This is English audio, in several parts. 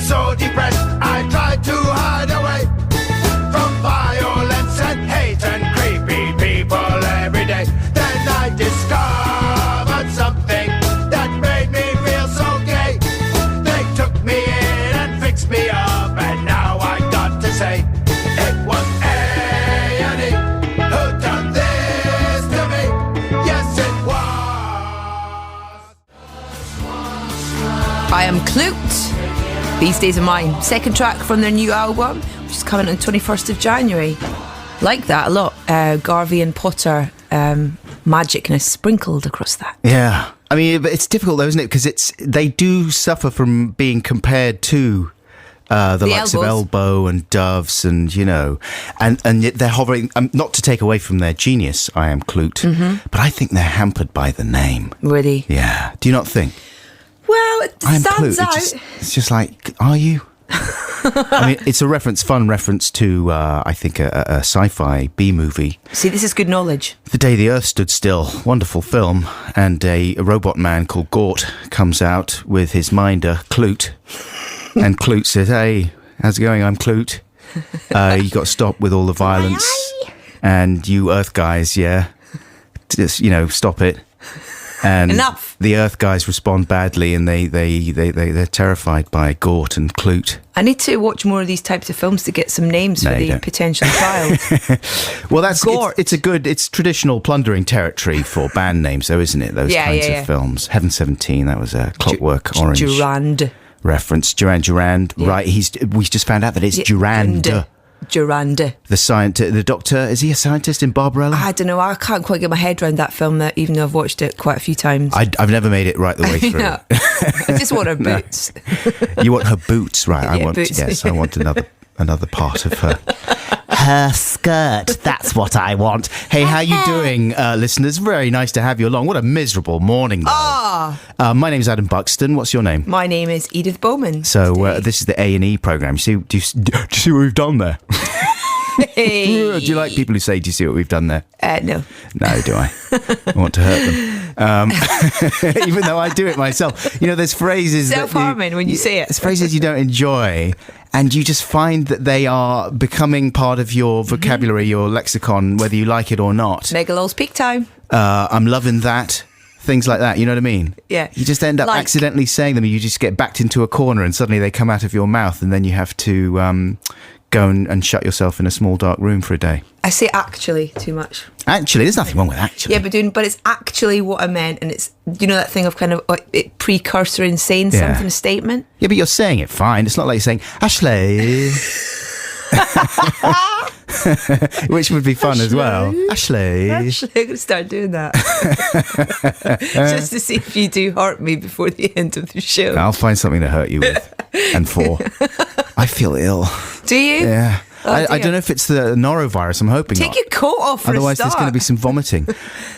so depressed, I tried to hide away from violence and hate and creepy people every day. Then I discovered something that made me feel so gay. They took me in and fixed me up, and now I got to say it was A&E who done this to me. Yes, it was. I Am Clute. These Days Are Mine. Second track from their new album, which is coming on 21st of January. Like that a lot. Garvey and Potter magicness sprinkled across that. Yeah. I mean, it's difficult though, isn't it? Because they do suffer from being compared to the likes of Elbow and Doves and, you know, and yet they're hovering, not to take away from their genius, I Am Clute, but I think they're hampered by the name. Really? Yeah. Do you not think? Well, it stands out. It's just like, are you? I mean, it's a fun reference to, I think, a sci-fi B-movie. See, this is good knowledge. The Day the Earth Stood Still, wonderful film, and a robot man called Gort comes out with his minder, Clute, and Clute says, "Hey, how's it going? I'm Clute. You got to stop with all the violence, and you Earth guys, yeah, just, you know, stop it." And enough. The Earth guys respond badly, and they're terrified by Gort and Clute. I need to watch more of these types of films to get some names for the potential child. Well, it's traditional plundering territory for band names, though, isn't it? Those kinds of films. Heaven 17, that was a Clockwork Orange Durand reference. Durand, yeah. Right? We just found out that it's Durand. Durand. The doctor, is he a scientist in Barbarella? I don't know, I can't quite get my head around that film, even though I've watched it quite a few times. I've never made it right the way through. No. I just want her boots. You want her boots, right? Yeah, boots. Yes, I want another part of her. Her skirt, that's what I want. Hey, how you doing, listeners? Very nice to have you along. What a miserable morning, though. My name's Adam Buxton. What's your name? My name is Edith Bowman. So this is the A&E programme. Do you see what we've done there? Hey. Do you like people who say, "Do you see what we've done there"? No. No, do I? I want to hurt them. Even though I do it myself. You know, there's phrases self-harming when you say it. There's phrases you don't enjoy, and you just find that they are becoming part of your vocabulary, your lexicon, whether you like it or not. Megalol's peak time. I'm loving that. Things like that, you know what I mean? Yeah. You just end up accidentally saying them, and you just get backed into a corner, and suddenly they come out of your mouth, and then you have to go and shut yourself in a small dark room for a day. I say actually too much. Actually, there's nothing wrong with actually. Yeah, but it's actually what I meant, and it's, you know, that thing of kind of precursor in saying something, a statement. Yeah, but you're saying it fine. It's not like you're saying Ashley. Which would be fun as well. Ashley. I'm going to start doing that. Just to see if you do hurt me before the end of the show. I'll find something to hurt you with and for. I feel ill. Do you? Yeah. Oh, I don't know if it's the norovirus. I'm hoping Take not. your coat off for Otherwise, there's going to be some vomiting.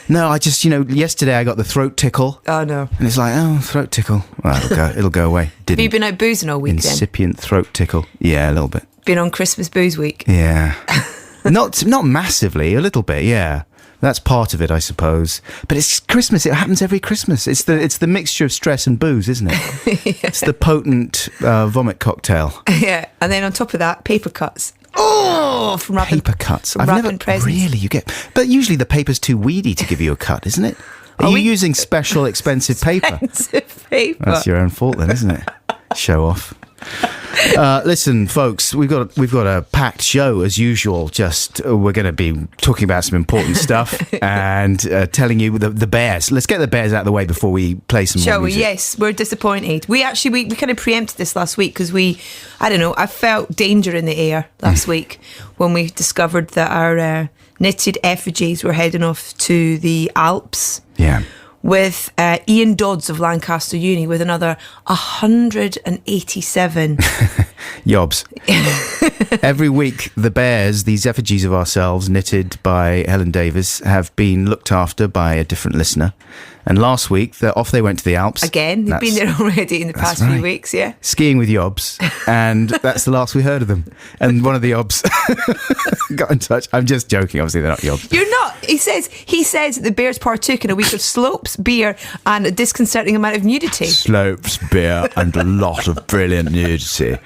No, I just, yesterday I got the throat tickle. Oh, no. And it's like, throat tickle. Well, it'll go away. Have you been out boozing all week Incipient throat tickle. Yeah, a little bit. Been on Christmas booze week? Yeah. Not massively, a little bit, yeah. That's part of it, I suppose. But it's Christmas. It happens every Christmas. It's the mixture of stress and booze, isn't it? Yeah. It's the potent vomit cocktail. Yeah, and then on top of that, paper cuts. Oh, from wrapping paper cuts. I've never presents. Really. But usually the paper's too weedy to give you a cut, isn't it? Are you using special expensive paper? Expensive paper. That's your own fault then, isn't it? Show off. Listen, folks, we've got a packed show as usual. We're going to be talking about some important stuff and telling you the Bears. Let's get the Bears out of the way before we play some more music. Yes, we're disappointed. We kind of preempted this last week because I felt danger in the air last week when we discovered that our knitted effigies were heading off to the Alps. Yeah. With Ian Dodds of Lancaster Uni with another 187 yobs. Every week the Bears, these effigies of ourselves knitted by Helen Davis, have been looked after by a different listener, And last week, off they went to the Alps. Again, they've been there already in the past few weeks, yeah. Skiing with Yobs. And that's the last we heard of them. And one of the Yobs got in touch. I'm just joking. Obviously, they're not Yobs. You're not. He says the Bears partook in a week of slopes, beer, and a disconcerting amount of nudity. Slopes, beer, and a lot of brilliant nudity.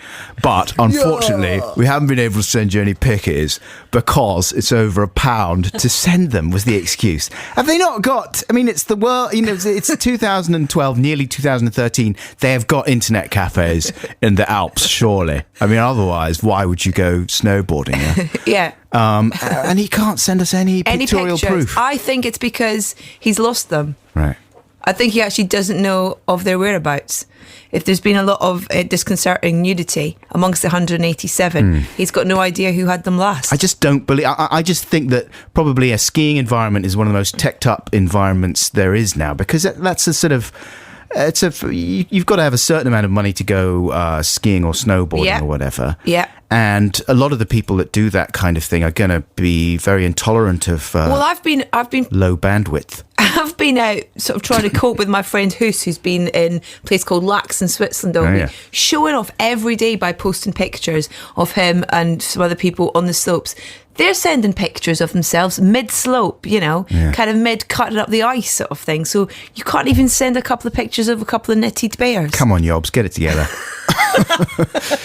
But unfortunately, we haven't been able to send you any pictures because it's over £1 to send them, was the excuse. Have they not got, I mean, it's the world, it's 2012, nearly 2013. They have got internet cafes in the Alps, surely. I mean, otherwise, why would you go snowboarding? Yeah. And he can't send us any pictorial proof. I think it's because he's lost them. Right. I think he actually doesn't know of their whereabouts. If there's been a lot of disconcerting nudity amongst the 187, he's got no idea who had them last. I just don't believe. I just think that probably a skiing environment is one of the most teched up environments there is now, because that's a sort of. You've got to have a certain amount of money to go skiing or snowboarding or whatever. Yeah. And a lot of the people that do that kind of thing are going to be very intolerant of I've been low bandwidth. I've been out sort of trying to cope with my friend Hus, who's been in a place called Lax in Switzerland all week, showing off every day by posting pictures of him and some other people on the slopes. They're sending pictures of themselves mid-slope, kind of mid-cutting up the ice sort of thing. So you can't even send a couple of pictures of a couple of knitted bears. Come on, Yobs, get it together.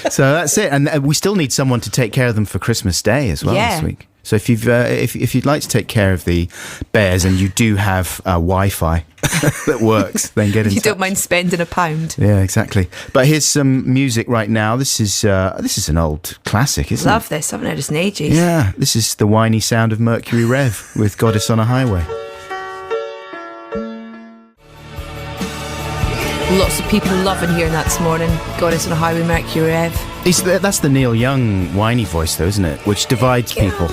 So that's it. And we still need someone to take care of them for Christmas Day as well this week. So if you'd like to take care of the bears and you do have Wi-Fi that works, then get in touch. You don't mind spending £1. Yeah, exactly. But here's some music right now. This is an old classic, isn't it? Love this. I haven't heard this in ages. Yeah, this is the whiny sound of Mercury Rev with Goddess on a Highway. Lots of people loving hearing that this morning. Goddess on a Highway, Mercury Rev. That's the Neil Young whiny voice, though, isn't it? Which divides people.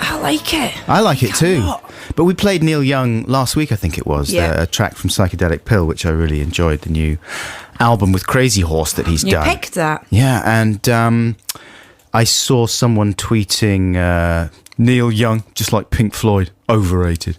I like it. I like it too. But we played Neil Young last week, I think it was. A track from Psychedelic Pill, which I really enjoyed, the new album with Crazy Horse that he's done. You picked that? Yeah, and I saw someone tweeting Neil Young, just like Pink Floyd, overrated.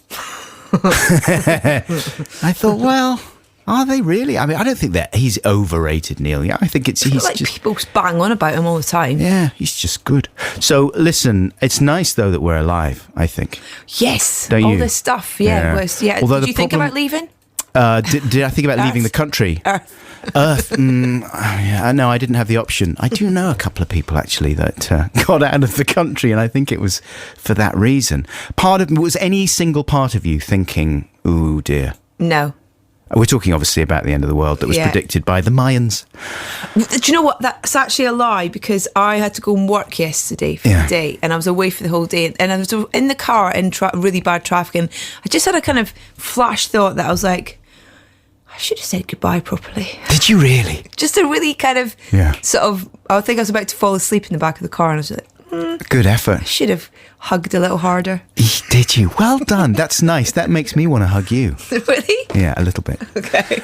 I thought, well, are they really? I mean, I don't think that he's overrated, Neil. Yeah, I think he's like just people bang on about him all the time. Yeah, he's just good. So listen, it's nice though that we're alive, I think. Don't Don't all you? this stuff. Yeah. Although did you think about leaving? Did I think about leaving the country? Earth? No, I didn't have the option. I do know a couple of people actually that got out of the country, and I think it was for that reason. Was any single part of you thinking, "Ooh dear"? No. We're talking obviously about the end of the world that was predicted by the Mayans. Do you know what? That's actually a lie, because I had to go and work yesterday for the day, and I was away for the whole day, and I was in the car in really bad traffic, and I just had a kind of flash thought that I was like, I should have said goodbye properly. Did you really? Just a really kind of sort of, I think I was about to fall asleep in the back of the car, and I was like, good effort. I should have hugged a little harder. Did you? Well done. That's nice. That makes me want to hug you. Really? Yeah, a little bit. Okay.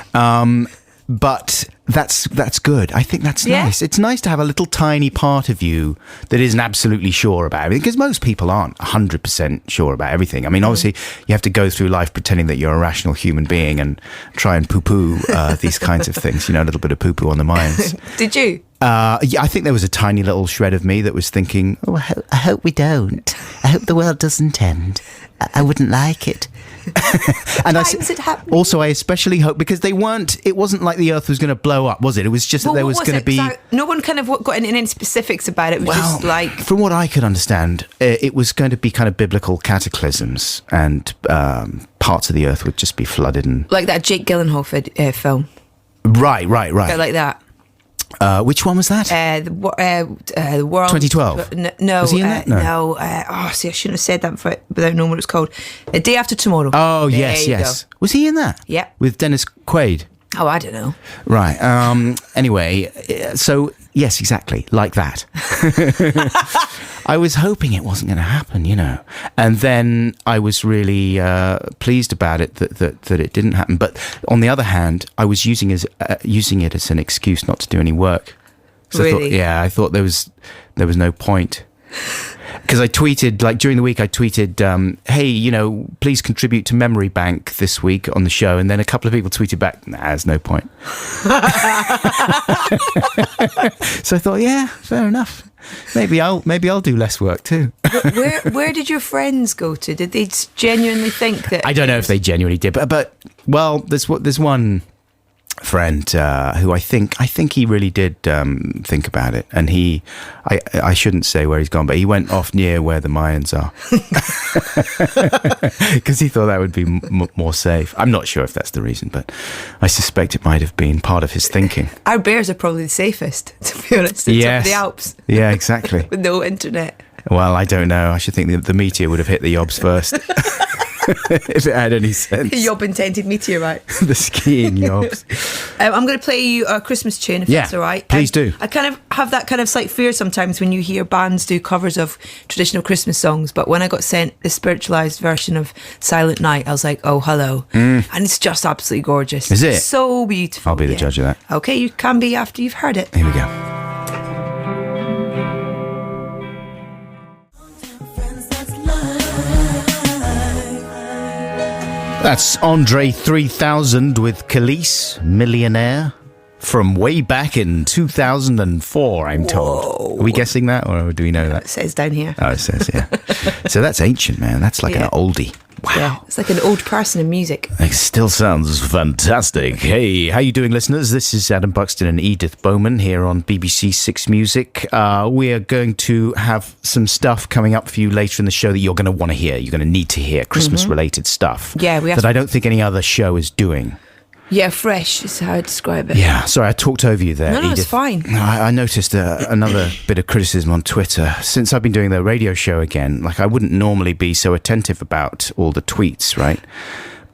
But that's good. I think that's nice. It's nice to have a little tiny part of you that isn't absolutely sure about everything, because most people aren't 100% sure about everything. I mean, obviously, you have to go through life pretending that you're a rational human being and try and poo-poo these kinds of things, a little bit of poo-poo on the minds. Did you? Yeah, I think there was a tiny little shred of me that was thinking, oh, I hope we don't. I hope the world doesn't end. I wouldn't like it. And also, I especially hope, because it wasn't like the Earth was going to blow up, was it? It was just that there was going to be... No one kind of got into any specifics about it. It was just like... From what I could understand, it was going to be kind of biblical cataclysms, and parts of the Earth would just be flooded. And like that Jake Gyllenhaal film. Right. Like that. Which one was that? The World... 2012? No. Was he in that? No. I shouldn't have said that without knowing what it was called. A Day After Tomorrow. Oh, yes. Was he in that? Yeah. With Dennis Quaid? Oh, I don't know. Right. Anyway, so, yes, exactly, like that. I was hoping it wasn't going to happen, And then I was really pleased about it that it didn't happen. But on the other hand, I was using it as an excuse not to do any work. So really? I thought there was no point. Because I tweeted, like during the week, hey, please contribute to Memory Bank this week on the show. And then a couple of people tweeted back, nah, there's no point. So I thought, yeah, fair enough. Maybe I'll do less work too. Where did your friends go to? Did they genuinely think that? I don't know if they genuinely did, but there's one friend who I think he really did think about it, and I shouldn't say where he's gone, but he went off near where the Mayans are because he thought that would be more safe. I'm not sure if that's the reason, but I suspect it might have been part of his thinking. Our bears are probably the safest, to be honest. It's up the Alps. Yeah, exactly. With no internet. Well, I don't know. I should think the meteor would have hit the yobs first. If it had any sense. Yob-intended meteorite. The skiing yobs. I'm going to play you a Christmas tune, if that's all right. Please do. I kind of have that kind of slight fear sometimes when you hear bands do covers of traditional Christmas songs, but when I got sent the spiritualised version of Silent Night, I was like, oh, hello. And it's just absolutely gorgeous. Is it? So beautiful. I'll be the judge of that. Okay, you can be after you've heard it. Here we go. That's Andre 3000 with Khalees, Millionaire, from way back in 2004, I'm told. Whoa. Are we guessing that, or do we know that? It says down here. Oh, it says, yeah. So that's ancient, man. That's like an oldie. Wow. Yeah, it's like an old person in music. It still sounds fantastic. Hey, how you doing, listeners? This is Adam Buxton and Edith Bowman here on BBC Six Music. We are going to have some stuff coming up for you later in the show that you're going to want to hear. You're going to need to hear Christmas-related stuff. Yeah, we have that I don't think any other show is doing. Yeah, fresh is how I describe it. Yeah, sorry, I talked over you there, No, Edith. it's fine. I noticed another bit of criticism on Twitter. Since I've been doing the radio show again, like I wouldn't normally be so attentive about all the tweets, right?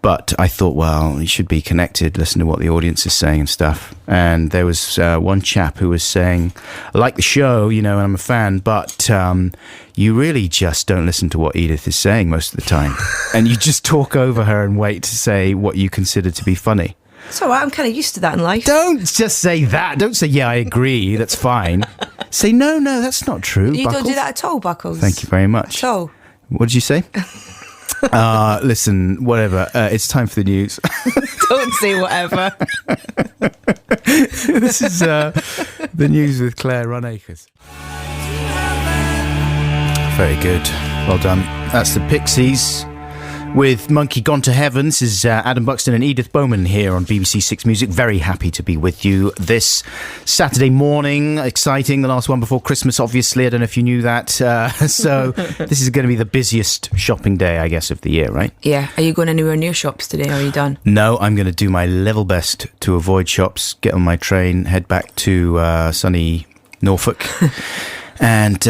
But I thought, well, you should be connected, listen to what the audience is saying and stuff. And there was one chap who was saying, I like the show, and I'm a fan, but you really just don't listen to what Edith is saying most of the time. And you just talk over her and wait to say what you consider to be funny. It's all right, I'm kind of used to that in life. Don't just say that. Don't say, yeah, I agree, that's fine. Say, no, that's not true, You Buckles. don't do that at all, Buckles. Thank you very much. At all. What did you say? Listen, whatever. It's time for the news. Don't say whatever. This is the news with Claire Runacres. Very good. Well done. That's the Pixies with Monkey Gone to Heaven. This is Adam Buxton and Edith Bowman here on BBC Six Music. Very happy to be with you this Saturday morning. Exciting, the last one before Christmas, obviously. I don't know if you knew that. So this is going to be the busiest shopping day, I guess, of the year, right? Yeah. Are you going anywhere near shops today? Or are you done? No, I'm going to do my level best to avoid shops, get on my train, head back to sunny Norfolk. And,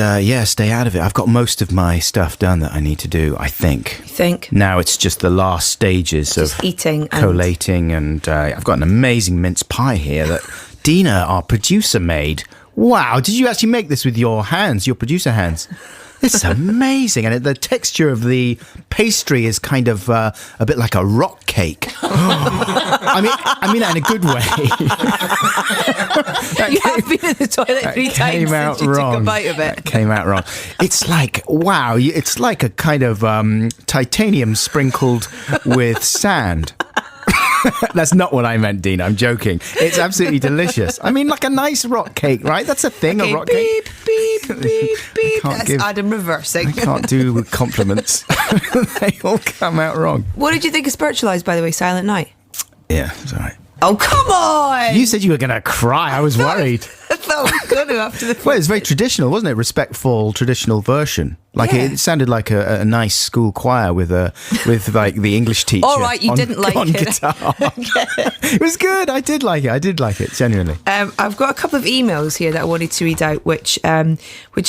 stay out of it. I've got most of my stuff done that I need to do, I think. You think? Now it's just the last stages of eating and collating. And I've got an amazing mince pie here that Dina, our producer, made. Wow, did you actually make this with your hands, your producer hands? It's amazing. And the texture of the pastry is kind of a bit like a rock cake. I mean that in a good way. You have been in the toilet 3 times since you took a bite of it. That came out wrong. It's like, wow, it's like a kind of titanium sprinkled with sand. That's not what I meant, Dina. I'm joking. It's absolutely delicious. I mean, like a nice rock cake, right? That's a thing, Okay, a rock beep, cake. beep, beep, beep. That's Adam reversing. I can't do compliments. They all come out wrong. What did you think of Spiritualised, by the way, Silent Night? Yeah, it's all right. Oh, come on! You said you were going to cry. I was worried. I thought we were going to after the... Well, it's very traditional, wasn't it? Respectful, traditional version. Like Yeah. it sounded like a nice school choir with like the English teacher. All right, you didn't like on it. guitar. It was good. I did like it. Genuinely. I've got a couple of emails here that I wanted to read out, which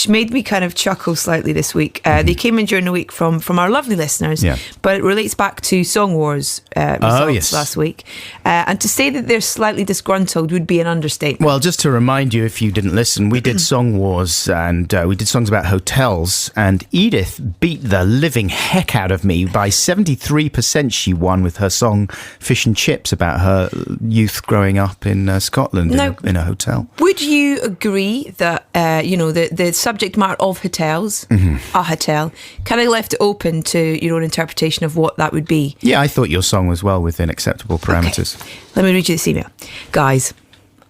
made me kind of chuckle slightly this week. They came in during the week from our lovely listeners, Yeah. but it relates back to Song Wars results yes. last week. And to say that they're slightly disgruntled would be an understatement. Well, just to remind you, if you didn't listen, we did Song Wars and we did songs about hotels. And And Edith beat the living heck out of me by 73%. She won with her song Fish and Chips about her youth growing up in Scotland in a hotel. Would you agree that, the subject matter of hotels, a hotel, kind of left it open to your own interpretation of what that would be? Yeah, I thought your song was well within acceptable parameters. Okay. Let me read you this email. Guys,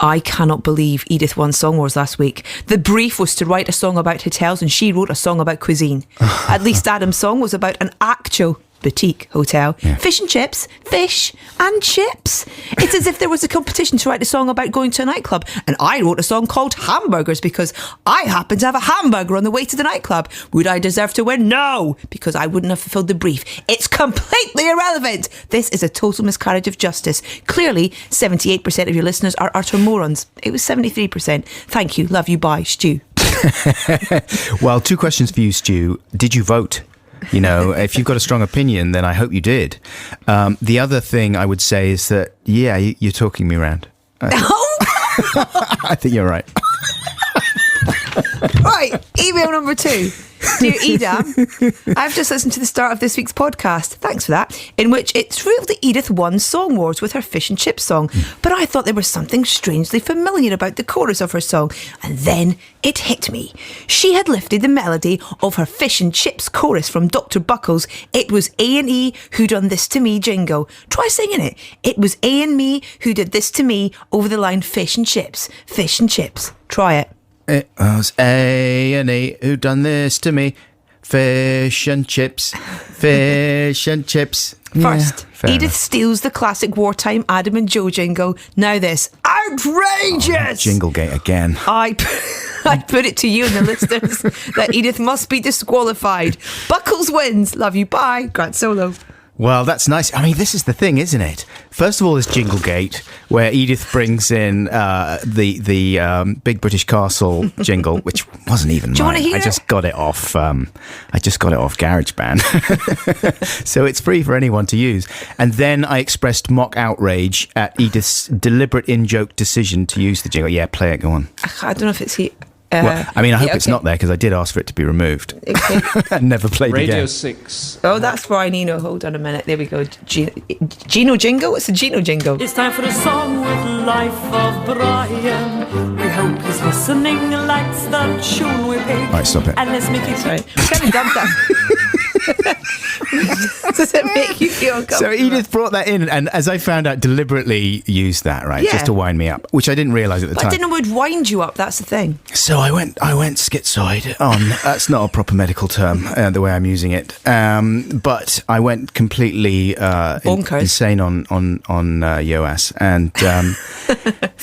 I cannot believe Edith won Song Wars last week. The brief was to write a song about hotels and she wrote a song about cuisine. At least Adam's song was about an actual boutique hotel. Yeah. Fish and chips. It's as if there was a competition to write a song about going to a nightclub, and I wrote a song called Hamburgers because I happened to have a hamburger on the way to the nightclub. Would I deserve to win? No, because I wouldn't have fulfilled the brief. It's completely irrelevant. This is a total miscarriage of justice. Clearly 78% of your listeners are utter morons. It was 73%. Thank you, love you, bye, Stu. Well, 2 questions for you, Stu. Did you vote? If you've got a strong opinion, then I hope you did. The other thing I would say is that, you're talking me around. I think you're right. Right, email number 2. Dear Edam, I've just listened to the start of this week's podcast, thanks for that, in which it's revealed that Edith won Song Wars with her Fish and Chips song, but I thought there was something strangely familiar about the chorus of her song, and then it hit me. She had lifted the melody of her Fish and Chips chorus from Dr. Buckles' It Was A&E Who Done This To Me jingle. Try singing it. It was A&Me who did this to me over the line Fish and Chips. Fish and Chips. Try it. It was A&E who done this to me. Fish and chips. Fish and chips. First, Edith enough. Steals the classic wartime Adam and Joe jingle. Now this. Outrageous! Jinglegate again. I put it to you and the listeners that Edith must be disqualified. Buckles wins. Love you. Bye. Grant Solo. Well, that's nice. I mean, this is the thing, isn't it? First of all, there's Jinglegate, where Edith brings in the Big British Castle jingle, which wasn't even mine. I just got it off. GarageBand, so it's free for anyone to use. And then I expressed mock outrage at Edith's deliberate in-joke decision to use the jingle. Yeah, play it. Go on. I don't know if it's here. Well, I mean, I hope it's not there because I did ask for it to be removed. Okay. And never played Radio again. 6. Oh, that's Brian Eno. Hold on a minute. There we go. Gino Jingle? What's a Gino Jingle? It's time for a song with Life of Brian. We hope he's listening, likes the tune we pick. Right, stop it. And let's make it Sorry. Kind of dumped that. Does it make you feel uncomfortable? So Edith brought that in, and as I found out, deliberately used that, right? Yeah. Just to wind me up, which I didn't realise at the time. I didn't know it would wind you up. That's the thing. So I went schizoid on. That's not a proper medical term, the way I'm using it. But I went completely insane on Yoas, and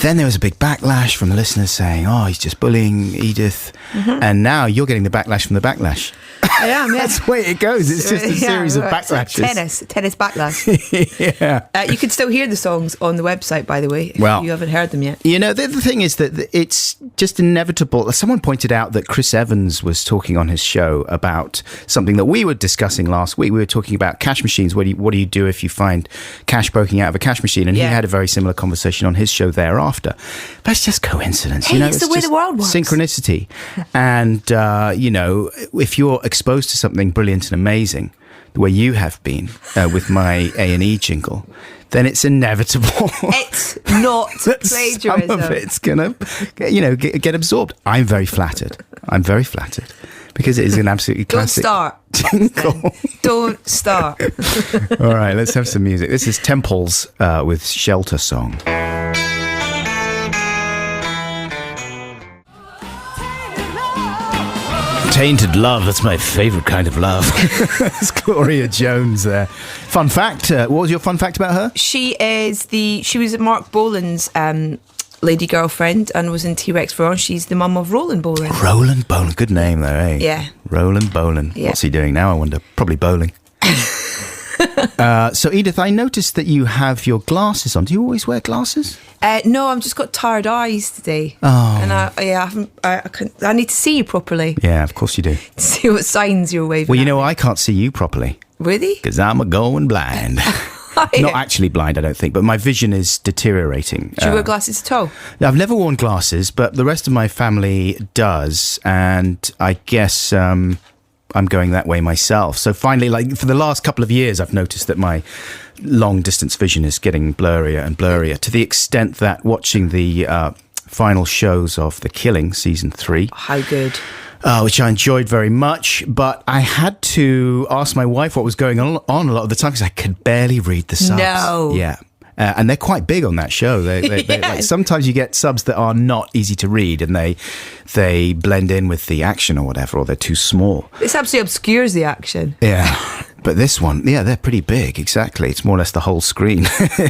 then there was a big backlash from the listeners saying, "Oh, he's just bullying Edith," and now you're getting the backlash from the backlash. I am, yeah. That's the way it goes. It's just a series of backlashes. Tennis backlash. Yeah. You can still hear the songs on the website, by the way, if you haven't heard them yet. You know, the thing is that it's just inevitable. Someone pointed out that Chris Evans was talking on his show about something that we were discussing last week. We were talking about cash machines. What do you do if you find cash poking out of a cash machine? And he had a very similar conversation on his show thereafter. But it's just coincidence. Hey, it's the way the world works. Synchronicity. And, if you're exposed to something brilliant and amazing, the way you have been with my A&E jingle, then it's inevitable. It's not plagiarism. Some of it's going to, get absorbed. I'm very flattered. Because it is an absolutely classic jingle. Don't start. All right, let's have some music. This is Temples with Shelter Song. Tainted love, that's my favourite kind of love. It's Gloria Jones there. Fun fact, what was your fun fact about her? She was Mark Bolan's lady girlfriend and was in T-Rex for on. She's the mum of Roland Bolan. Roland Bolan, good name though, eh? Yeah. Roland Bolan. Yeah. What's he doing now, I wonder? Probably bowling. So Edith, I noticed that you have your glasses on. Do you always wear glasses? No, I've just got tired eyes today. Oh. And I need to see you properly. Yeah, of course you do. See what signs you're waving. Well, I can't see you properly. Really? Because I'm going blind. Not actually blind, I don't think, but my vision is deteriorating. Do you wear glasses at all? I've never worn glasses, but the rest of my family does. And I guess I'm going that way myself. So finally, like for the last couple of years, I've noticed that my long distance vision is getting blurrier and blurrier, to the extent that watching the final shows of The Killing season 3. How good. Which I enjoyed very much, but I had to ask my wife what was going on a lot of the time because I could barely read the subs. No. Yeah. And they're quite big on that show. They like, sometimes you get subs that are not easy to read, and they blend in with the action or whatever, or they're too small. This absolutely obscures the action. Yeah. But this one, yeah, they're pretty big, exactly. It's more or less the whole screen.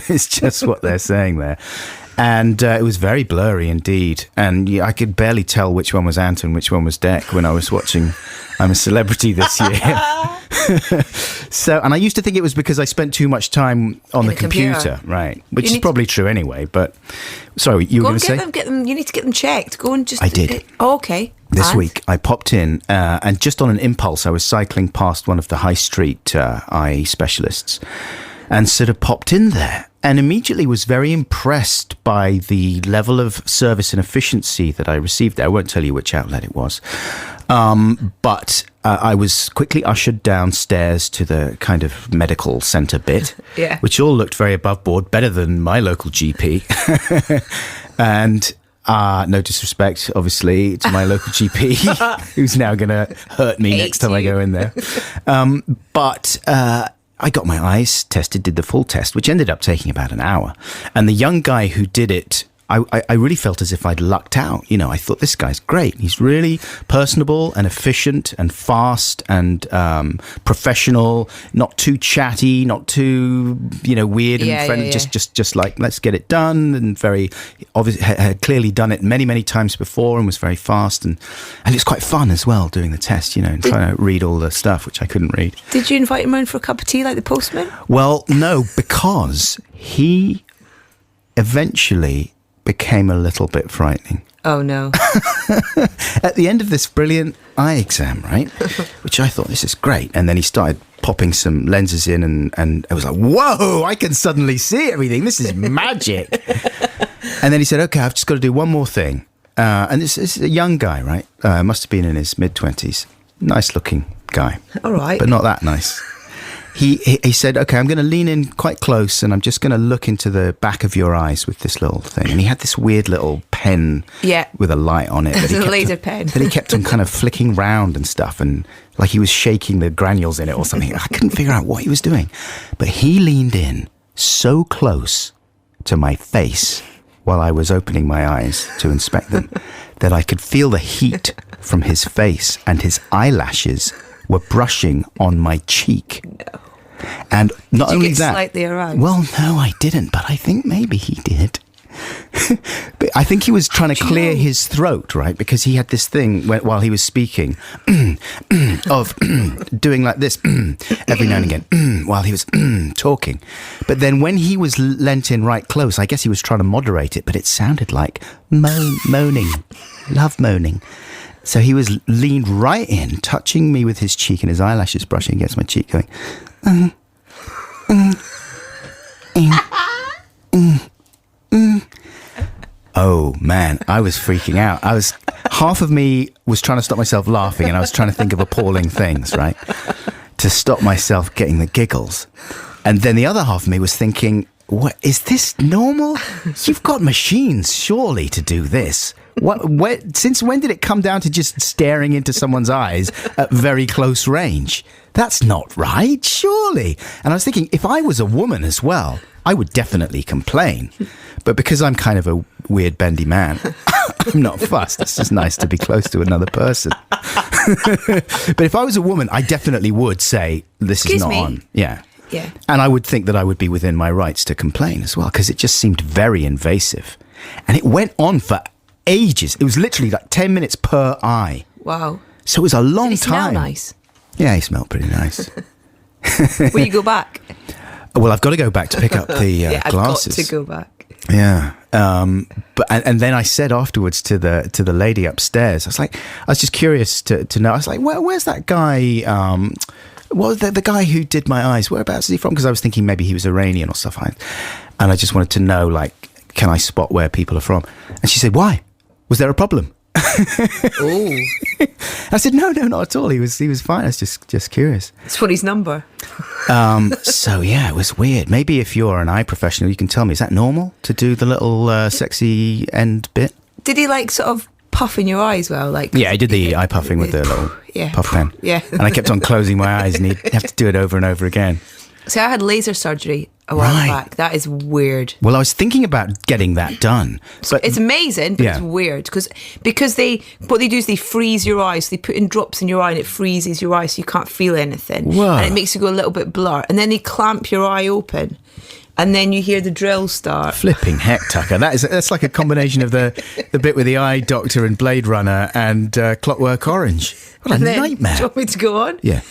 It's just what they're saying there. And it was very blurry indeed. And yeah, I could barely tell which one was Ant and which one was Dec when I was watching I'm a Celebrity this year. So, and I used to think it was because I spent too much time on the computer, right? Which is probably true anyway. But sorry, you were going to say? Get them. You need to get them checked. Go and just. I did. Oh, okay. This week I popped in, and just on an impulse, I was cycling past one of the high street eye specialists, and sort of popped in there. And immediately was very impressed by the level of service and efficiency that I received there. I won't tell you which outlet it was. But I was quickly ushered downstairs to the kind of medical centre bit, which all looked very above board, better than my local GP. And no disrespect, obviously, to my local GP, who's now going to hurt me next time I go in there. But I got my eyes tested, did the full test, which ended up taking about an hour. And the young guy who did it, I really felt as if I'd lucked out. You know, I thought, this guy's great. He's really personable and efficient and fast and professional, not too chatty, not too, weird and friendly. Just like, let's get it done. And very obviously had clearly done it many, many times before and was very fast. And it's quite fun as well doing the test, and trying to read all the stuff, which I couldn't read. Did you invite him around for a cup of tea like the postman? Well, no, because he eventually became a little bit frightening. Oh, no. At the end of this brilliant eye exam, right, which I thought, this is great. And then he started popping some lenses in and I was like, whoa, I can suddenly see everything. This is magic. And then he said, okay, I've just got to do one more thing. And this is a young guy, right? Must have been in his mid-20s. Nice looking guy. All right. But not that nice. He said, okay, I'm going to lean in quite close and I'm just going to look into the back of your eyes with this little thing. And he had this weird little pen with a light on it. It's a laser pen. That he kept on kind of flicking round and stuff, and like he was shaking the granules in it or something. I couldn't figure out what he was doing. But he leaned in so close to my face while I was opening my eyes to inspect them that I could feel the heat from his face, and his eyelashes were brushing on my cheek. No. And not did you only get that, slightly aroused? well, no, I didn't, but I think maybe he did. But I think he was trying to clear his throat, right? Because he had this thing while he was speaking of doing like this every now and again while he was talking. But then when he was leant in right close, I guess he was trying to moderate it, but it sounded like moaning, love moaning. So he was leaned right in, touching me with his cheek and his eyelashes brushing against my cheek, going, Oh man, I was freaking out. Half of me was trying to stop myself laughing, and I was trying to think of appalling things, right, to stop myself getting the giggles. And then the other half of me was thinking, what, is this normal? You've got machines, surely, to do this. Since when did it come down to just staring into someone's eyes at very close range? That's not right, surely. And I was thinking, if I was a woman as well, I would definitely complain. But because I'm kind of a weird, bendy man, I'm not fussed. It's just nice to be close to another person. But if I was a woman, I definitely would say, this is not on. Yeah. Yeah. And I would think that I would be within my rights to complain as well, because it just seemed very invasive. And it went on for ages. It was literally like 10 minutes per eye. Wow. So it was a long Did he time. smell nice? Yeah, he smelled pretty nice. Will you go back? Well, I've got to go back to pick up the glasses. I've got to go back. Yeah. But then I said afterwards to the lady upstairs, I was just curious to know. I was like, where's that guy? Well, the guy who did my eyes, whereabouts is he from? Because I was thinking maybe he was Iranian or stuff like that. And I just wanted to know, like, can I spot where people are from? And she said, why? Was there a problem? Oh. I said, no, not at all. He was fine. I was just curious. It's what his number. So yeah, it was weird. Maybe if you're an eye professional, you can tell me, is that normal to do the little sexy end bit? Did he like sort of puff in your eyes? Well, like Yeah, I did the eye puffing with the little puff pen. Yeah. And I kept on closing my eyes, and he'd have to do it over and over again. See, I had laser surgery a while back. That is weird. Well, I was thinking about getting that done. But It's amazing, but it's weird because what they do is they freeze your eyes. So they put in drops in your eye and it freezes your eyes so you can't feel anything. Whoa. And it makes you go a little bit blur. And then they clamp your eye open. And then you hear the drill start. Flipping heck, Tucker. That's like a combination of the bit with the eye doctor and Blade Runner and Clockwork Orange. What a nightmare. Do you want me to go on? Yeah.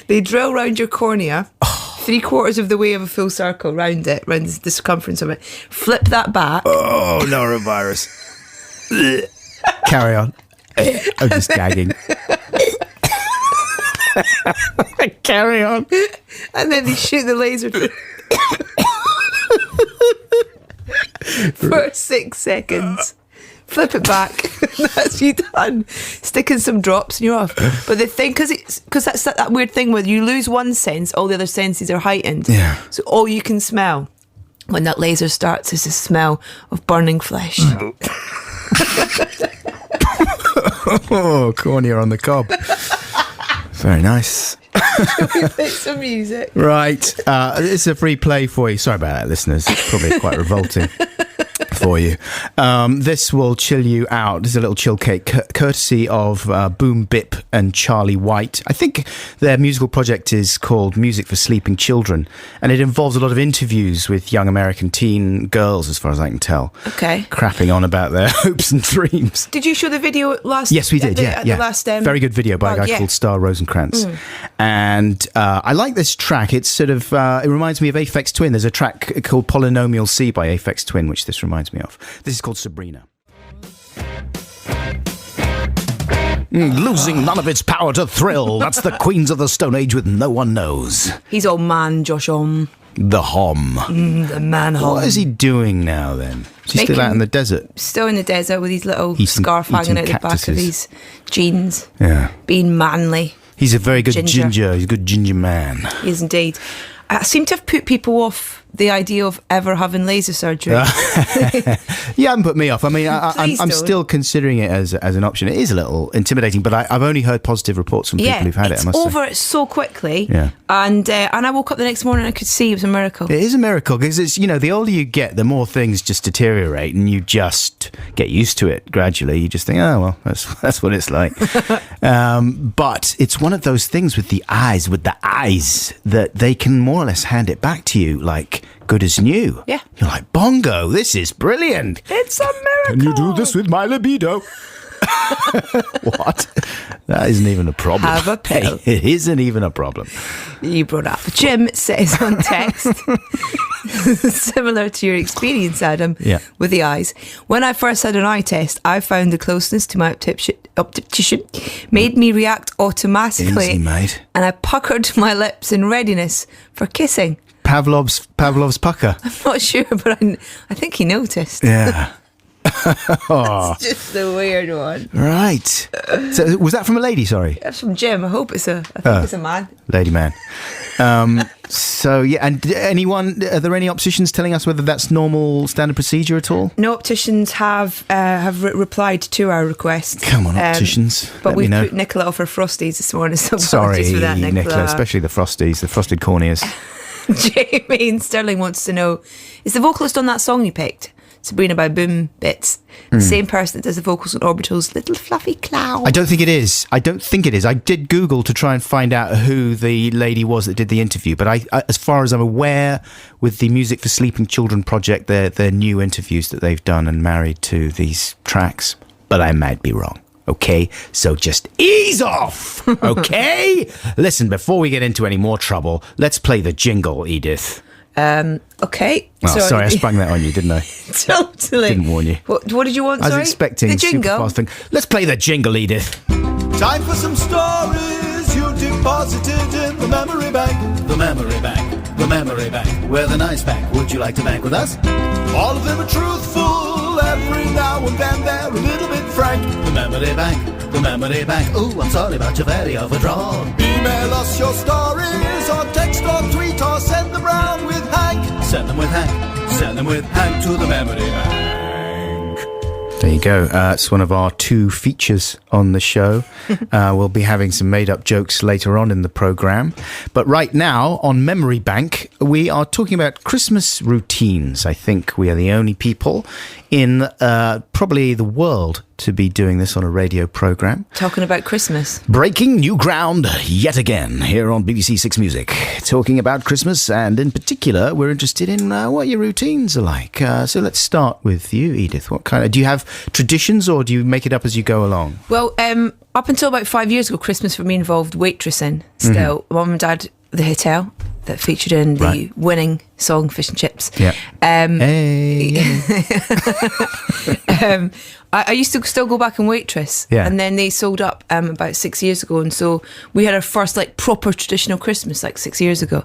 They drill round your cornea, 3/4 of the way of a full circle round the circumference of it. Flip that back. Oh, norovirus. Carry on. I'm just gagging. Carry on. And then they shoot the laser for 6 seconds. Flip it back. That's you done. Stick in some drops and you're off. But the thing, because that's that weird thing where you lose one sense, all the other senses are heightened. Yeah. So all you can smell when that laser starts is the smell of burning flesh. Oh, cornea on the cob. Very nice. Shall we play some music? Right. It's a free play for you. Sorry about that, listeners. It's probably quite revolting for you. This will chill you out. This is a little chill cake courtesy of Boom Bip and Charlie White. I think their musical project is called Music for Sleeping Children, and it involves a lot of interviews with young American teen girls, as far as I can tell. Okay. Crapping on about their hopes and dreams. Did you show the video last? Yes, we did. At Yeah. the last, very good video by a guy called Star Rosenkrantz. And I like this track. It's sort of it reminds me of Aphex Twin. There's a track called Polynomial C by Aphex Twin, which this reminds me of. This is called Sabrina. Losing none of its power to thrill. That's the Queens of the Stone Age with No One Knows. He's old man, Josh Homme. The Hom. The man Homme. What is he doing now then? Is he still out in the desert? Still in the desert with his little scarf eating hanging out the back of cactuses. his jeans. Yeah. Being manly. He's a very good Ginger. ginger. He's a good ginger man. He is indeed. I seem to have put people off the idea of ever having laser surgery. You haven't put me off. I mean, I'm don't. still considering it as an option. It is a little intimidating, but I've only heard positive reports from people who've had it. I must over say. so quickly. Yeah. And I woke up the next morning and I could see it was a miracle. It is a miracle because it's, the older you get, the more things just deteriorate, and you just get used to it gradually. You just think, oh well, that's what it's like. But it's one of those things with the eyes that they can more or less hand it back to you like good as new. Yeah. You're like, bongo, this is brilliant. It's a miracle. Can you do this with my libido? What? That isn't even a problem. Have a pill. It isn't even a problem. You brought up. Jim says on text, similar to your experience, Adam, with the eyes. When I first had an eye test, I found the closeness to my optician made me react automatically. Easy, mate. And I puckered my lips in readiness for kissing. Pavlov's pucker. I'm not sure, but I think he noticed. Yeah. Oh. It's just a weird one. Right. So was that from a lady? Sorry. That's from Jim. I hope it's a man. Lady man. So yeah, and are there any opticians telling us whether that's normal standard procedure at all? No opticians have replied to our request. Come on, opticians. But we know. put Nicola off her frosties this morning. So Sorry, apologies for that, Nicola, especially the frosties, the frosted corneas. Jamie in Stirling wants to know, is the vocalist on that song you picked, Sabrina by Boom Bits, the same person that does the vocals on Orbital's Little Fluffy Cloud? I don't think it is. I did Google to try and find out who the lady was that did the interview, but I as far as I'm aware, with the Music for Sleeping Children project, they're new interviews that they've done and married to these tracks, but I might be wrong. Okay, so just ease off, okay? Listen, before we get into any more trouble, let's play the jingle, Edith. Okay. Oh, sorry, I sprung that on you, didn't I? Totally. Didn't warn you. What did you want, I was sorry? expecting the a super jingle. fast thing. Let's play the jingle, Edith. Time for some stories you deposited in the memory bank. The memory bank, the memory bank. We're the nice bank. Would you like to bank with us? All of them are truthful. Every now and then they're a little bit frank. The memory memory bank, the memory bank. Ooh, I'm sorry about your very overdrawn. Email us your stories, or text or tweet, or send them round with Hank. Send them with Hank. Send them with Hank to the memory bank. There you go. It's one of our 2 features on the show. We'll be having some made-up jokes later on in the programme. But right now, on Memory Bank, we are talking about Christmas routines. I think we are the only people in probably the world to be doing this on a radio programme. Talking about Christmas. Breaking new ground yet again here on BBC Six Music. Talking about Christmas, and in particular, we're interested in what your routines are like. So let's start with you, Edith. What kind of, do you have traditions, or do you make it up as you go along? Well, up until about 5 years ago, Christmas for me involved waitressing still. Mum and Dad, the hotel that featured in the winning song Fish and Chips. Yeah. I used to still go back and waitress, and then they sold up about 6 years ago, and so we had our first like proper traditional Christmas like 6 years ago.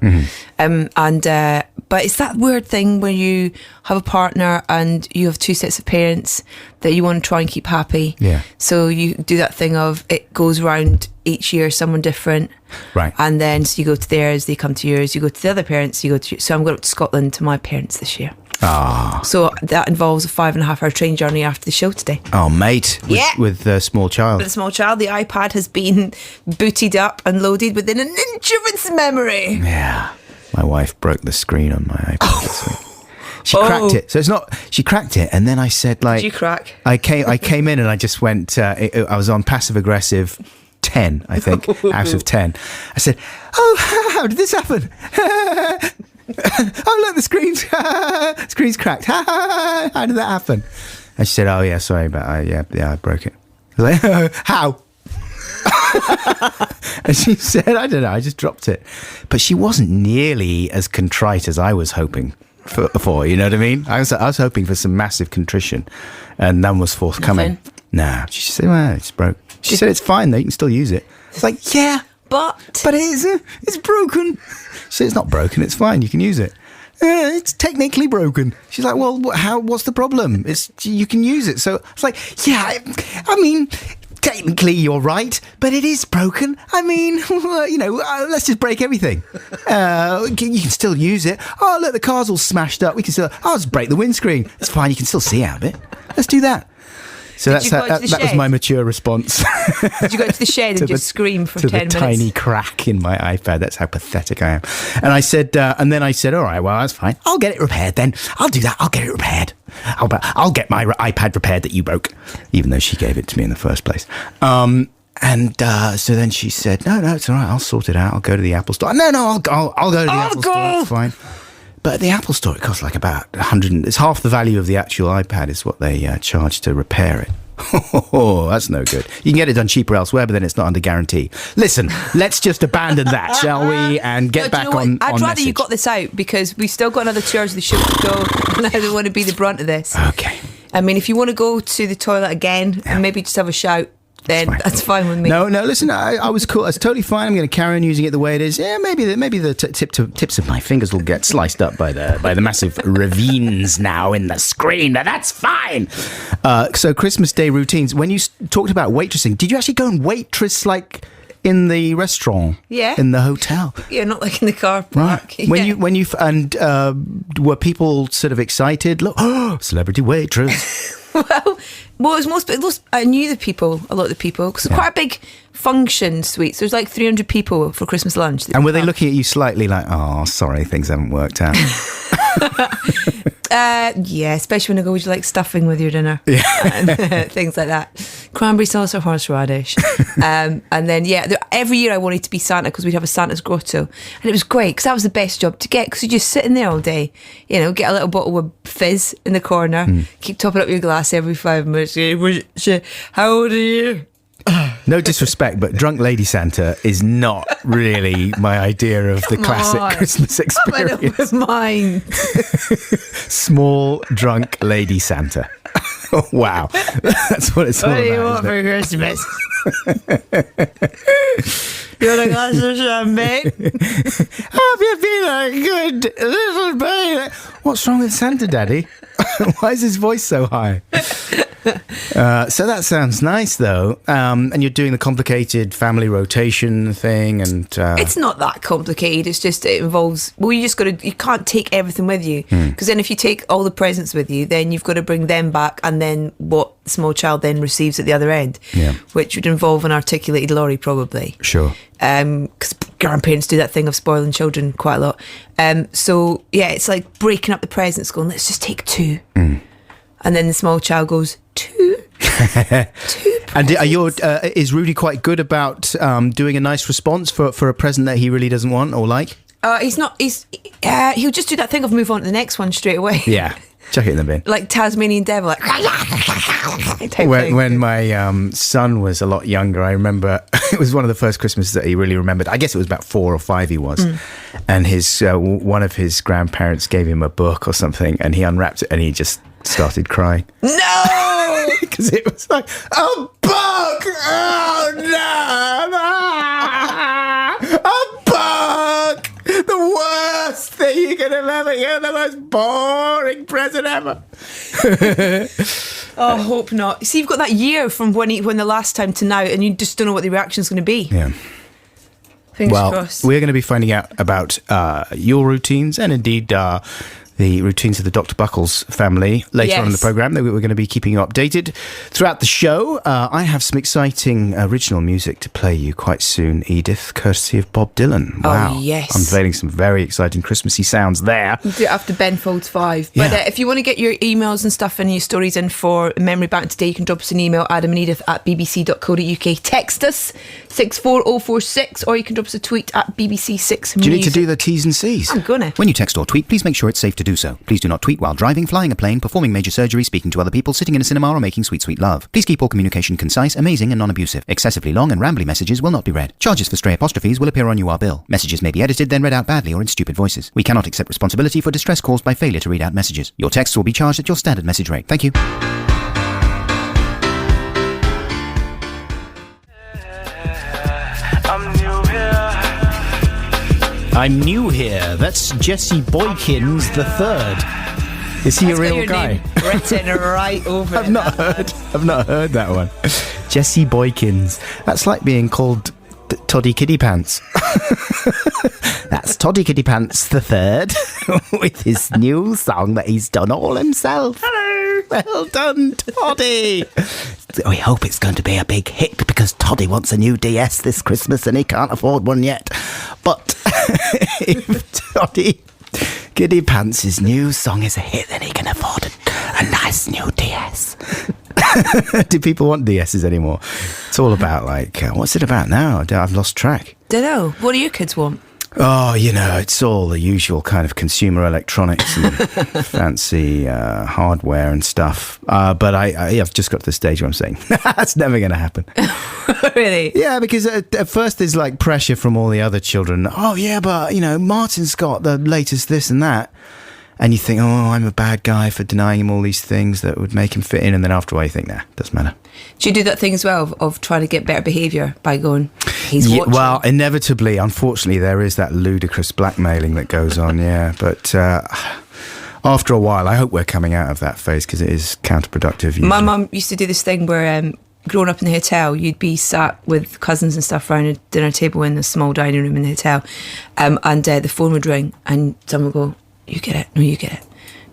But it's that weird thing where you have a partner and you have 2 sets of parents that you want to try and keep happy. Yeah. So you do that thing of it goes round each year, someone different. Right. And then so you go to theirs, they come to yours, you go to the other parents, you go to. So I'm going up to Scotland to my parents this year. Ah. So that involves a 5.5-hour train journey after the show today. Oh, mate. With a small child. With a small child, the iPad has been booted up and loaded within an inch of its memory. Yeah. My wife broke the screen on my iPad this week. She cracked it. So it's not, she cracked it. And then I said, like, Did you crack? I came in and I just went, I was on passive aggressive 10, I think, out of 10. I said, oh, how did this happen? Oh, look, the screen's cracked. How did that happen? And she said, oh, yeah, sorry, but I broke it. I was like, how? And she said, I don't know, I just dropped it. But she wasn't nearly as contrite as I was hoping for, you know what I mean? I was hoping for some massive contrition, and none was forthcoming. Nothing. Nah. She said, well, it's broke. She said, it's fine though, you can still use it. It's like, yeah, but it's broken. She said, it's not broken, it's fine, you can use it. It's technically broken. She's like, well, what's the problem? You can use it. So it's like, yeah, I mean, technically you're right, but it is broken. I mean, let's just break everything. You can still use it. Oh, look, the car's all smashed up. I'll just break the windscreen. It's fine, you can still see out of it. Let's do that. So that was my mature response. Did you go to the shed and just scream for 10 minutes? To the tiny crack in my iPad. That's how pathetic I am. And I said, all right, well, that's fine. I'll get it repaired then. I'll do that. I'll get it repaired. I'll get my iPad repaired that you broke, even though she gave it to me in the first place. So then she said, no, it's all right. I'll sort it out. I'll go to the Apple Store. No, I'll go to the Apple Store. It's fine. But at the Apple Store, it costs like about 100. It's half the value of the actual iPad is what they charge to repair it. Oh, that's no good. You can get it done cheaper elsewhere, but then it's not under guarantee. Listen, let's just abandon that, shall we? And get back on I'd rather message. you got this out, because we've still got another 2 hours of the show to go, and I don't want to be the brunt of this. Okay. I mean, if you want to go to the toilet again and maybe just have a shout, then that's fine with me. No, listen, I was cool. It's totally fine. I'm going to carry on using it the way it is. Yeah, maybe the tips of my fingers will get sliced up by the massive ravines now in the screen, but that's fine. So Christmas Day routines. When you talked about waitressing, did you actually go and waitress like in the restaurant? Yeah. In the hotel? Yeah, not like in the car park. Right. Yeah. Were people sort of excited? Look, celebrity waitress. Well, it was I knew a lot of the people, because it's quite a big function suite. So there's like 300 people for Christmas lunch. And were they looking at you slightly like, oh, sorry, things haven't worked out? Yeah, especially when I go, would you like stuffing with your dinner? Yeah. And things like that. Cranberry sauce or horseradish. And then, every year I wanted to be Santa, because we'd have a Santa's grotto. And it was great, because that was the best job to get, because you just sit in there all day, get a little bottle of fizz in the corner, keep topping up your glass every 5 minutes. How old are you? No disrespect, but drunk lady Santa is not really my idea of the classic Christmas experience. Mine. Small drunk lady Santa. Wow, that's what it's all about. What do you want for Christmas? You want a glass of champagne? Have you been a good little baby? What's wrong with Santa, Daddy? Why is his voice so high? So that sounds nice, though. And you're doing the complicated family rotation thing, and It's not that complicated. It's just it involves. Well, you can't take everything with you, because then if you take all the presents with you, then you've got to bring them back, and then what the small child then receives at the other end, which would involve an articulated lorry, probably. Sure. Because grandparents do that thing of spoiling children quite a lot. So yeah, it's like breaking up the presents, going, let's just take 2. And then the small child goes, 2? 2 And is Rudy quite good about doing a nice response for a present that he really doesn't want or like? He's not. He'll just do that thing of move on to the next one straight away. Yeah, chuck it in the bin. Like Tasmanian devil, like when my son was a lot younger, I remember it was one of the first Christmases that he really remembered. I guess it was about 4 or 5 he was, and his one of his grandparents gave him a book or something, and he unwrapped it and he just started crying. No, because it was like a book. Oh no, a book. The worst thing you could have ever. You're the most boring present ever. Oh, I hope not. See, you've got that year from when the last time to now, and you just don't know what the reaction's going to be. Yeah. Fingers crossed. We're going to be finding out about your routines and indeed the routines of the Dr. Buckles family later on in the programme. We're going to be keeping you updated throughout the show. I have some exciting original music to play you quite soon, Edith, courtesy of Bob Dylan. Wow. Oh, yes. Unveiling some very exciting Christmassy sounds there. We'll do it after Ben folds 5. But if you want to get your emails and stuff and your stories in for Memory Bank today, you can drop us an email, adamandedith@bbc.co.uk. Text us 64046, or you can drop us a tweet at BBC6 Music. Do you need to do the T's and C's? I'm gonna. When you text or tweet, please make sure it's safe to do so. Please do not tweet while driving, flying a plane, performing major surgery, speaking to other people, sitting in a cinema, or making sweet, sweet love. Please keep all communication concise, amazing, and non-abusive. Excessively long and rambly messages will not be read. Charges for stray apostrophes will appear on your bill. Messages may be edited, then read out badly or in stupid voices. We cannot accept responsibility for distress caused by failure to read out messages. Your texts will be charged at your standard message rate. Thank you. I'm new here. That's Jesse Boykins the Third. Is he a real guy? Written right over. I've not heard that one. Jesse Boykins. That's like being called Toddy Kiddie Pants. That's Toddy Kiddie Pants the Third with his new song that he's done all himself. Hello. Well done, Toddy. We hope it's going to be a big hit because Toddy wants a new DS this Christmas and he can't afford one yet. But if Toddy Kiddie Pants' new song is a hit, then he can afford a nice new DS. Do people want DSs anymore? It's all about what's it about now? I've lost track. Dunno. What do your kids want? Oh, it's all the usual kind of consumer electronics and fancy hardware and stuff. But I've just got to the stage where I'm saying, that's never going to happen. Really? Yeah, because at first there's like pressure from all the other children. Oh, yeah, but, Martin's got the latest this and that. And you think, oh, I'm a bad guy for denying him all these things that would make him fit in. And then after a while you think, nah, doesn't matter. Do you do that thing as well of trying to get better behaviour by going, he's watching? Well, inevitably, unfortunately, there is that ludicrous blackmailing that goes on, yeah. But after a while, I hope we're coming out of that phase because it is counterproductive. Usually. My mum used to do this thing where growing up in the hotel, you'd be sat with cousins and stuff around a dinner table in the small dining room in the hotel, and the phone would ring and someone would go, you get it, no you get it,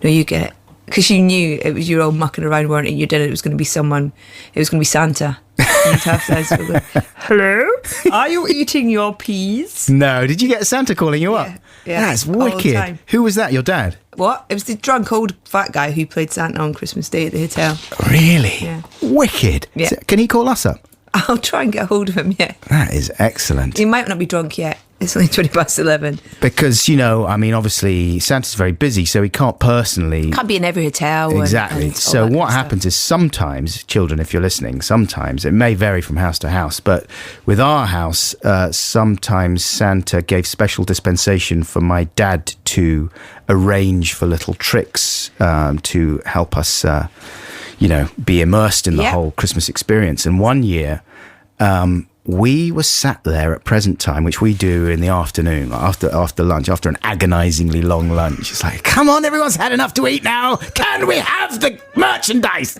no you get it, because you knew it was, you were all mucking around, weren't it? You did it, it was going to be someone, it was going to be Santa. You'd have to answer, go, hello, are you eating your peas? No, did you get Santa calling you up? Yeah, that's all the wicked. time. Who was that, your dad? What? It was the drunk old fat guy who played Santa on Christmas Day at the hotel. Really? Yeah. Wicked. Yeah. So, can he call us up? I'll try and get hold of him, yeah. That is excellent. He might not be drunk yet. It's only 11:20. Because, obviously Santa's very busy, so he can't personally... Can't be in every hotel. Exactly. And so what happens is sometimes, children, if you're listening, sometimes, it may vary from house to house, but with our house, sometimes Santa gave special dispensation for my dad to arrange for little tricks to help us, be immersed in the whole Christmas experience. And one year... we were sat there at present time, which we do in the afternoon, after lunch, after an agonisingly long lunch. It's like, come on, everyone's had enough to eat now. Can we have the merchandise?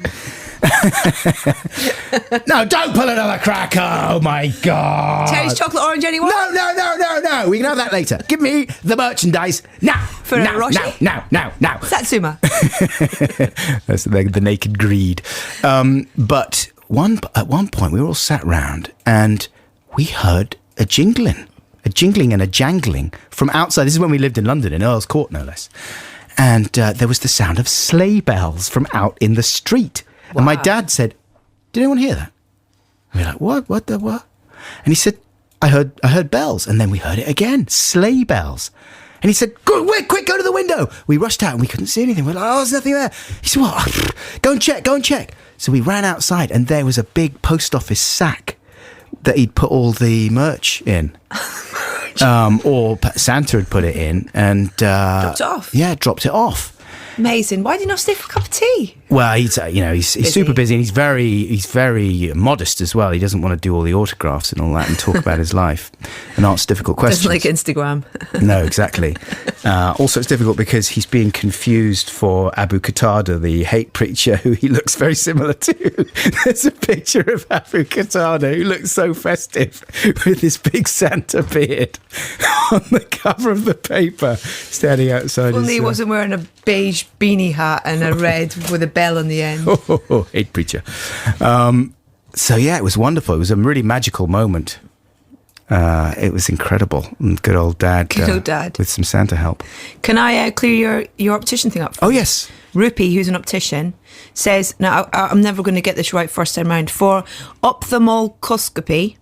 No, don't pull another cracker. Oh, my God. Terry's chocolate orange, anyone? No. We can have that later. Give me the merchandise now. For a Roshi? Now. Satsuma. That's the naked greed. But at one point, we were all sat round and we heard a jingling and a jangling from outside. This is when we lived in London, in Earl's Court, no less. And there was the sound of sleigh bells from out in the street. Wow. And my dad said, "Did anyone hear that?" And we were like, "What? What the what?" And he said, I heard bells." And then we heard it again, sleigh bells. And he said, quick, go to the window. We rushed out and we couldn't see anything. We're like, "Oh, there's nothing there." He said, "Well, go and check. So we ran outside and there was a big post office sack that he'd put all the merch in. Or Santa had put it in and... dropped it off? Yeah, dropped it off. Amazing. Why did you not stay for a cup of tea? Well, he's super busy and he's very modest as well. He doesn't want to do all the autographs and all that and talk about his life and answer difficult questions. Doesn't like Instagram. No, exactly. Also, it's difficult because he's being confused for Abu Qatada, the hate preacher who he looks very similar to. There's a picture of Abu Qatada who looks so festive with his big Santa beard on the cover of the paper, standing outside. Only he wasn't wearing a beige beanie hat and a red with a bell on the end. Hate preacher. So yeah, it was wonderful. It was a really magical moment. It was incredible. And good old dad. Good old dad. With some Santa help. Can I clear your optician thing up? Oh, yes. Rupi, who's an optician, says, now I'm never going to get this right first time round. For ophthalmoscopy,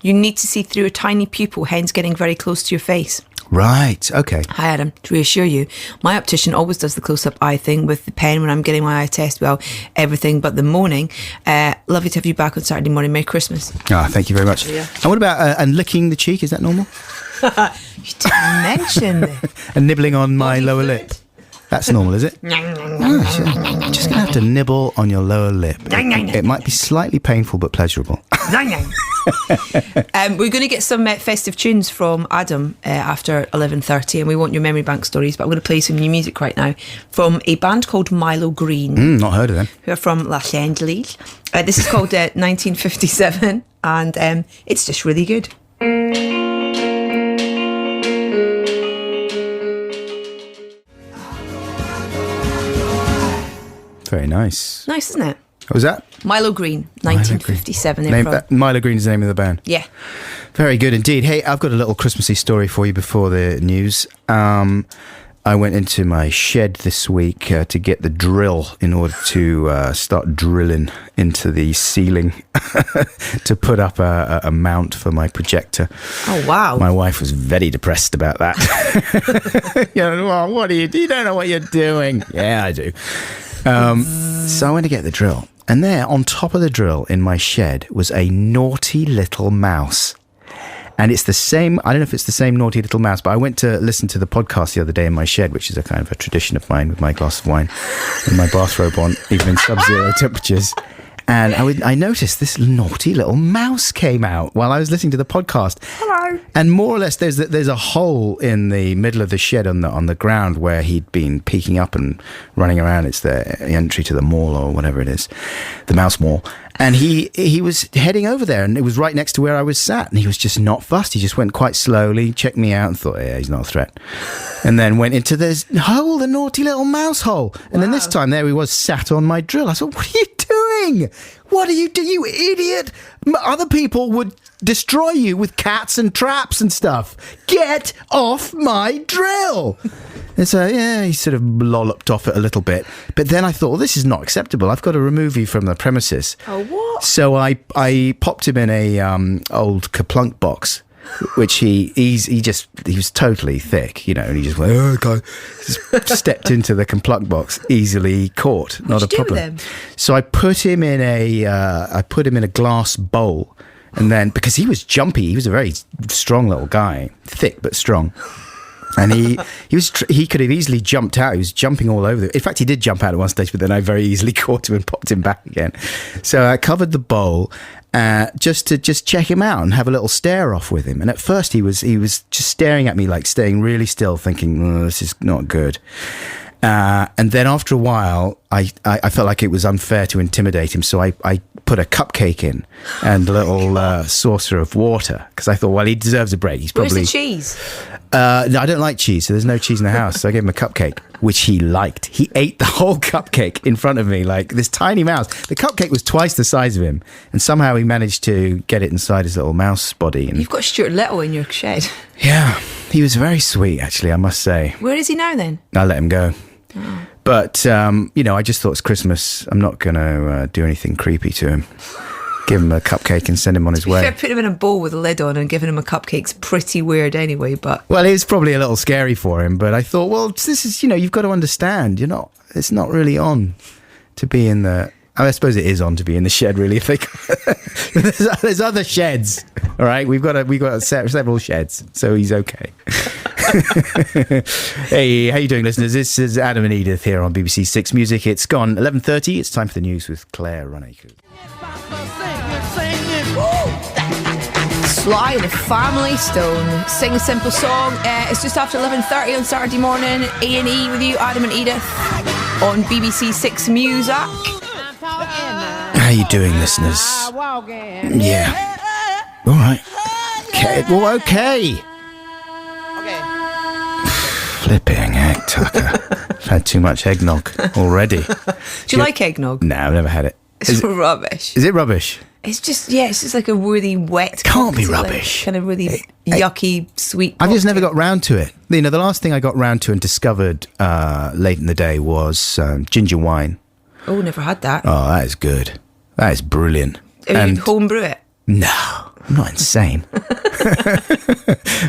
you need to see through a tiny pupil, hence getting very close to your face. Right, okay. Hi Adam, to reassure you, my optician always does the close-up eye thing with the pen when I'm getting my eye test, well, everything but the moaning. Lovely to have you back on Saturday morning. Merry Christmas. Thank you very much. Yeah. And what about and licking the cheek, is that normal? You didn't mention this. And nibbling on my lower lip. That's normal, is it? I'm just going to have to nibble on your lower lip. It might be slightly painful but pleasurable. We're going to get some festive tunes from Adam after 11:30, and we want your memory bank stories, but I'm going to play some new music right now from a band called Milo Green. Not heard of them. Who are from Los Angeles. This is called 1957, and it's just really good. Very nice. Nice, isn't it? What was that? Milo Green, 1957. Milo Green is the name of the band. Yeah. Very good indeed. Hey, I've got a little Christmassy story for you before the news. I went into my shed this week to get the drill in order to start drilling into the ceiling to put up a mount for my projector. Oh, wow. My wife was very depressed about that. Well, what do you do? You don't know what you're doing. Yeah, I do. So I went to get the drill. And there, on top of the drill in my shed, was a naughty little mouse. And it's the same, I don't know if it's the same naughty little mouse, but I went to listen to the podcast the other day in my shed, which is a kind of a tradition of mine with my glass of wine and my bathrobe on, even in sub-zero temperatures. And I noticed this naughty little mouse came out while I was listening to the podcast. Hello. And more or less, there's a hole in the middle of the shed on the ground where he'd been peeking up and running around. It's the entry to the mall or whatever it is, the mouse mall. And he was heading over there, and it was right next to where I was sat, and he was just not fussed. He just went quite slowly, checked me out, and thought, yeah, he's not a threat. And then went into this hole, the naughty little mouse hole. And then this time there he was sat on my drill. I thought, what are you doing? What are you doing, you idiot? Other people would destroy you with cats and traps and stuff. Get off my drill. And so, yeah, he sort of lolloped off it a little bit. But then I thought, well, this is not acceptable. I've got to remove you from the premises. Oh, what? So I popped him in a old Kaplunk box, which he was totally thick, and he just went, oh, okay. Just stepped into the Kaplunk box, easily caught, not a problem. With him? So I put him in a glass bowl. And then, because he was jumpy, he was a very strong little guy, thick but strong. And he could have easily jumped out. He was jumping all over. In fact, he did jump out at one stage, but then I very easily caught him and popped him back again. So I covered the bowl just to check him out and have a little stare off with him. And at first he was just staring at me, like staying really still, thinking, this is not good. And then after a while, I felt like it was unfair to intimidate him, so I put a cupcake in and a little saucer of water, because I thought, well, he deserves a break. He's probably... Where's the cheese? No, I don't like cheese, so there's no cheese in the house. So I gave him a cupcake, which he liked. He ate the whole cupcake in front of me, like this tiny mouse. The cupcake was twice the size of him, and somehow he managed to get it inside his little mouse body. And You've got Stuart Little in your shed. yeah, he was very sweet, actually, I must say. Where is he now then? I let him go. But, I just thought it's Christmas. I'm not going to do anything creepy to him. Give him a cupcake and send him on his way. Fair, putting him in a bowl with a lid on and giving him a cupcake's pretty weird anyway, but... Well, it's probably a little scary for him, but I thought, well, this is, you've got to understand. It's not really on to be in the... I suppose it is on to be in the shed, really. If they, there's other sheds, all right. We've got several sheds, so he's okay. Hey, how you doing, listeners? This is Adam and Edith here on BBC Six Music. It's gone 11:30. It's time for the news with Claire Runacre. Sly and the Family Stone sing a simple song. It's just after 11:30 on Saturday morning. A&E with you, Adam and Edith, on BBC Six Music. How you doing, listeners? Yeah. All right. Okay. Well, okay. Flipping heck, Tucker. I've had too much eggnog already. Do you like eggnog? No, I've never had it. It's rubbish. Is it rubbish? It's just like a really wet. Can't be cocktail, rubbish. Kind of really yucky, sweet. I've just never cocktail. got round to it. The last thing I got round to and discovered late in the day was ginger wine. Oh, never had that. Oh, that is good. That is brilliant. You homebrew it? No, I'm not insane.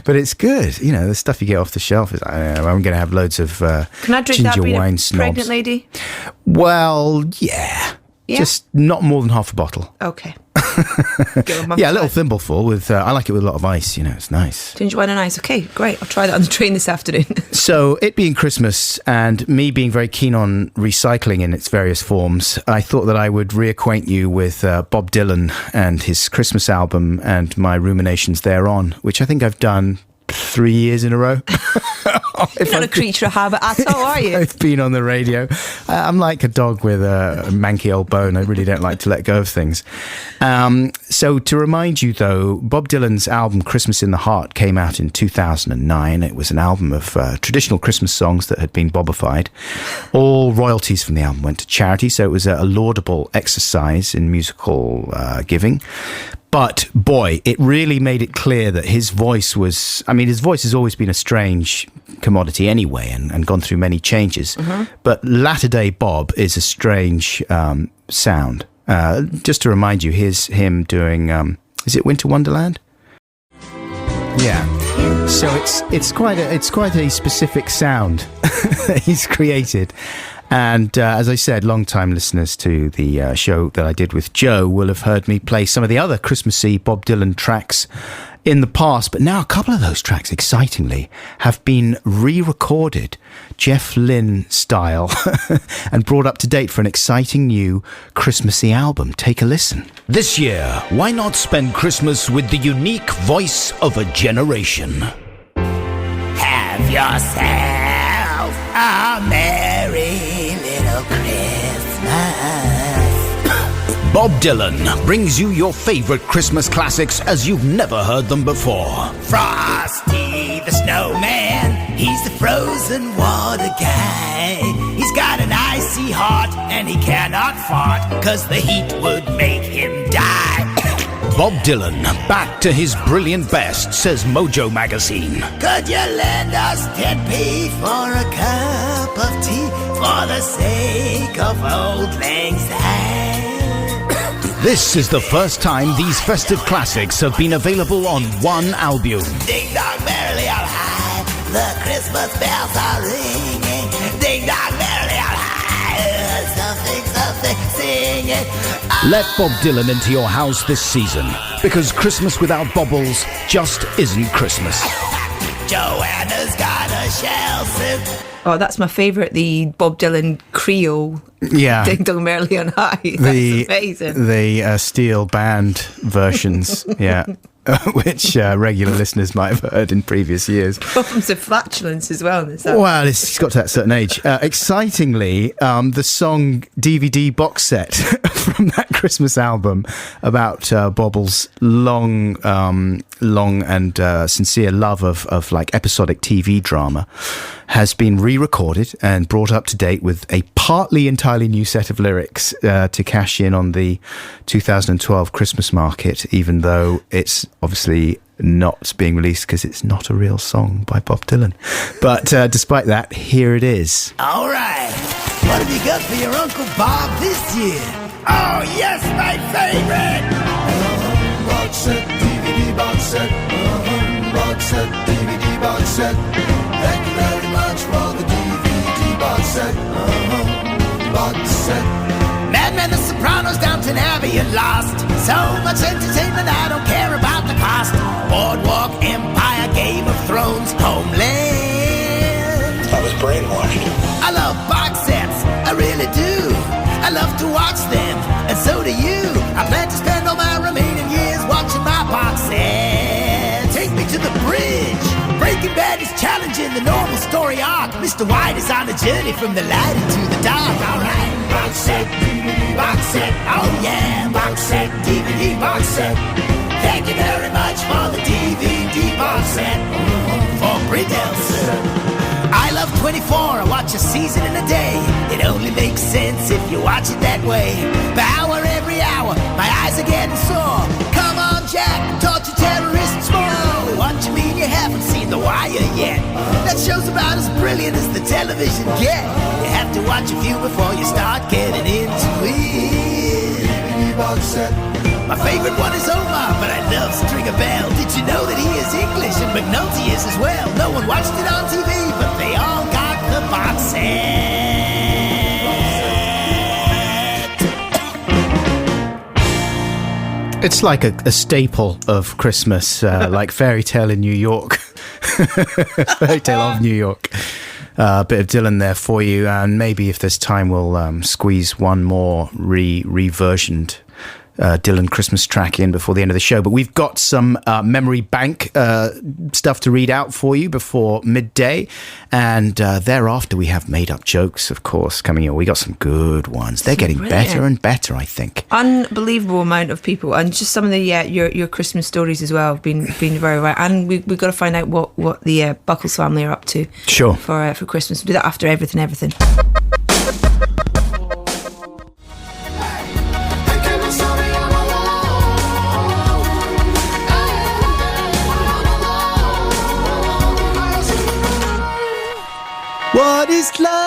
But it's good. The stuff you get off the shelf is, I'm going to have loads of Can I drink ginger that being wine a snobs. pregnant lady? Well, yeah. Yeah? Just not more than half a bottle. Okay. Yeah, a little thimbleful with, I like it with a lot of ice, it's nice. Ginger wine and ice. Okay, great. I'll try that on the train this afternoon. So, it being Christmas and me being very keen on recycling in its various forms, I thought that I would reacquaint you with Bob Dylan and his Christmas album and my ruminations thereon, which I think I've done 3 years in a row. You're not a creature of habit at all, are you? I've been on the radio. I'm like a dog with a manky old bone. I really don't like to let go of things. So to remind you, though, Bob Dylan's album Christmas in the Heart came out in 2009. It was an album of traditional Christmas songs that had been bobified. All royalties from the album went to charity, so it was a laudable exercise in musical giving. But, boy, it really made it clear that his voice was... his voice has always been a strange commodity anyway and gone through many changes. Mm-hmm. But latter-day Bob is a strange sound. Just to remind you, here's him doing... is it Winter Wonderland? Yeah. So it's quite a specific sound that he's created. And as I said, long-time listeners to the show that I did with Joe will have heard me play some of the other Christmassy Bob Dylan tracks in the past. But now a couple of those tracks, excitingly, have been re-recorded Jeff Lynne style and brought up to date for an exciting new Christmassy album. Take a listen. This year, why not spend Christmas with the unique voice of a generation? Have yourself a merry little Christmas. Bob Dylan brings you your favorite Christmas classics as you've never heard them before. Frosty the snowman, he's the frozen water guy. He's got an icy heart and he cannot fart, 'cause the heat would make him die. Bob Dylan, back to his brilliant best, says Mojo magazine. Could you lend us 10p for a cup of tea, for the sake of old lang syne? This is the first time these festive classics have been available on one album. Ding dong merrily on high, the Christmas bells are ringing. Ding dong merrily on high, something, something singing. Let Bob Dylan into your house this season, because Christmas without baubles just isn't Christmas. Joanna's got a shell suit. Oh, that's my favourite, the Bob Dylan Creole. Yeah. Ding Dong Merrily on High. That's amazing. The steel band versions, yeah, which regular listeners might have heard in previous years. Problems of flatulence as well. Well, it's got to that certain age. Excitingly, the song DVD box set from that Christmas album about Bobble's long and sincere love of like episodic TV drama has been re-recorded and brought up to date with a partly entirely new set of lyrics to cash in on the 2012 Christmas market, even though it's obviously not being released because it's not a real song by Bob Dylan. But despite that, here it is. All right, what have you got for your Uncle Bob this year? Oh, yes, my favorite! Box set, DVD box set. Box set, DVD box set. Thank you very much for the DVD box set. Box set. Mad Men, The Sopranos, Downton Abbey, and Lost. So much entertainment, I don't care about the cost. Boardwalk Empire, Game of Thrones, Homeland. I was brainwashed. I love box sets, I really do. I love to watch them, and so do you. I plan to spend all my remaining years watching my box set. Take me to the bridge. Breaking Bad is challenging the normal story arc. Mr. White is on a journey from the light into the dark. Alright, box set, DVD box set. Oh yeah, box set, DVD box set. Thank you very much for the DVD box set. For Bridels. I love 24, I watch a season in a day. It only makes sense if you watch it that way. Power every hour, my eyes are getting sore. Come on, Jack, torture terrorists more. What you mean you haven't seen The Wire yet? That show's about as brilliant as the television get. You have to watch a few before you start getting into it. Box set. My favorite one is Omar, but I love Stringer Bell. Did you know that he is English and McNulty is as well? No one watched it on TV, but they all got the box set. It's like a staple of Christmas, like Fairy Tale in New York. Fairy Tale of New York. A bit of Dylan there for you, and maybe if there's time we'll squeeze one more re-versioned Dylan Christmas track in before the end of the show. But we've got some memory bank stuff to read out for you before midday, and thereafter we have made up jokes, of course, coming in. We got some good ones. They're getting better and better, I think. Unbelievable amount of people, and just some of the your Christmas stories as well have been very right. And we've got to find out what the Buckles family are up to. Sure. For Christmas. We'll do that after everything. What is love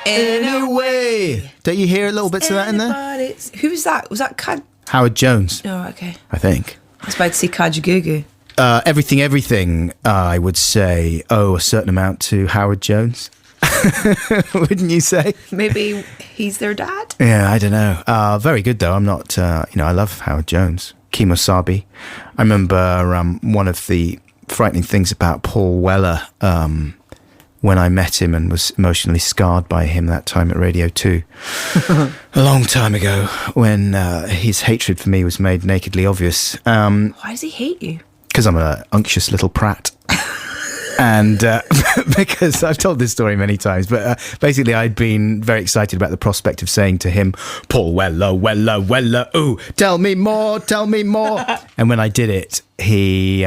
anyway? Don't you hear little bits of that in there? Who was that? Was that Howard Jones. Oh, okay. I think. I was about to say Kajagoogoo. Everything, I would say, owe a certain amount to Howard Jones. Wouldn't you say? Maybe he's their dad? Yeah, I don't know. Very good, though. I'm not, I love Howard Jones. Kemosabe. I remember one of the frightening things about Paul Weller when I met him and was emotionally scarred by him that time at Radio 2 a long time ago when his hatred for me was made nakedly obvious. Why does he hate you? Because I'm an unctuous little prat. And because I've told this story many times, but basically I'd been very excited about the prospect of saying to him, Paul Weller, ooh, tell me more. And when I did it, he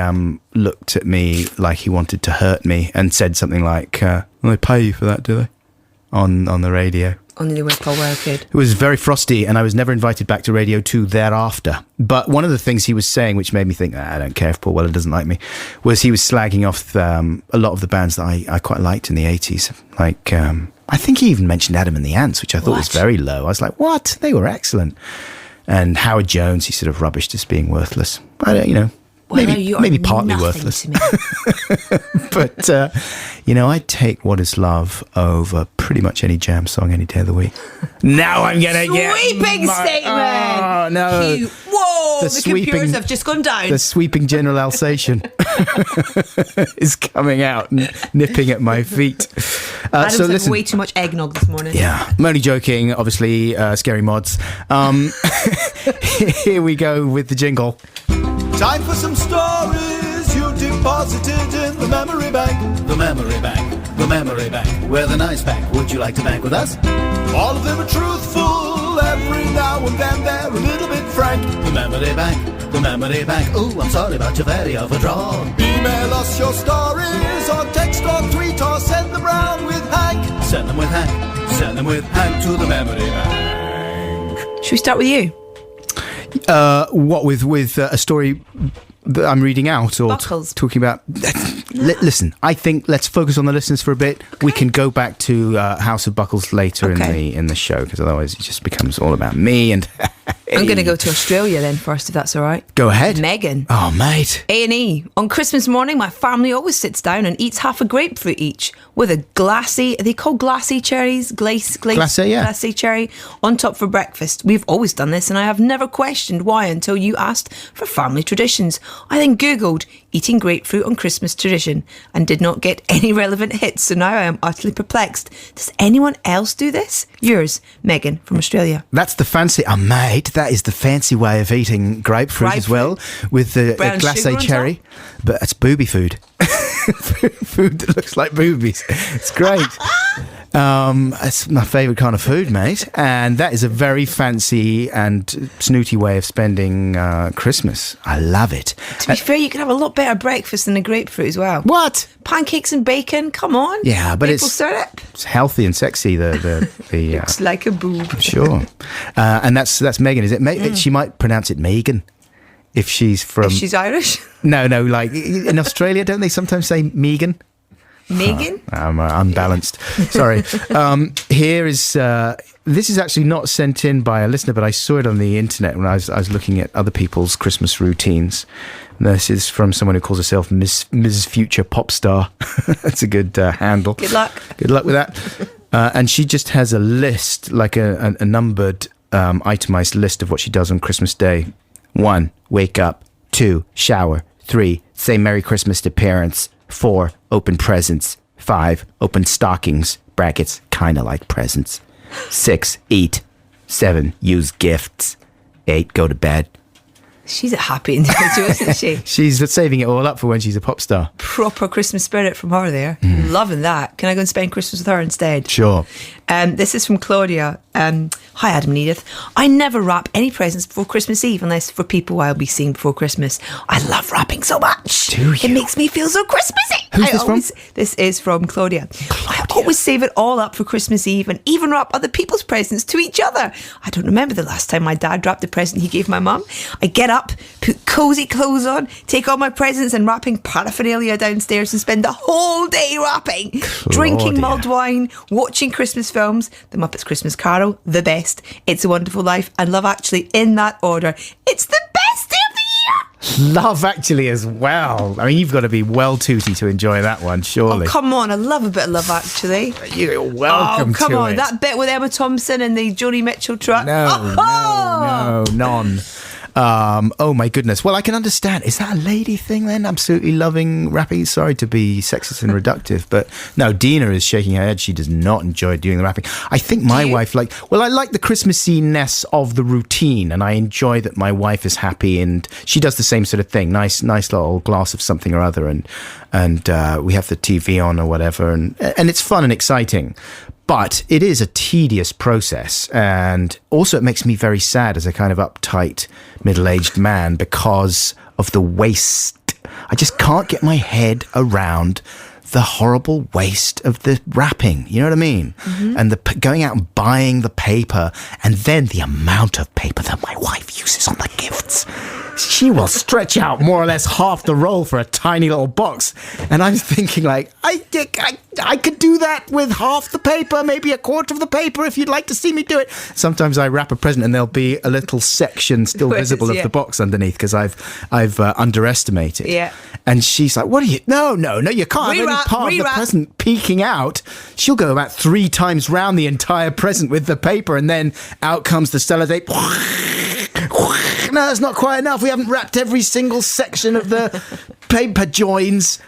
looked at me like he wanted to hurt me and said something like, they pay you for that, do they? On the radio. Only when Paul Weller could. It was very frosty, and I was never invited back to Radio 2 thereafter. But one of the things he was saying, which made me think, I don't care if Paul Weller doesn't like me, was he was slagging off a lot of the bands that I quite liked in the 80s. Like, I think he even mentioned Adam and the Ants, which I thought was very low. I was like, what? They were excellent. And Howard Jones, he sort of rubbished as being worthless. Well, you are maybe partly nothing worthless. to me. But, I'd take What Is Love over pretty much any Jam song any day of the week. Now I'm going to get... Sweeping statement! Oh, no. Whoa, the computers have just gone down. The sweeping General Alsatian is coming out and nipping at my feet. Adam's had way too much eggnog this morning. Yeah, I'm only joking, obviously, scary mods. Here we go with the jingle. Time for some stories you deposited in the memory bank. The memory bank, the memory bank. We're the nice bank. Would you like to bank with us? All of them are truthful. Every now and then they're a little bit frank. The memory bank, the memory bank. Ooh, I'm sorry about your very overdrawn. Email us your stories, or text or tweet, or send them round with Hank. Send them with Hank. Send them with Hank to the memory bank. Should we start with you? What with a story that I'm reading out, or Buckles. talking about? Listen, I think let's focus on the listeners for a bit. Okay. We can go back to House of Buckles later in the show, because otherwise it just becomes all about me. And I'm going to go to Australia then first, if that's all right. Go ahead, Megan. Oh, mate. A&E. On Christmas morning, my family always sits down and eats half a grapefruit each with a glassy, are they called glassy cherries? Glacé, yeah. Glassy cherry on top for breakfast. We've always done this, and I have never questioned why until you asked for family traditions. I then Googled eating grapefruit on Christmas tradition and did not get any relevant hits, so now I am utterly perplexed. Does anyone else do this? Yours, Megan from Australia. That's the fancy, mate, that is the fancy way of eating grapefruit as well, with the glacé cherry. But it's booby food. Food that looks like boobies. It's great. It's my favourite kind of food, mate. And that is a very fancy and snooty way of spending Christmas. I love it. To be fair, you can have a lot better breakfast than a grapefruit as well. What? Pancakes and bacon, come on. Yeah, but maple syrup. It's healthy and sexy. The Looks like a boob. Sure. And that's Megan, is it? She might pronounce it Megan. If she's from... If she's Irish? No, like in Australia, don't they sometimes say Megan? Megan? I'm unbalanced. Sorry. Here is... this is actually not sent in by a listener, but I saw it on the internet when I was looking at other people's Christmas routines. And this is from someone who calls herself Ms. Future Pop Star. That's a good handle. Good luck. Good luck with that. And she just has a list, like a numbered, itemized list of what she does on Christmas Day. 1, wake up. 2, shower. 3, say Merry Christmas to parents. 4, open presents. 5, open stockings, brackets, kind of like presents. 6, eat. 7, use gifts. 8, go to bed. She's a happy individual, isn't she? She's saving it all up for when she's a pop star. Proper Christmas spirit from her there. Loving that. Can I go and spend Christmas with her instead? Sure. This is from Claudia. Hi, Adam and Edith. I never wrap any presents before Christmas Eve unless for people I'll be seeing before Christmas. I love wrapping so much. Do you? It makes me feel so Christmassy. Who's this from? This is from Claudia. I always save it all up for Christmas Eve and even wrap other people's presents to each other. I don't remember the last time my dad wrapped the present he gave my mum. I get up, put cosy clothes on, take all my presents and wrapping paraphernalia downstairs and spend the whole day wrapping. Drinking mulled wine, watching Christmas films, The Muppets Christmas Carol, the best, It's a Wonderful Life, and Love Actually in that order. It's the best day of the year! Love Actually as well. I mean, you've got to be well tooty to enjoy that one, surely. Oh, come on, I love a bit of Love Actually. You're welcome to it. Oh, come on, that bit with Emma Thompson and the Joni Mitchell truck. No, none. Oh my goodness. Well, I can understand. Is that a lady thing then? Absolutely loving wrapping. Sorry to be sexist and reductive, but no, Dina is shaking her head. She does not enjoy doing the wrapping. I think my wife I like the Christmassy-ness of the routine, and I enjoy that my wife is happy and she does the same sort of thing. Nice little glass of something or other, and we have the TV on or whatever, and it's fun and exciting. But it is a tedious process, and also it makes me very sad as a kind of uptight middle-aged man because of the waste. I just can't get my head around the horrible waste of the wrapping. You know what I mean? Mm-hmm. And going out and buying the paper, and then the amount of paper that my wife uses on the gifts. She will stretch out more or less half the roll for a tiny little box. And I'm thinking like, I could do that with half the paper, maybe a quarter of the paper, if you'd like to see me do it. Sometimes I wrap a present and there'll be a little section still visible of the box underneath because I've underestimated. Yeah. And she's like, what are you? No, you can't have any part of the present peeking out. She'll go about 3 times round the entire present with the paper, and then out comes the sellotape. No, that's not quite enough. We haven't wrapped every single section of the paper joins.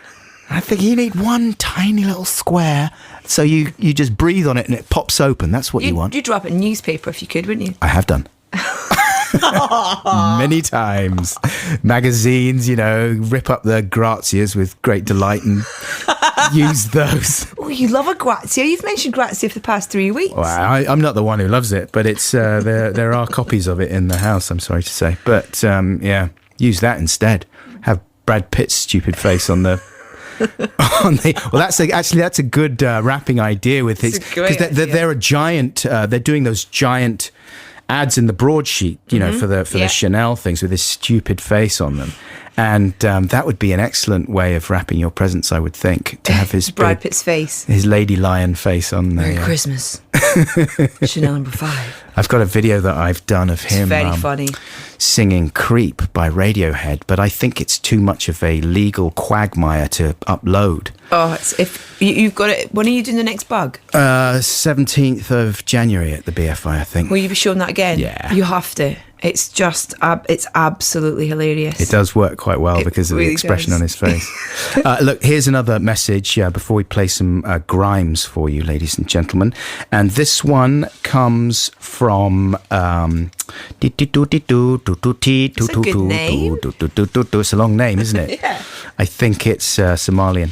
I think you need one tiny little square, so you just breathe on it and it pops open. That's what you want. You'd wrap it in newspaper if you could, wouldn't you? I have done. Many times. Magazines, rip up the Grazias with great delight and use those. Oh, you love a Grazia. You've mentioned Grazia for the past 3 weeks. Well, I'm not the one who loves it, but it's there are copies of it in the house, I'm sorry to say. But, use that instead. Have Brad Pitt's stupid face on the... that's a good wrapping idea with his, because they're a giant. They're doing those giant ads in the broadsheet, for the Chanel things with his stupid face on them, and that would be an excellent way of wrapping your presents, I would think, to have his Brad Pitt's face, his Lady Lion face on there. Merry Christmas, Chanel number 5. I've got a video that I've done of him. Very funny. Singing Creep by Radiohead, but I think it's too much of a legal quagmire to upload. Oh, if you've got it. When are you doing the next bug? 17th of January at the BFI, I think. Will you be showing that again? Yeah. You have to. It's just, it's absolutely hilarious. It does work quite well because of the expression on his face. Look, here's another message before we play some Grimes for you, ladies and gentlemen. And this one comes from... It's a good name. It's a long name, isn't it? Yeah. I think it's Somalian.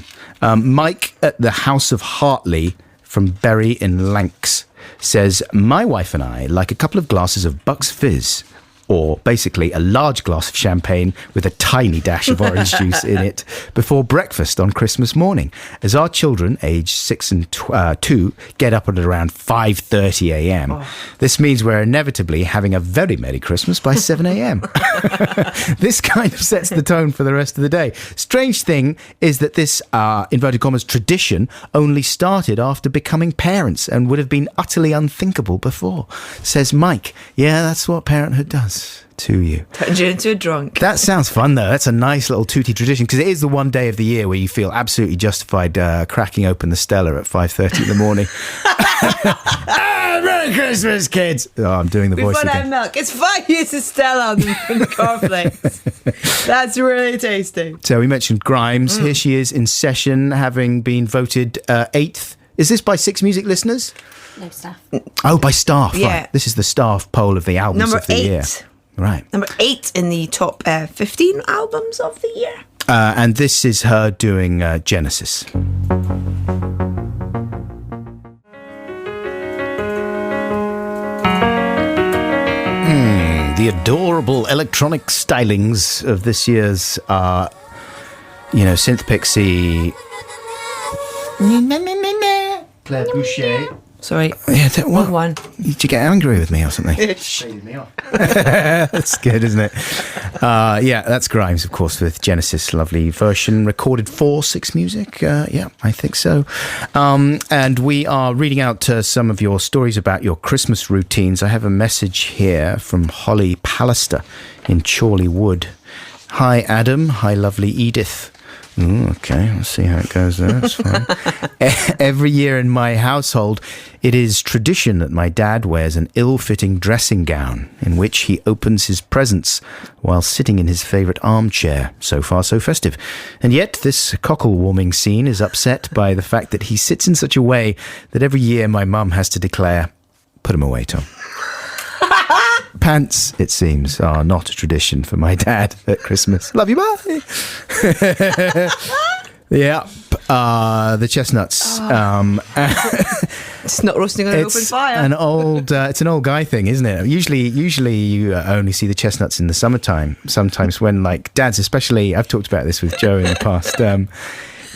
Mike at the House of Hartley from Bury in Lancs says, my wife and I like a couple of glasses of Bucks Fizz, or basically a large glass of champagne with a tiny dash of orange juice in it before breakfast on Christmas morning, as our children, aged 6 and 2, get up at around 5:30 a.m. Oh. This means we're inevitably having a very Merry Christmas by 7 a.m. This kind of sets the tone for the rest of the day. Strange thing is that this, inverted commas, tradition only started after becoming parents and would have been utterly unthinkable before, says Mike. Yeah, that's what parenthood does to you. Turns you into a drunk. That sounds fun, though. That's a nice little tooty tradition, because it is the one day of the year where you feel absolutely justified cracking open the Stella at 5:30 in the morning. Merry Christmas, kids! Oh, I'm doing the voice again. We've run out of milk. It's 5 years of Stella on the cornflakes. That's really tasty. So we mentioned Grimes. Here she is in session, having been voted 8th. Is this by 6 Music listeners? No, staff. Oh, by staff. Yeah. Right. This is the staff poll of the albums Number of the 8. year. Right. Number 8 in the top 15 albums of the year. And this is her doing Genesis. The adorable electronic stylings of this year's, Synth Pixie. Claire Boucher. Sorry. Yeah, one. Did you get angry with me or something? Faded me off. That's good, isn't it? That's Grimes, of course, with Genesis. Lovely version, recorded for 6 Music. I think so. And we are reading out some of your stories about your Christmas routines. I have a message here from Holly Pallister in Chorley Wood. Hi, Adam. Hi, lovely Edith. Okay, let's see how it goes there. That's fine. Every year in my household, it is tradition that my dad wears an ill-fitting dressing gown in which he opens his presents while sitting in his favourite armchair. So far, so festive. And yet, this cockle-warming scene is upset by the fact that he sits in such a way that every year my mum has to declare, "Put him away, Tom." Pants, it seems, are not a tradition for my dad at Christmas. Love you, bye. Yep. The chestnuts. It's not roasting on an open fire. It's an old guy thing, isn't it? Usually you only see the chestnuts in the summertime. Sometimes when, like, dads, especially, I've talked about this with Joe in the past.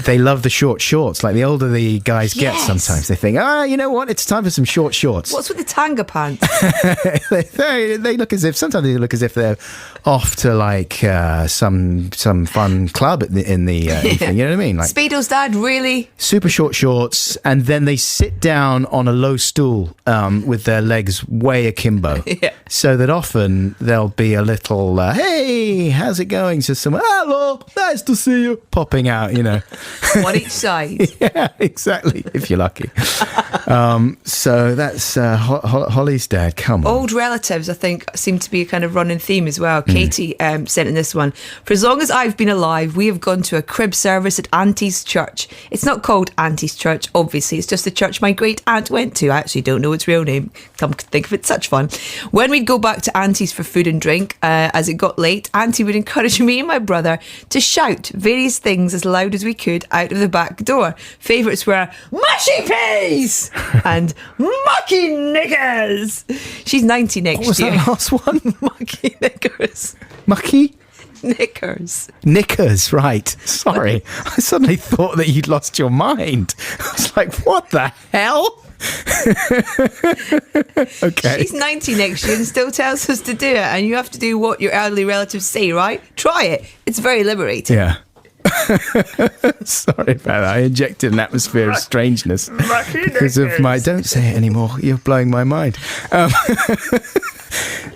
They love the short shorts. Like the older the guys get, Yes. sometimes they think, you know what? It's time for some short shorts. What's with the tanga pants? they look as if sometimes they look as if they're off to like some fun club in the evening. You know what I mean? Like Speedo's dad, really? super short shorts, and then they sit down on a low stool with their legs way akimbo. Yeah. So that often there'll be a little, hey, how's it going? So someone, hello, nice to see you, popping out, you know. On each side. Yeah, exactly, if you're lucky. So that's Holly's dad. Come on. Old relatives, I think, seem to be a kind of running theme as well. Katie sent in this one. For as long as I've been alive, we have gone to a crib service at Auntie's church. It's not called Auntie's church, obviously. It's just the church my great aunt went to. I actually don't know its real name. Come to think of it, such fun. When we'd go back to Auntie's for food and drink, as it got late, Auntie would encourage me and my brother to shout various things as loud as we could out of the back door. Favourites were mushy peas and mucky knickers. She's 90 next What was year. that last one? Mucky knickers. Mucky? Knickers. Knickers, right. Sorry. I suddenly thought that you'd lost your mind. I was like, what the hell? Okay. She's 90 next year and still tells us to do it, and you have to do what your elderly relatives say, right? Try it. It's very liberating. Yeah. Sorry about that. I injected an atmosphere of strangeness because of my... Don't say it anymore. You're blowing my mind.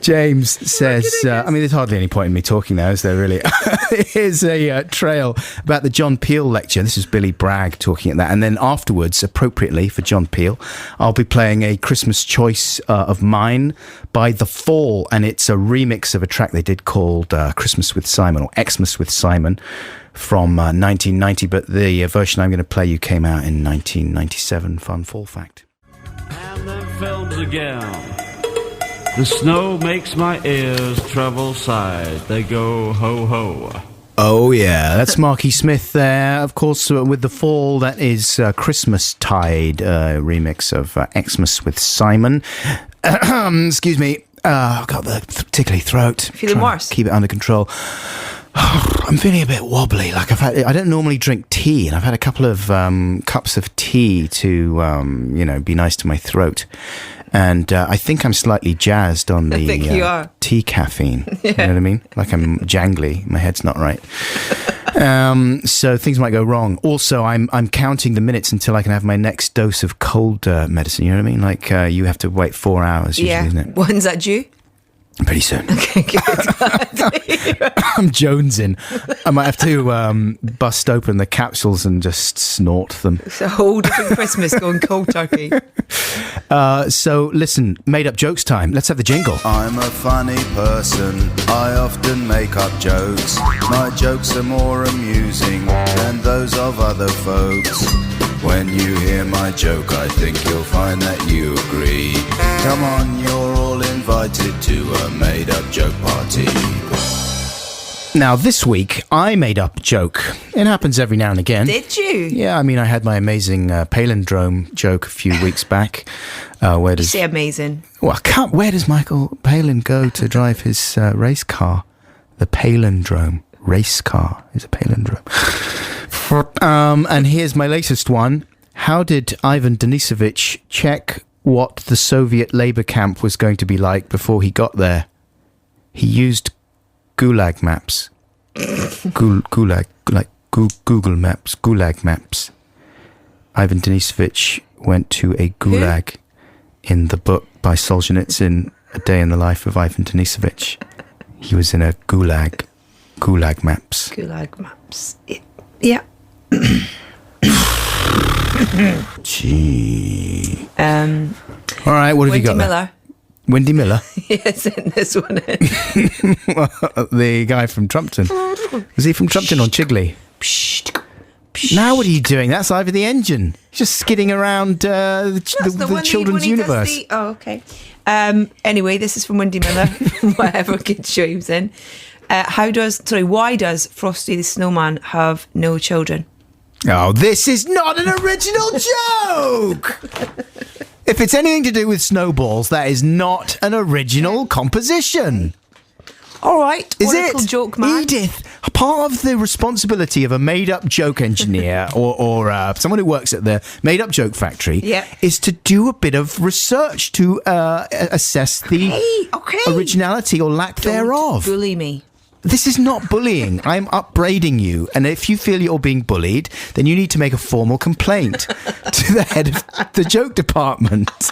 James says, I mean, there's hardly any point in me talking now, is there really? Here's a trail about the John Peel lecture. This is Billy Bragg talking at that. And then afterwards, appropriately for John Peel, I'll be playing a Christmas choice of mine by The Fall. And it's a remix of a track they did called Christmas with Simon, or Xmas with Simon, from 1990. But the version I'm going to play you came out in 1997. Fun fall fact. And then films again. The snow makes my ears treble side. They go ho ho. Oh yeah, that's Marky Smith there. Of course, with The Fall, that is Christmas Tide remix of Xmas with Simon. Excuse me. I've got the tickly throat. Feeling worse? Keep it under control. I'm feeling a bit wobbly. Like I don't normally drink tea, and I've had a couple of cups of tea to, be nice to my throat. And I think I'm slightly jazzed on I think you are. tea caffeine. Yeah. You know what I mean? Like I'm jangly. My head's not right. So things might go wrong. Also, I'm counting the minutes until I can have my next dose of cold medicine. You know what I mean? Like you have to wait 4 hours usually, isn't it? When's that due? Pretty soon. Okay, good. I'm jonesing. I might have to bust open the capsules and just snort them. It's a whole different Christmas going cold turkey. So listen, made up jokes time. Let's have the jingle. I'm a funny person, I often make up jokes. My jokes are more amusing than those of other folks. When you hear my joke, I think you'll find that you agree. Come on, you're all invited to a made-up joke party. Now, this week, I made up a joke. It happens every now and again. Did you? Yeah, I mean, I had my amazing palindrome joke a few weeks back. Where does... Say amazing. Well, where does Michael Palin go to drive his race car? The palindrome. Race car is a palindrome. And here's my latest one. How did Ivan Denisovich check what the Soviet labor camp was going to be like before he got there? He used Gulag maps. Gulag, like Google Maps, Gulag maps. Ivan Denisovich went to a gulag in the book by Solzhenitsyn, A Day in the Life of Ivan Denisovich. He was in a gulag. Gulag maps. Gulag maps. Yeah. Gee. All right, what have you got there? Wendy Miller? Yes, in this one. The guy from Trumpton. Was he from Trumpton or Chigley? Now what are you doing? That's Ivor the Engine. He's just skidding around the children's universe. Oh, okay. Anyway, this is from Wendy Miller, whatever kid show he was in. Why does Frosty the Snowman have no children? Oh, this is not an original joke! If it's anything to do with snowballs, that is not an original composition. All right. Is Oracle it? joke man. Edith, part of the responsibility of a made-up joke engineer or someone who works at the made-up joke factory is to do a bit of research to assess the originality or lack thereof. Don't bully me. This is not bullying. I'm upbraiding you. And if you feel you're being bullied, then you need to make a formal complaint to the head of the joke department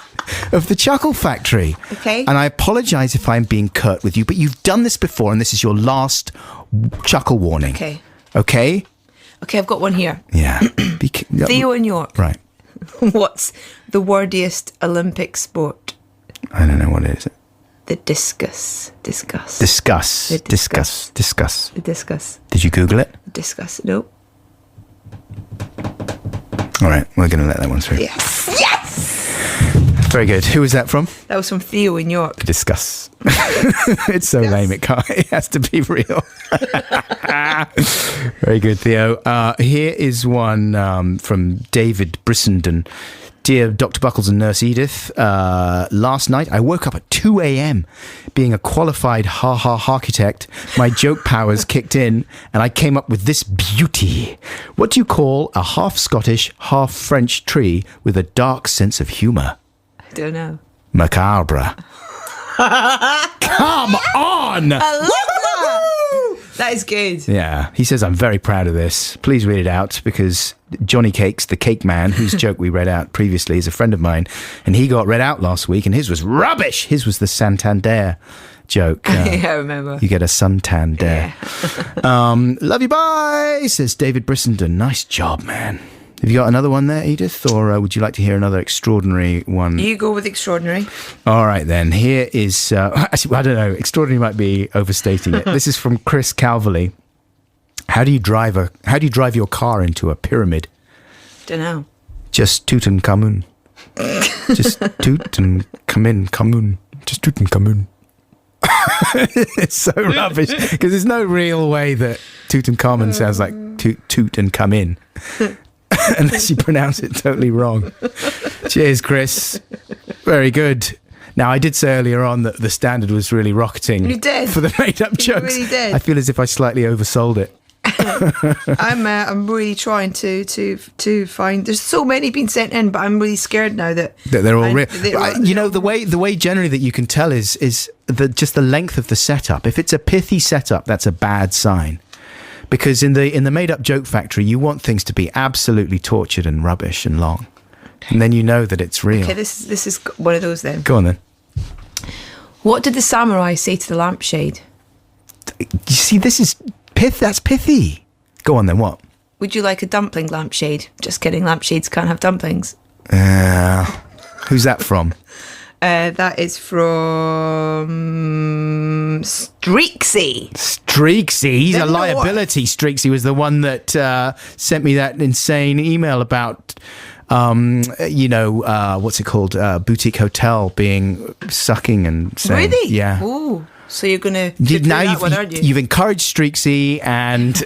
of the Chuckle Factory. Okay. And I apologise if I'm being curt with you, but you've done this before and this is your last chuckle warning. Okay. Okay? Okay, I've got one here. Yeah. Theo in York. Right. What's the wordiest Olympic sport? I don't know what it is. The discus. Discuss. Discuss. The discuss. Discuss. The discuss. Did you Google it? Discuss. Nope. All right, we're going to let that one through. Yes. Yes! Very good. Who was that from? That was from Theo in York. Discuss. It's so lame. It has to be real. Very good, Theo. Here is one from David Brissenden. Dear Dr. Buckles and Nurse Edith, last night I woke up at 2 a.m. Being a qualified architect, my joke powers kicked in and I came up with this beauty. What do you call a half Scottish, half French tree with a dark sense of humour? I don't know. Macabre. Come on! I love that! That is good. Yeah, he says, I'm very proud of this. Please read it out because Johnny Cakes, the cake man, whose joke we read out previously, is a friend of mine. And he got read out last week and his was rubbish. His was the Santander joke. Yeah, I remember. You get a Santander. Yeah. Love you, bye, says David Brissenden. Nice job, man. Have you got another one there, Edith, or would you like to hear another extraordinary one? You go with extraordinary. All right, then. Here is... actually, I don't know. Extraordinary might be overstating it. This is from Chris Calverley. How do you drive your car into a pyramid? Don't know. Just Tutankhamun. Just Tutankhamun. Just Tutankhamun. It's so rubbish because there's no real way that Tutankhamun sounds like toot and come in. Unless you pronounce it totally wrong. Cheers, Chris. Very good. Now, I did say earlier on that the standard was really rocketing. You did. For the made-up jokes. You really did. I feel as if I slightly oversold it. I'm really trying to find. There's so many being sent in, but I'm really scared now that they're all real. You know, the way generally that you can tell is just the length of the setup. If it's a pithy setup, that's a bad sign. Because in the made-up joke factory, you want things to be absolutely tortured and rubbish and long. And then you know that it's real. Okay, this is one of those then. Go on then. What did the samurai say to the lampshade? You see, this is that's pithy. Go on then, what? Would you like a dumpling lampshade? Just kidding, lampshades can't have dumplings. Who's that from? That is from Streaksy. Streaksy, he's a liability. Streaksy was the one that sent me that insane email about, what's it called? Boutique Hotel being sucking and saying, really? Yeah. Ooh, so you're gonna you've encouraged Streaksy and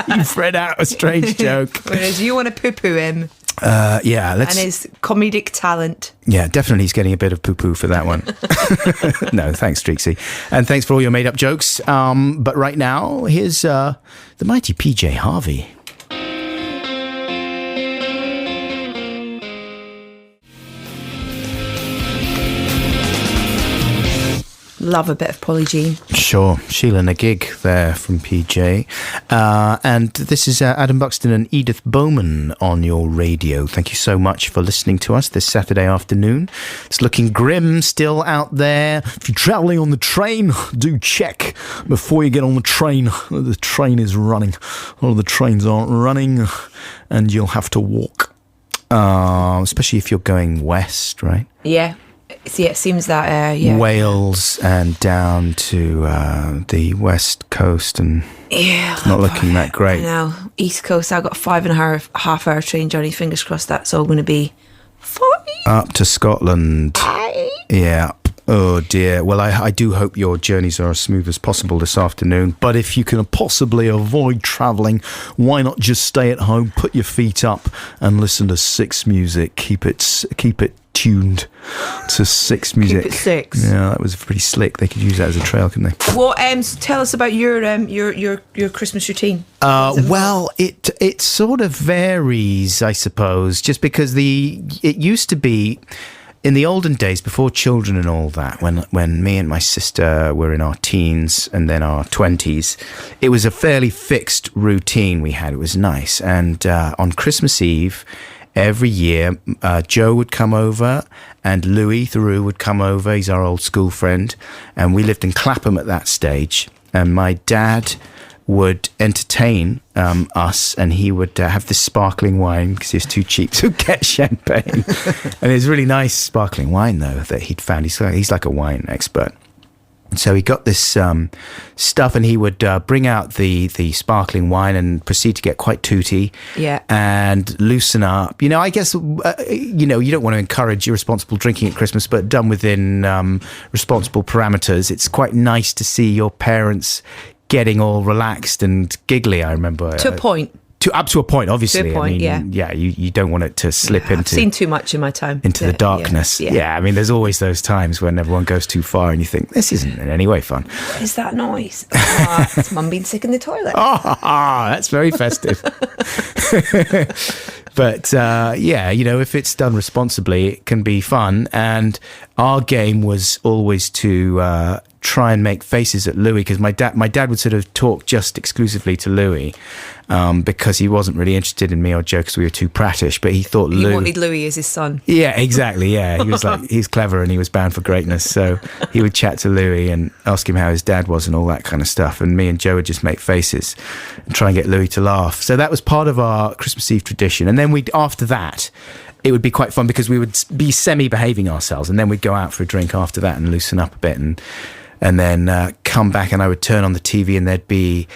you've read out a strange joke. Whereas you want to poo-poo him. And his comedic talent. Yeah, definitely he's getting a bit of poo-poo for that one. No, thanks, Streaksy. And thanks for all your made-up jokes. But right now, here's the mighty PJ Harvey. Love a bit of Polly Jean. Sure. Sheila Nagig there from PJ. And this is Adam Buxton and Edith Bowman on your radio. Thank you so much for listening to us this Saturday afternoon. It's looking grim still out there. If you're travelling on the train, do check before you get on the train. The train is running. All of the trains aren't running and you'll have to walk. Especially if you're going west, right? Yeah. See, it seems that Wales and down to the west coast and not looking that great. I know. East coast, I've got a 5.5 hour train journey. Fingers crossed that's all going to be fine. Up to Scotland. Yeah. Oh dear. Well, I do hope your journeys are as smooth as possible this afternoon. But if you can possibly avoid travelling, why not just stay at home, put your feet up and listen to Six music. Keep it tuned to 6 music. Keep it 6. Yeah, that was pretty slick. They could use that as a trail, couldn't they? Well, tell us about your Christmas routine. Well, it sort of varies, I suppose, just because it used to be in the olden days before children and all that, when me and my sister were in our teens and then our 20s, it was a fairly fixed routine we had. It was nice. And on Christmas Eve, every year, Joe would come over and Louis Theroux would come over. He's our old school friend. And we lived in Clapham at that stage. And my dad would entertain us, and he would have this sparkling wine because he was too cheap to get champagne. And it was really nice sparkling wine, though, that he'd found. He's like a wine expert. And so he got this stuff, and he would bring out the sparkling wine and proceed to get quite tooty and loosen up. You know, I guess, you don't want to encourage irresponsible drinking at Christmas, but done within responsible parameters. It's quite nice to see your parents getting all relaxed and giggly, I remember. To a point. Up to a point, obviously. To a point, I mean, you don't want it to slip into... I've seen too much in my time. Into the darkness. Yeah, I mean, there's always those times when everyone goes too far and you think, this isn't in any way fun. What is that noise? It's Mum being sick in the toilet. That's very festive. But, if it's done responsibly, it can be fun. And our game was always to try and make faces at Louis, because my dad would sort of talk just exclusively to Louis, because he wasn't really interested in me or Joe because we were too prattish, but he thought He wanted Louis as his son. Yeah, exactly, yeah. He was like, he's clever and he was bound for greatness, so he would chat to Louis and ask him how his dad was and all that kind of stuff, and me and Joe would just make faces and try and get Louis to laugh. So that was part of our Christmas Eve tradition. And then after that, it would be quite fun because we would be semi-behaving ourselves, and then we'd go out for a drink after that and loosen up a bit, and then come back, and I would turn on the TV, and there'd be...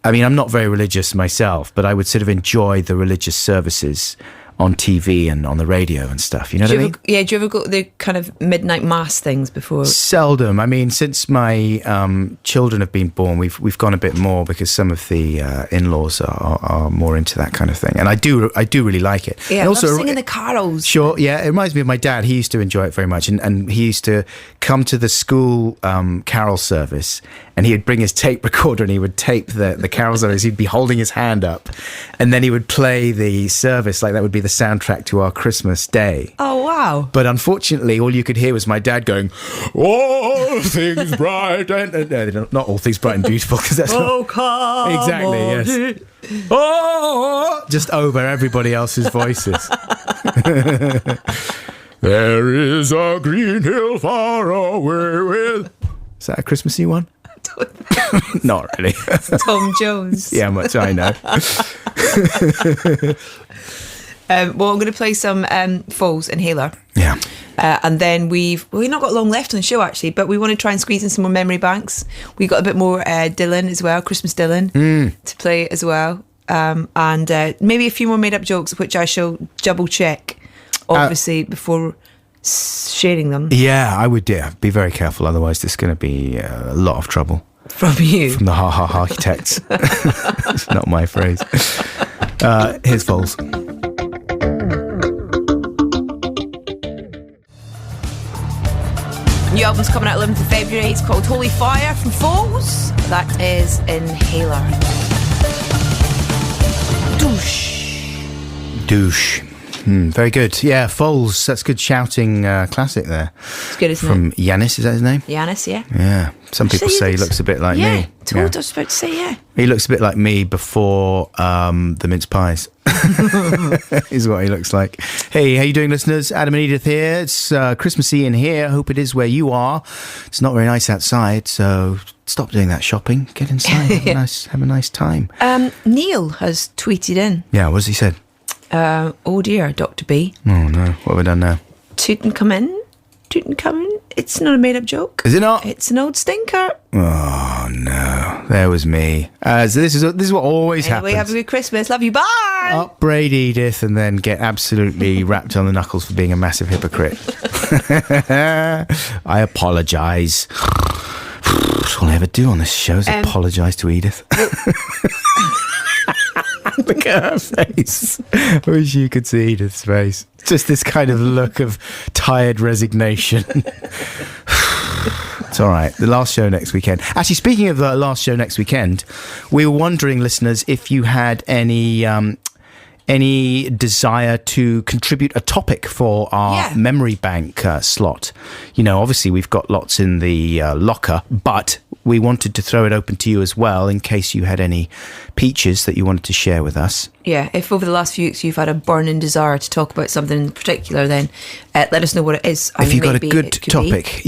I mean, I'm not very religious myself, but I would sort of enjoy the religious services on TV and on the radio and stuff. You know what I mean? Do you ever go to the kind of midnight mass things before? Seldom. I mean, since my children have been born, we've gone a bit more because some of the in-laws are more into that kind of thing, and I do really like it. Yeah, and I also love singing the carols. Sure, yeah. It reminds me of my dad. He used to enjoy it very much, and he used to come to the school carol service, and he would bring his tape recorder and he would tape the carol service. He'd be holding his hand up, and then he would play the service like that would be the soundtrack to our Christmas day. Oh, wow. But unfortunately, all you could hear was my dad going, all things bright and... No, not all things bright and beautiful, because that's not... come exactly, yes. Oh, just over everybody else's voices. There is a green hill far away with... Is that a Christmassy one? Not really. Tom Jones. Yeah, much I know. Well, I'm going to play some Falls Inhaler. Yeah. And then we've not got long left on the show, actually, but we want to try and squeeze in some more memory banks. We got a bit more Dylan as well, Christmas Dylan, to play as well. And maybe a few more made-up jokes, which I shall double-check, obviously, before sharing them. Yeah, I would be very careful, otherwise there's going to be a lot of trouble. From you? From the ha-ha architects. It's not my phrase. Here's Falls. New album's coming out 11th of February. It's called Holy Fire from Falls. That is Inhaler. Douche. Very good. Yeah, Foals. That's good shouting classic there. It's good, isn't From Yanis, is that his name? Yanis, yeah. Yeah. Some people say he looks a bit like me. I was about to say, yeah. He looks a bit like me before the mince pies. Is what he looks like. Hey, how you doing, listeners? Adam and Edith here. It's Christmassy in here. Hope it is where you are. It's not very nice outside, so stop doing that shopping. Get inside. Have a nice time. Neil has tweeted in. Yeah, what's he said? Oh dear, Dr. B. Oh no, what have we done now? Tutankhamun. It's not a made-up joke. Is it not? It's an old stinker. Oh no, there was me. So this is what always happens. Have a good Christmas. Love you. Bye. Upbraid Edith and then get absolutely wrapped on the knuckles for being a massive hypocrite. I apologise. That's all I ever do on this show is apologise to Edith. Look at her face. I wish you could see Edith's face. Just this kind of look of tired resignation. It's all right. The last show next weekend. Actually, speaking of the last show next weekend, we were wondering, listeners, if you had any desire to contribute a topic for our memory bank slot. You know, obviously we've got lots in the locker, but we wanted to throw it open to you as well in case you had any peaches that you wanted to share with us. Yeah, if over the last few weeks you've had a burning desire to talk about something in particular, then let us know what it is. If you've got a good topic,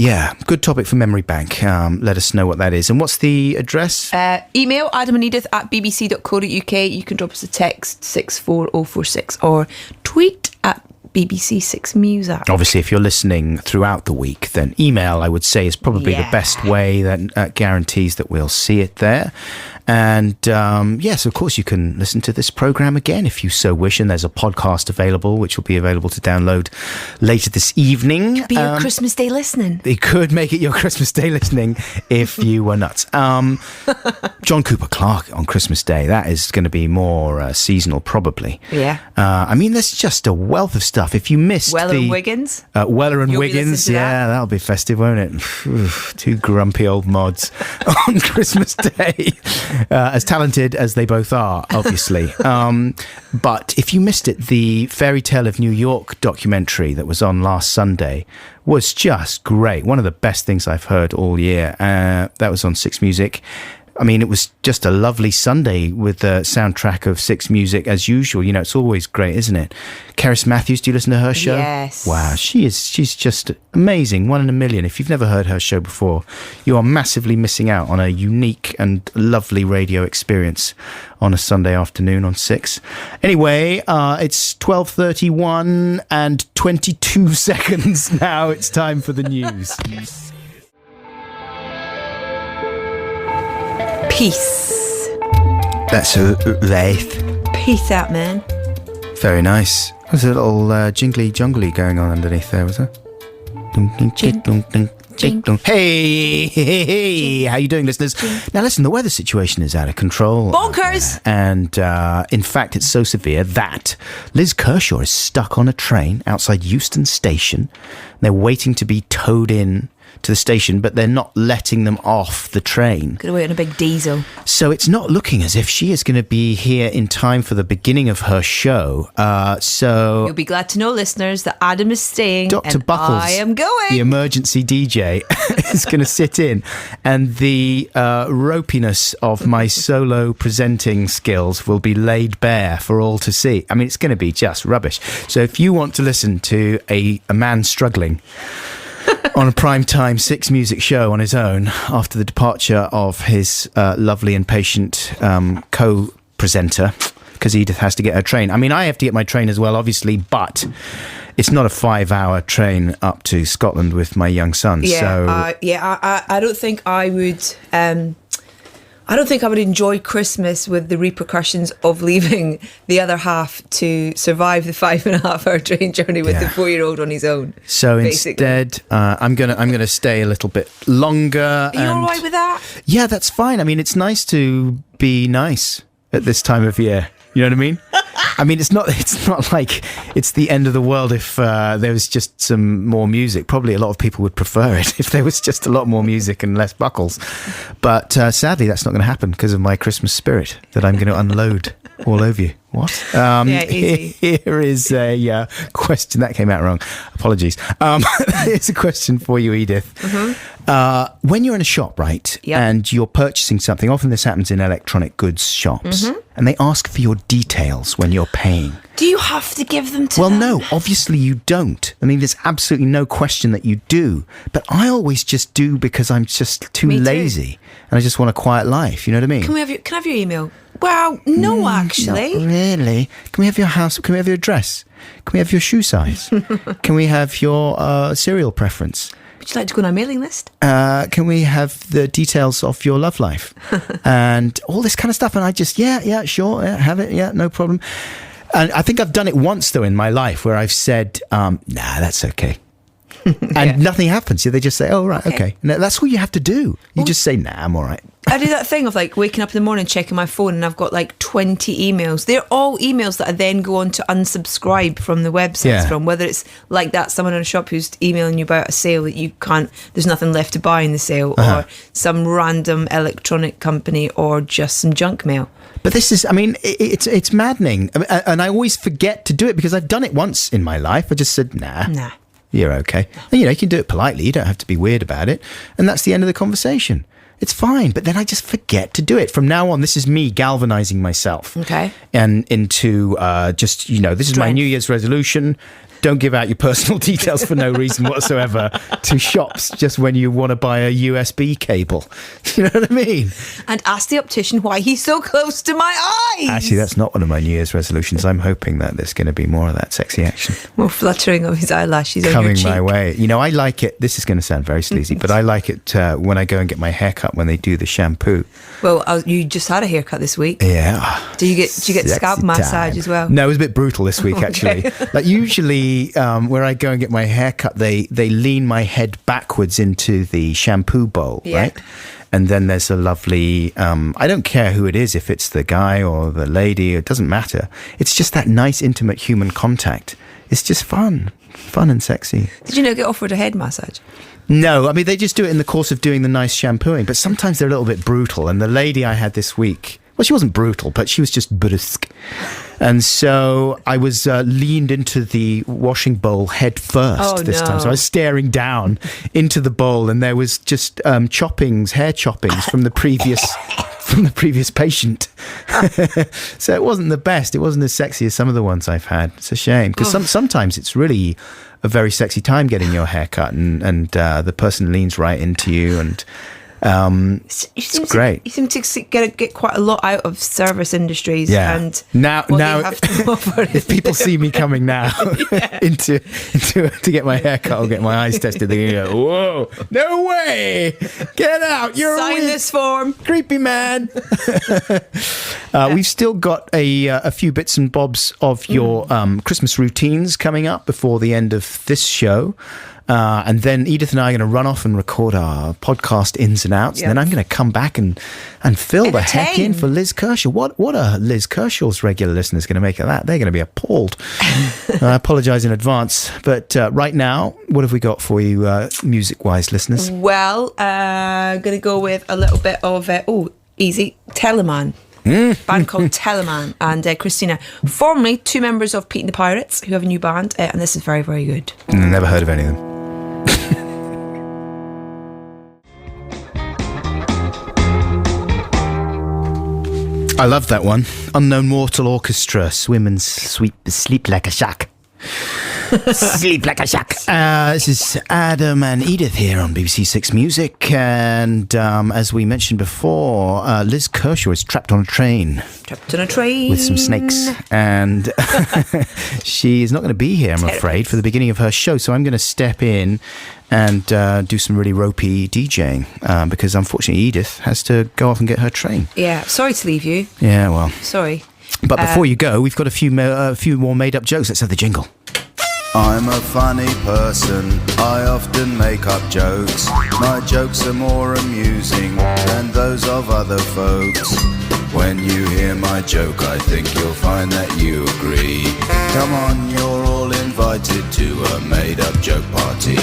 good topic for Memory Bank, let us know what that is. And what's the address? Email adamandedith@bbc.co.uk. You can drop us a text 64046 or tweet at BBC6Music. Obviously, if you're listening throughout the week, then email, I would say, is probably the best way that guarantees that we'll see it there. And yes, of course, you can listen to this program again if you so wish. And there's a podcast available, which will be available to download later this evening. Could be your Christmas Day listening. It could make it your Christmas Day listening if you were nuts. John Cooper Clarke on Christmas Day. That is going to be more seasonal, probably. Yeah. I mean, there's just a wealth of stuff. If you missed Weller and Wiggins. Weller and You'll Wiggins, be yeah, that'll be festive, won't it? Two grumpy old mods on Christmas Day. As talented as they both are, obviously. But if you missed it, the Fairy Tale of New York documentary that was on last Sunday was just great. One of the best things I've heard all year. That was on Six Music. I mean, it was just a lovely Sunday with the soundtrack of Six Music as usual. You know, it's always great, isn't it? Keris Matthews, do you listen to her show? Yes. Wow, she's just amazing. 1 in a million. If you've never heard her show before, you are massively missing out on a unique and lovely radio experience on a Sunday afternoon on 6. Anyway, it's 12:31 and 22 seconds now. It's time for the news. Peace. That's right. Peace out, man. Very nice. There's a little jingly jungly going on underneath there, was there? Hey, how you doing, listeners? Now listen, the weather situation is out of control. Bonkers! And in fact, it's so severe that Liz Kershaw is stuck on a train outside Euston Station. They're waiting to be towed in to the station, but they're not letting them off the train. Could wait on a big diesel. So it's not looking as if she is going to be here in time for the beginning of her show. So you'll be glad to know, listeners, that Adam is staying. Dr. And Buckles, I am going. The emergency DJ, is going to sit in, and the ropiness of my solo presenting skills will be laid bare for all to see. I mean, it's going to be just rubbish. So if you want to listen to a man struggling on a primetime Six Music show on his own after the departure of his lovely and patient co-presenter, because Edith has to get her train. I mean, I have to get my train as well, obviously, but it's not a 5-hour train up to Scotland with my young son. Yeah, so I don't think I would. I don't think I would enjoy Christmas with the repercussions of leaving the other half to survive the 5.5-hour train journey with the 4-year-old on his own. So basically. instead, I'm gonna stay a little bit longer. Are you all right with that? Yeah, that's fine. I mean, it's nice to be nice at this time of year. You know what I mean? I mean, it's not like it's the end of the world if there was just some more music. Probably a lot of people would prefer it if there was just a lot more music and less Buckles. But sadly, that's not going to happen because of my Christmas spirit that I'm going to unload all over you. What? Yeah, easy. Here is a question. That came out wrong. Apologies. Here's a question for you, Edith. Mm-hmm. When you're in a shop, right, and you're purchasing something, often this happens in electronic goods shops, and they ask for your details when you're paying. Do you have to give them to them? them? No, obviously you don't. I mean, there's absolutely no question that you do. But I always just do because I'm just too lazy. And I just want a quiet life. You know what I mean? Can I have your email? Well, no, actually. Not really. Can we have your house? Can we have your address? Can we have your shoe size? Can we have your cereal preference? Would you like to go on our mailing list? Can we have the details of your love life? And all this kind of stuff. And I just, sure, have it, no problem. And I think I've done it once, though, in my life where I've said, nah, that's okay. And nothing happens. They just say, oh, right, okay. And that's what you have to do. You just say, nah, I'm all right. I do that thing of like waking up in the morning, checking my phone, and I've got like 20 emails. They're all emails that I then go on to unsubscribe from the websites from, whether it's like that, someone in a shop who's emailing you about a sale that you can't, there's nothing left to buy in the sale, or some random electronic company, or just some junk mail. But this is, I mean, it's maddening. And I always forget to do it because I've done it once in my life. I just said, nah. You're okay. And, you can do it politely. You don't have to be weird about it. And that's the end of the conversation. It's fine. But then I just forget to do it. From now on, this is me galvanizing myself. Okay. And into this is my New Year's resolution. Don't give out your personal details for no reason whatsoever to shops just when you want to buy a USB cable. You know what I mean? And ask the optician why he's so close to my eyes. Actually, that's not one of my New Year's resolutions. I'm hoping that there's going to be more of that sexy action. More fluttering of his eyelashes coming on your cheek. my way. I like it. This is going to sound very sleazy, but I like it when I go and get my haircut when they do the shampoo. Well, you just had a haircut this week. Yeah. Do you get scalp massage as well? No, it was a bit brutal this week, actually. Like usually where I go and get my haircut, they lean my head backwards into the shampoo bowl, right? And then there's a lovely, I don't care who it is, if it's the guy or the lady, it doesn't matter. It's just that nice, intimate human contact. It's just fun and sexy. Did you get offered a head massage? No, I mean, they just do it in the course of doing the nice shampooing, but sometimes they're a little bit brutal. And the lady I had this week, well, she wasn't brutal, but she was just brusque. And so I was leaned into the washing bowl head first this time. So I was staring down into the bowl, and there was just hair choppings from the previous patient. So it wasn't the best. It wasn't as sexy as some of the ones I've had. It's a shame because sometimes it's really a very sexy time getting your hair cut, and the person leans right into you, and it's great. You seem to get quite a lot out of service industries. Yeah. And now if people see me coming now into to get my hair cut or get my eyes tested, they're going to go, "Whoa, no way! Get out! You're sign this form, creepy man." We've still got a few bits and bobs of your Christmas routines coming up before the end of this show. And then Edith and I are going to run off and record our podcast ins and outs. Yep. And then I'm going to come back and fill the heck in for Liz Kershaw. What are Liz Kershaw's regular listeners going to make of that? They're going to be appalled. I apologise in advance. But right now, what have we got for you music-wise, listeners? Well, going to go with a little bit of, easy, Teleman. Band called Teleman, and Christina, formerly two members of Pete and the Pirates, who have a new band, and this is very, very good. Never heard of any of them. I love that one. Unknown Mortal Orchestra, Swim and Sleep Like a Shack. Sleep like a shack. This is Adam and Edith here on BBC Six Music, and as we mentioned before, Liz Kershaw is trapped on a train. Trapped on a train with some snakes, and she is not going to be here, I'm afraid, for the beginning of her show. So I'm going to step in and do some really ropey DJing because unfortunately Edith has to go off and get her train. Yeah, sorry to leave you. Yeah, well, sorry. But before you go, we've got a few more made-up jokes. Let's have the jingle. I'm a funny person, I often make up jokes. My jokes are more amusing than those of other folks. When you hear my joke, I think you'll find that you agree. Come on, you're all invited to a made-up joke party.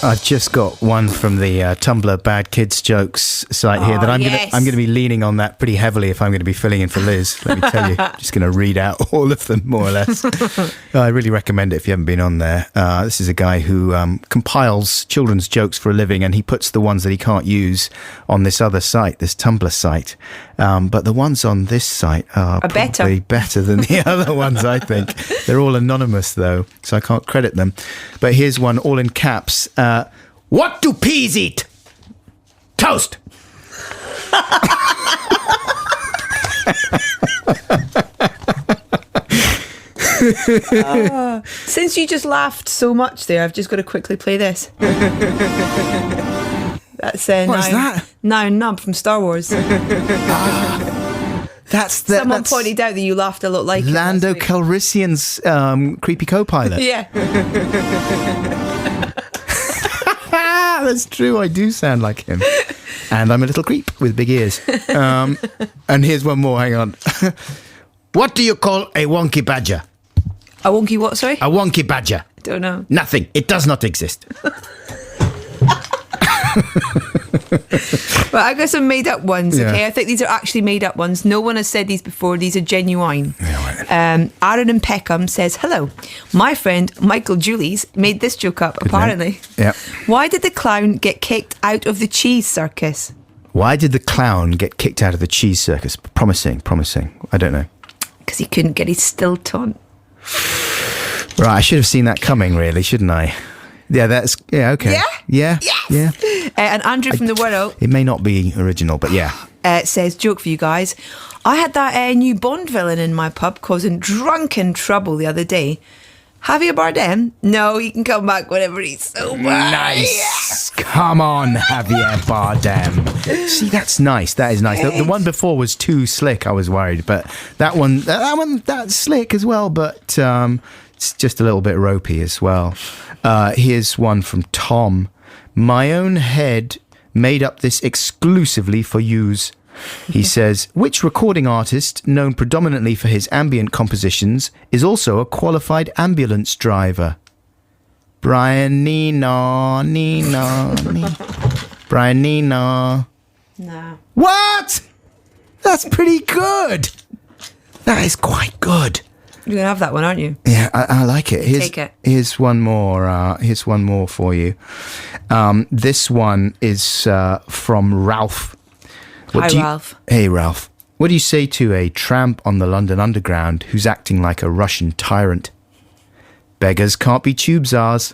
I've just got one from the Tumblr Bad Kids Jokes site here that I'm going to be leaning on that pretty heavily if I'm going to be filling in for Liz. Let me tell you, just going to read out all of them more or less. I really recommend it if you haven't been on there. This is a guy who compiles children's jokes for a living, and he puts the ones that he can't use on this other site, this Tumblr site. But the ones on this site are probably better than the other ones, I think. They're all anonymous, though, so I can't credit them. But here's one all in caps. What do peas eat? Toast. Since you just laughed so much there, I've just got to quickly play this. That's What's that? Now Nub from Star Wars. Someone pointed out that you laughed a lot like Lando Calrissian's creepy co-pilot. Yeah. That's true, I do sound like him. And I'm a little creep with big ears. And here's one more, hang on. What do you call a wonky badger? A wonky what, sorry? A wonky badger. Don't know. Nothing. It does not exist. Well, I got some made up ones, Yeah. okay? I think these are actually made up ones. No one has said these before. These are genuine. Aaron in Peckham says, hello. My friend Michael Julies made this joke up, apparently. Yeah. Why did the clown get kicked out of the cheese circus? Why did the clown get kicked out of the cheese circus? Promising. I don't know. Because he couldn't get his stilt on. Right, I should have seen that coming, really, shouldn't I? Yeah, okay. Yeah? Yeah? Yes! Yeah. And Andrew from the Wirral It may not be original, but yeah. says, joke for you guys. I had that new Bond villain in my pub causing drunken trouble the other day. Javier Bardem? No, he can come back whenever he's sober. Nice. Come on, Javier Bardem. See, that's nice. That is nice. The one before was too slick, I was worried. But that one, that's slick as well, but it's just a little bit ropey as well. Here's one from Tom. My own head made up this exclusively for yous. He says, which recording artist, known predominantly for his ambient compositions, is also a qualified ambulance driver? Brian Eno. Brian Eno. No. What? That's pretty good. That is quite good. You're going to have that one, aren't you? Yeah, I like it. Take it. Here's one more. Here's one more for you. This one is from Ralph. Ralph. Hey, Ralph. What do you say to a tramp on the London Underground who's acting like a Russian tyrant? Beggars can't be tube czars.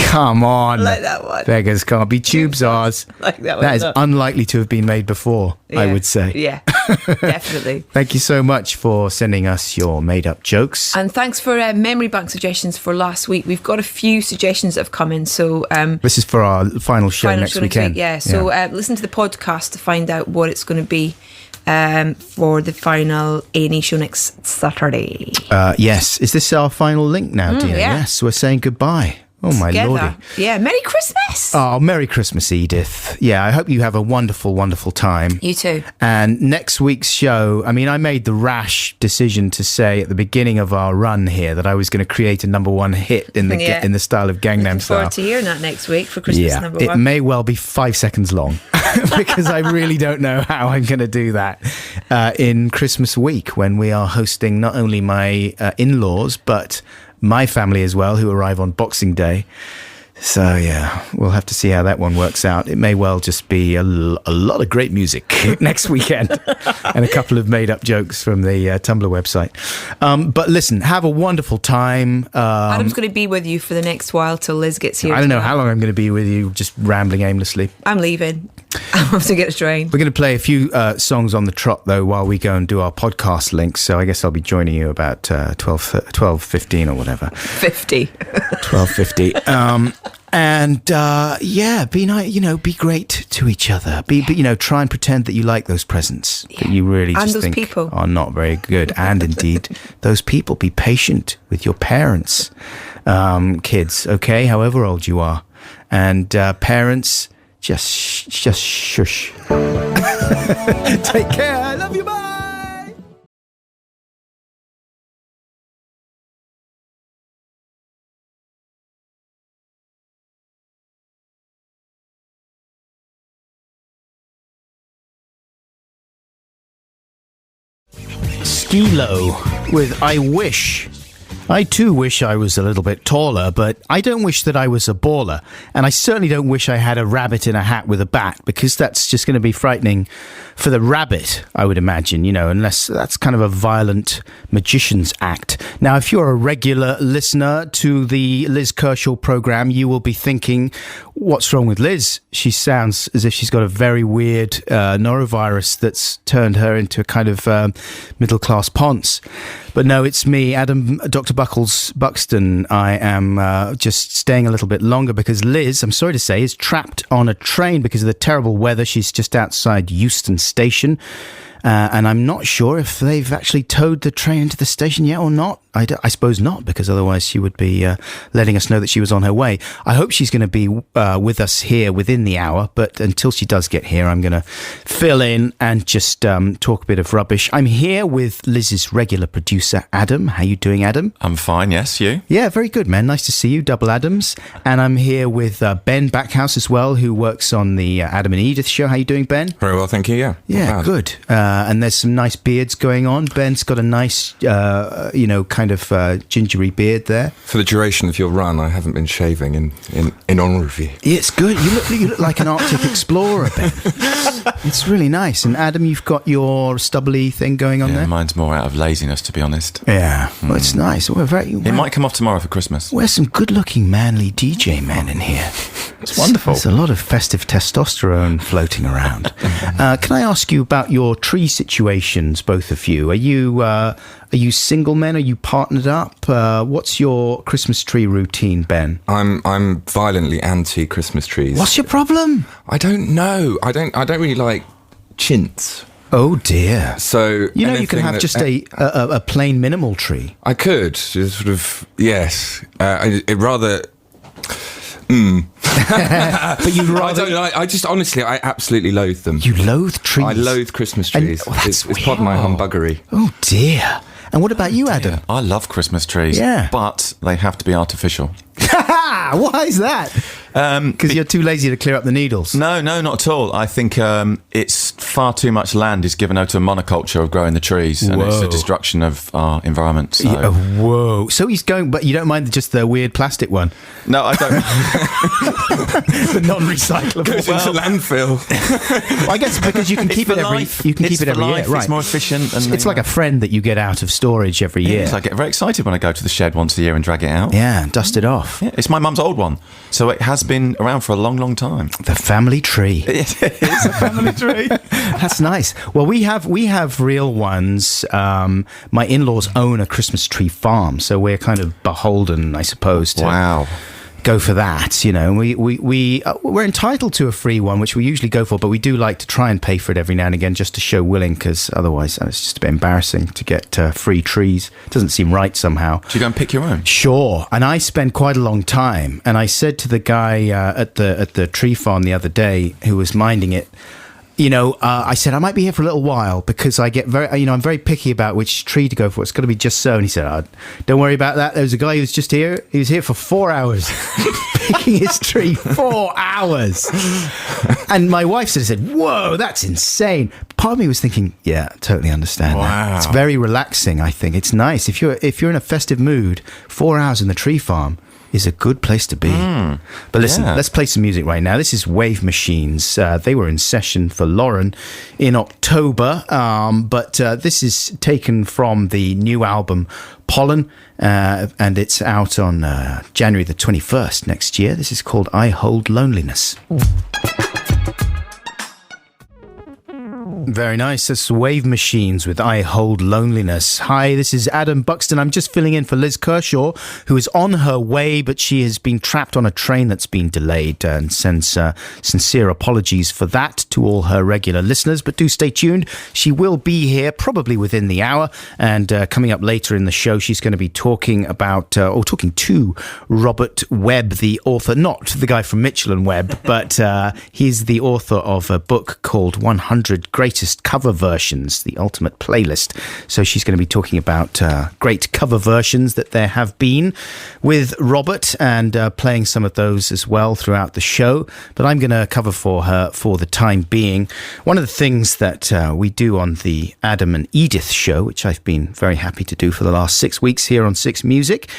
Come on. I like that one. Beggars can't be tube czars. Like that one. That is unlikely to have been made before, I would say. Yeah, definitely. Thank you so much for sending us your made-up jokes. And thanks for memory bank suggestions for last week. We've got a few suggestions that have come in. So this is for our final show next weekend. Yeah. So listen to the podcast to find out what it's going to be for the final A&E show next Saturday. Yes. Is this our final link now, dear? Yeah. Yes. We're saying goodbye. Oh, my Together. lordy. Yeah. Merry Christmas. Oh, Merry Christmas, Edith. Yeah, I hope you have a wonderful, wonderful time. You too. And next week's show, I mean, I made the rash decision to say at the beginning of our run here that I was going to create a number one hit in the in the style of Gangnam Looking Style. forward to hearing that next week for Christmas number It one. may well be 5 seconds long because I really don't know how I'm going to do that in Christmas week when we are hosting not only my in-laws, but my family as well, who arrive on Boxing Day. So, yeah, we'll have to see how that one works out. It may well just be a lot of great music next weekend and a couple of made-up jokes from the Tumblr website. But listen, have a wonderful time. Adam's going to be with you for the next while till Liz gets here. I don't know how long I'm going to be with you, just rambling aimlessly. I'm leaving. I'm off to get a train. We're going to play a few songs on the trot, though, while we go and do our podcast links. So I guess I'll be joining you about 12:15 or whatever. 50. 12:50. Be great to each other. Try and pretend that you like those presents that you really And just those think people. are not very good. And indeed, those people. Be patient with your parents, kids. Okay, however old you are, and parents, just shush. Take care. I love you. Bye. Skilo with I Wish. I too wish I was a little bit taller, but I don't wish that I was a baller. And I certainly don't wish I had a rabbit in a hat with a bat, because that's just going to be frightening for the rabbit, I would imagine, unless that's kind of a violent magician's act. Now, if you're a regular listener to the Liz Kershaw program, you will be thinking, what's wrong with Liz? She sounds as if she's got a very weird norovirus that's turned her into a kind of middle-class ponce. But no, it's me, Adam, Dr. Buxton. I am just staying a little bit longer because Liz, I'm sorry to say, is trapped on a train because of the terrible weather. She's just outside Euston Station. And I'm not sure if they've actually towed the train into the station yet or not. I suppose not, because otherwise she would be letting us know that she was on her way. I hope she's going to be with us here within the hour, but until she does get here, I'm going to fill in and just talk a bit of rubbish. I'm here with Liz's regular producer, Adam. How you doing, Adam? I'm fine, yes, you? Yeah, very good, man. Nice to see you, Double Adams. And I'm here with Ben Backhouse as well, who works on the Adam and Edith show. How you doing, Ben? Very well, thank you, yeah. Yeah, good. And there's some nice beards going on. Ben's got a nice, kind of gingery beard there. For the duration of your run, I haven't been shaving in honour of you. Yeah, it's good. You look like an Arctic explorer, Ben. It's really nice. And Adam, you've got your stubbly thing going on there? Mine's more out of laziness, to be honest. Yeah, well, it's nice. It might come off tomorrow for Christmas. We're some good-looking, manly DJ men in here. It's wonderful. There's a lot of festive testosterone floating around. Can I ask you about your tree situations, both of you? Are you single men? Are you partnered up? What's your Christmas tree routine, Ben? I'm violently anti-Christmas trees. What's your problem? I don't know. I don't really like chintz. Oh dear. So you can have just a plain minimal tree. I could just sort of yes. It rather. But you'd rather. I just honestly, I absolutely loathe them. You loathe trees. I loathe Christmas trees. It's part of my humbuggery. Oh dear. And what about you, Adam? I love Christmas trees. Yeah. But they have to be artificial. Why is that? Because you're too lazy to clear up the needles. No, not at all. I think it's far too much land is given over to a monoculture of growing the trees, and it's a destruction of our environment. So. Yeah, whoa! So he's going, but you don't mind just the weird plastic one? No, I don't. The non-recyclable goes into landfill. I guess because you can keep it every year, right? It's more efficient. And it's like a friend that you get out of storage every year. So I get very excited when I go to the shed once a year and drag it out. Yeah, dust it off. Yeah, it's my mum's old one, so it has been around for a long, long time. The family tree. It is a family tree. That's nice. Well, we have real ones. My in-laws own a Christmas tree farm, so we're kind of beholden, I suppose, to go for that. You know, we're entitled to a free one, which we usually go for, but we do like to try and pay for it every now and again just to show willing, because otherwise it's just a bit embarrassing to get free trees. It doesn't seem right somehow. Do you go and pick your own? Sure. And I spend quite a long time. And I said to the guy at the tree farm the other day who was minding it, I said, I might be here for a little while because I get I'm very picky about which tree to go for. It's got to be just so. And he said, don't worry about that. There was a guy who was just here. He was here for 4 hours picking his tree. 4 hours. And my wife said, whoa, that's insane. Part of me was thinking, yeah, totally understand that. It's very relaxing, I think. It's nice. If you're in a festive mood, 4 hours in the tree farm is a good place to be. But listen, let's play some music right now. This is Wave Machines. They were in session for Lauren in October, but this is taken from the new album Pollen, and it's out on January the 21st next year. This is called I Hold Loneliness. Very nice. That's Wave Machines with I Hold Loneliness. Hi, this is Adam Buxton. I'm just filling in for Liz Kershaw, who is on her way, but she has been trapped on a train that's been delayed, and sends sincere apologies for that to all her regular listeners. But do stay tuned. She will be here probably within the hour, and coming up later in the show, she's going to be talking to Robert Webb, the author, not the guy from Mitchell and Webb, but he's the author of a book called 100 Greatest Cover Versions, the ultimate playlist. So she's going to be talking about great cover versions that there have been with Robert, and playing some of those as well throughout the show. But I'm going to cover for her for the time being. One of the things that we do on the Adam and Edith show, which I've been very happy to do for the last 6 weeks here on 6 Music,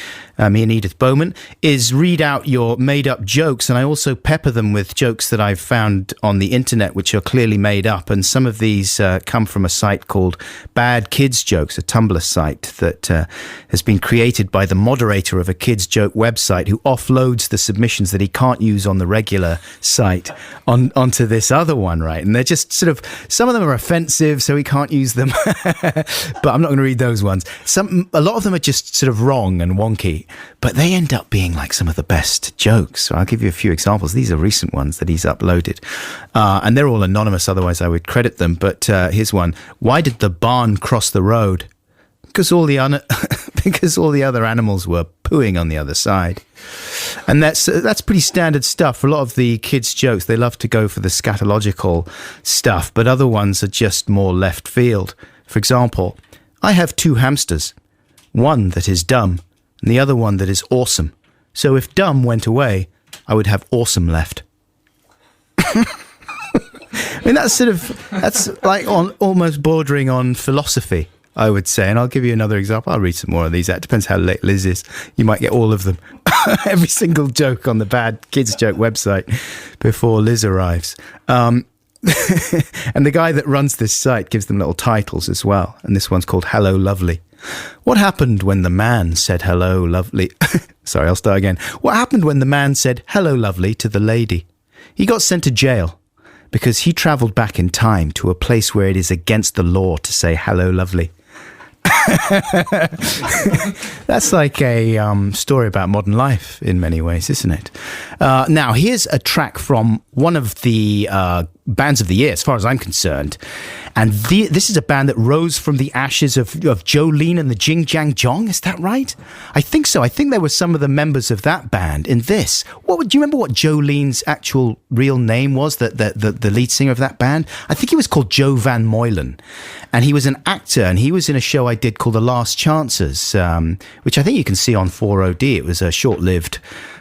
me and Edith Bowman, is read out your made-up jokes, and I also pepper them with jokes that I've found on the internet which are clearly made up, and some of these come from a site called Bad Kids Jokes, a Tumblr site that has been created by the moderator of a kids joke website, who offloads the submissions that he can't use on the regular site onto this other one. one, right? And they're just sort of, some of them are offensive, so we can't use them. But I'm not going to read those ones. A lot of them are just sort of wrong and wonky, but they end up being like some of the best jokes. So I'll give you a few examples. These are recent ones that he's uploaded. And they're all anonymous, otherwise I would credit them. But here's one. Why did the barn cross the road? Because all the other animals were pooing on the other side. And that's pretty standard stuff. For a lot of the kids' jokes, they love to go for the scatological stuff, but other ones are just more left field. For example, I have 2 hamsters, one that is dumb and the other one that is awesome. So if dumb went away, I would have awesome left. I mean, that's like almost bordering on philosophy, I would say. And I'll give you another example. I'll read some more of these. It depends how late Liz is. You might get all of them. Every single joke on the Bad Kids Joke website before Liz arrives. And the guy that runs this site gives them little titles as well. And this one's called Hello Lovely. What happened when the man said hello lovely? Sorry, I'll start again. What happened when the man said hello lovely to the lady? He got sent to jail because he travelled back in time to a place where it is against the law to say hello lovely. That's like a story about modern life in many ways, isn't it? Now, here's a track from one of the bands of the year, as far as I'm concerned. And this is a band that rose from the ashes of Jolene and the Jing Jang Jong. Is that right? I think so. I think there were some of the members of that band in this. Do you remember what Jolene's actual real name was, the lead singer of that band? I think he was called Joe Van Moylen. And he was an actor, and he was in a show I did called The Last Chances, which I think you can see on 4OD. It was a short-lived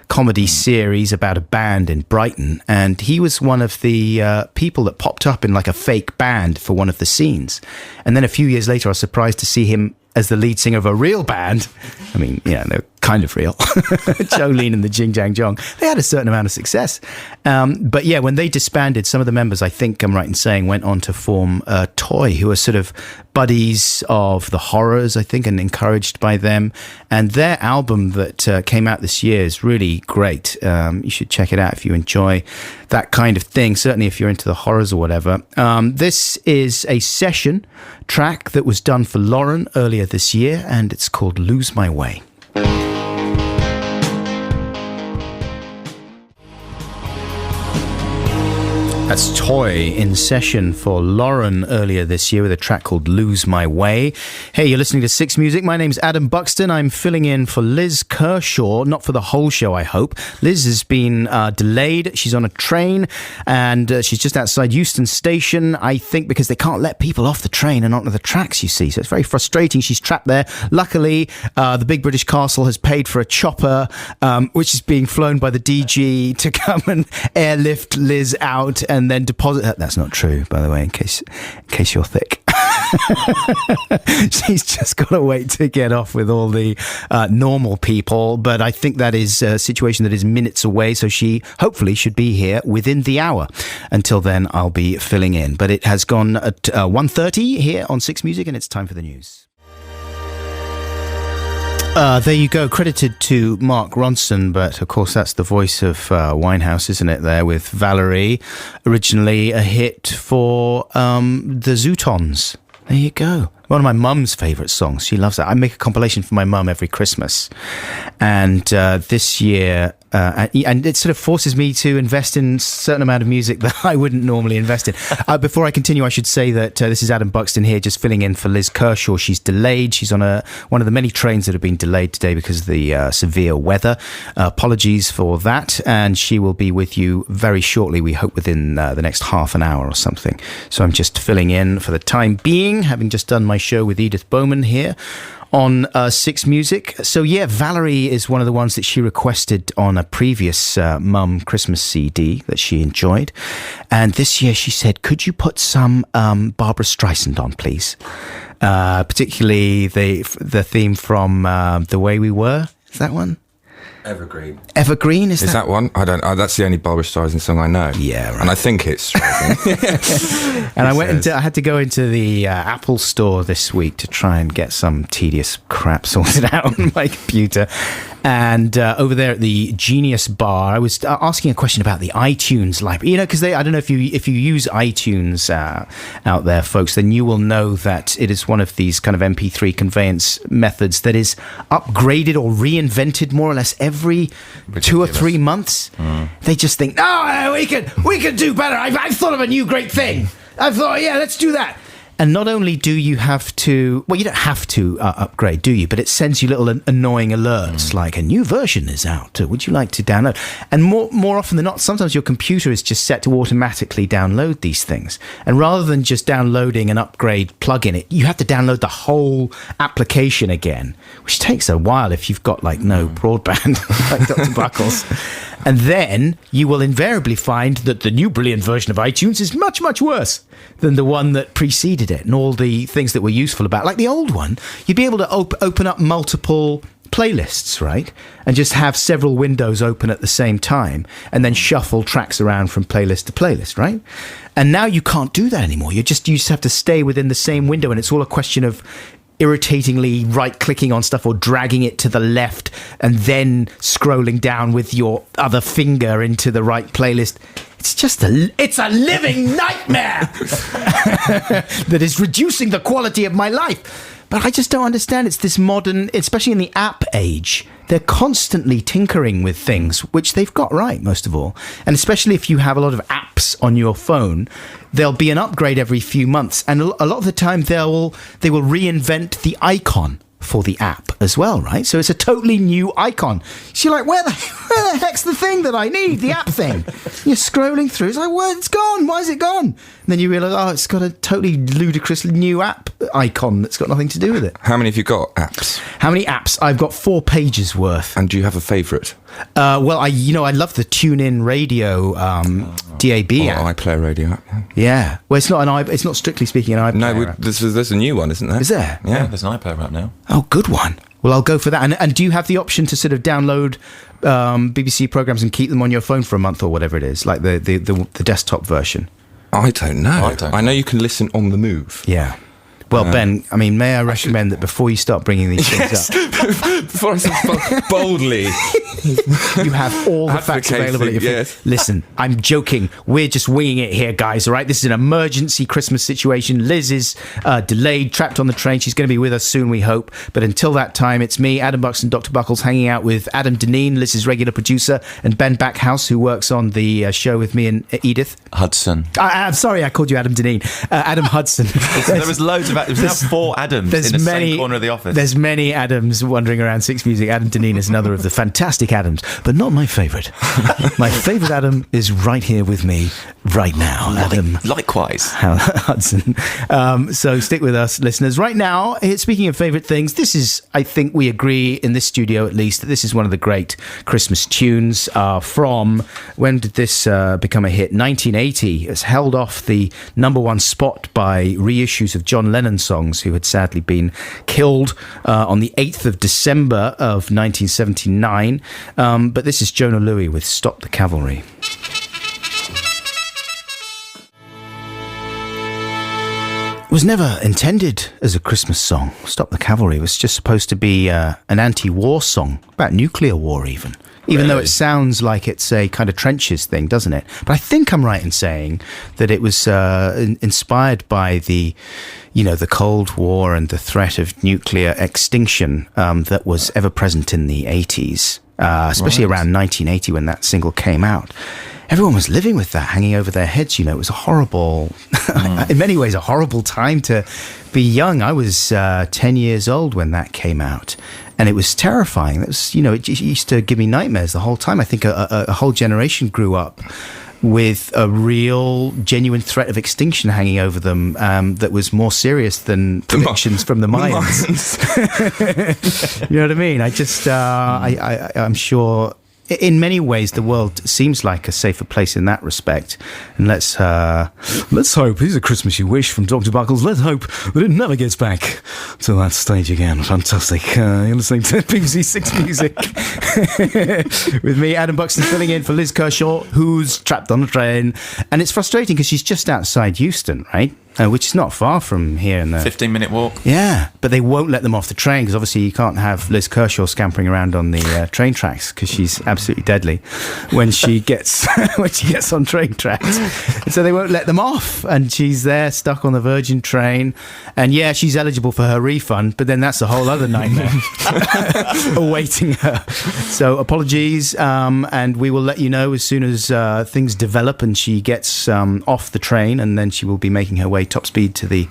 comedy series about a band in Brighton, and he was one of the people that popped up in like a fake band for one of the scenes. And then a few years later, I was surprised to see him as the lead singer of a real band. I mean, yeah, they're kind of real. Jolene and the Jing Jang Jong. They had a certain amount of success. But yeah, when they disbanded, some of the members, I think I'm right in saying, went on to form Toy, who are sort of buddies of the Horrors, I think, and encouraged by them. And their album that came out this year is really great. You should check it out if you enjoy that kind of thing, certainly if you're into the Horrors or whatever. This is a session track that was done for Lauren earlier this year, and it's called Lose My Way. That's Toy in session for Lauren earlier this year with a track called Lose My Way. Hey, you're listening to Six Music. My name's Adam Buxton. I'm filling in for Liz Kershaw, not for the whole show, I hope. Liz has been delayed. She's on a train, and she's just outside Euston Station, I think, because they can't let people off the train and onto the tracks, you see. So it's very frustrating. She's trapped there. Luckily, the Big British Castle has paid for a chopper, which is being flown by the DG to come and airlift Liz out and then deposit. That's not true, by the way, in case you're thick. She's just got to wait to get off with all the normal people, but I think that is a situation that is minutes away, so she hopefully should be here within the hour. Until then, I'll be filling in, but it has gone at 1:30 here on Six Music, and it's time for the news. There you go, credited to Mark Ronson, but of course that's the voice of Winehouse, isn't it, there with Valerie, originally a hit for the Zootons. There you go. One of my mum's favourite songs. She loves that. I make a compilation for my mum every Christmas. And this year, and it sort of forces me to invest in a certain amount of music that I wouldn't normally invest in. Before I continue, I should say that this is Adam Buxton here, just filling in for Liz Kershaw. She's delayed. She's on one of the many trains that have been delayed today because of the severe weather. Apologies for that. And she will be with you very shortly, we hope within the next half an hour or something. So I'm just filling in for the time being, having just done my show with Edith Bowman here on Six Music. So yeah, Valerie is one of the ones that she requested on a previous Mum Christmas CD that she enjoyed. And this year she said, could you put some Barbara Streisand on, please? Particularly the theme from The Way We Were. Is that one? Evergreen. Evergreen, is that one? I don't. That's the only Barbra Streisand song I know. Yeah, right. And I think it's Streisand. And I had to go into the Apple store this week to try and get some tedious crap sorted out on my computer. And over there at the Genius Bar, I was asking a question about the iTunes library. You know, because I don't know if you use iTunes out there, folks, then you will know that it is one of these kind of MP3 conveyance methods that is upgraded or reinvented more or less every 2 or 3 months. They just think, no, we could do better. I've thought of a new great thing. I've thought, yeah, let's do that. And not only do you have to, well, you don't have to upgrade, do you? But it sends you little annoying alerts like a new version is out. Would you like to download? And more often than not, sometimes your computer is just set to automatically download these things. And rather than just downloading an upgrade plugin, you have to download the whole application again, which takes a while if you've got like no broadband, like Dr. Buckles. And then you will invariably find that the new brilliant version of iTunes is much, much worse than the one that preceded it. And all the things that were useful about, like the old one, you'd be able to open up multiple playlists, right? And just have several windows open at the same time and then shuffle tracks around from playlist to playlist, right? And now you can't do that anymore. You just have to stay within the same window, and it's all a question of irritatingly right-clicking on stuff or dragging it to the left and then scrolling down with your other finger into the right playlist. It's a living nightmare that is reducing the quality of my life. But I just don't understand. It's this modern, especially in the app age, they're constantly tinkering with things, which they've got right, most of all. And especially if you have a lot of apps on your phone, there'll be an upgrade every few months. And a lot of the time, they will reinvent the icon for the app as well, right? So it's a totally new icon. So you're like, where the heck's the thing that I need, the app thing? You're scrolling through, it's like, well, it's gone, why is it gone? And then you realise, oh, it's got a totally ludicrous new app icon that's got nothing to do with it. How many have you got, apps? How many apps? I've got 4 pages worth. And do you have a favourite? Well, I love the TuneIn Radio DAB app. iPlayer Radio app. Yeah. Well, it's not strictly speaking an iPlayer. No, there's a new one, isn't there? Is there? Yeah, there's an iPlayer app now. Oh, good one. Well, I'll go for that. And do you have the option to sort of download BBC programs and keep them on your phone for a month or whatever it is, like the desktop version? I don't know. I know you can listen on the move. Yeah. Well, Ben, I mean, may I recommend that before you start bringing these things up... Before I say boldly... you have all the facts available at your yes. Listen, I'm joking. We're just winging it here, guys, all right? This is an emergency Christmas situation. Liz is delayed, trapped on the train. She's going to be with us soon, we hope. But until that time, it's me, Adam Buxton, Dr. Buckles, hanging out with Adam Deneen, Liz's regular producer, and Ben Backhouse, who works on the show with me and Edith. Hudson. I'm sorry, I called you Adam Deneen. Adam Hudson. There was loads of... There's now 4 Adams in the same corner of the office. There's many Adams wandering around Six Music. Adam Deneen is another of the fantastic Adams, but not my favourite. My favourite Adam is right here with me right now. Adam. Likewise. Hudson. So stick with us, listeners. Right now, speaking of favourite things, this is, I think we agree in this studio at least, that this is one of the great Christmas tunes from, when did this become a hit? 1980. It's held off the #1 spot by reissues of John Lennon songs, who had sadly been killed on the 8th of December of 1979. But this is Jonah Louie with Stop the Cavalry. It was never intended as a Christmas song. Stop the Cavalry was just supposed to be an anti-war song, about nuclear war even. Even though it sounds like it's a kind of trenches thing, doesn't it? But I think I'm right in saying that it was inspired by the Cold War and the threat of nuclear extinction that was ever present in the 80s, especially around 1980 when that single came out. Everyone was living with that hanging over their heads. It was a horrible, in many ways, a horrible time to be young. I was 10 years old when that came out. And it was terrifying. It was, it used to give me nightmares the whole time. I think a whole generation grew up with a real, genuine threat of extinction hanging over them that was more serious than predictions from the Mayans. You know what I mean? I just, I'm sure in many ways, the world seems like a safer place in that respect. And let's hope, here's a Christmas you wish from Dr. Buckles, let's hope that it never gets back to that stage again. Fantastic. You're listening to BBC Six Music with me, Adam Buxton, filling in for Liz Kershaw, who's trapped on a train. And it's frustrating because she's just outside Euston, right? Which is not far from here. In the 15-minute walk. Yeah, but they won't let them off the train because obviously you can't have Liz Kershaw scampering around on the train tracks because she's absolutely deadly when she gets on train tracks. And so they won't let them off, and she's there stuck on the Virgin train. And yeah, she's eligible for her refund, but then that's a whole other nightmare awaiting her. So apologies, and we will let you know as soon as things develop and she gets off the train, and then she will be making her way top speed to the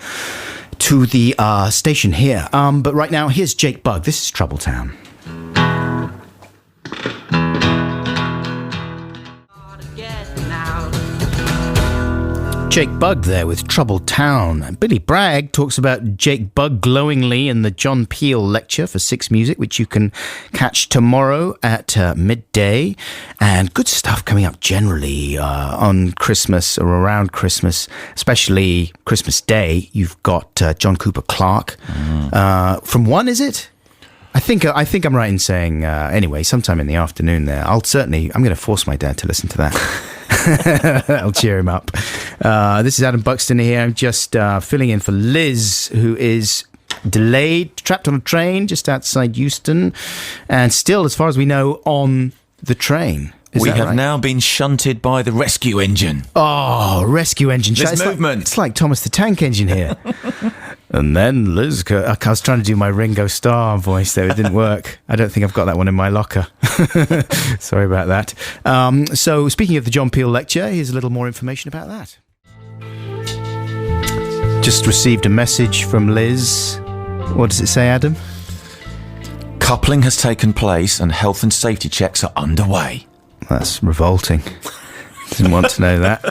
station here. But right now, here's Jake Bugg. This is Trouble Town. Jake Bugg there with Trouble Town. Billy Bragg talks about Jake Bugg glowingly in the John Peel lecture for Six Music, which you can catch tomorrow at midday. And good stuff coming up generally on Christmas or around Christmas, especially Christmas Day. You've got John Cooper Clarke from 1, is it? I think I'm right in saying anyway, sometime in the afternoon there. I'm going to force my dad to listen to that. I'll cheer him up. This is Adam Buxton here. I'm just filling in for Liz, who is delayed, trapped on a train just outside Euston, and still, as far as we know, on the train. We have now been shunted by the rescue engine. Oh, rescue engine. There's movement. It's like Thomas the Tank Engine here. And then Liz, I was trying to do my Ringo Starr voice there. It didn't work. I don't think I've got that one in my locker. Sorry about that. So speaking of the John Peel lecture, here's a little more information about that. Just received a message from Liz. What does it say, Adam? Coupling has taken place and health and safety checks are underway. That's revolting. Didn't want to know that.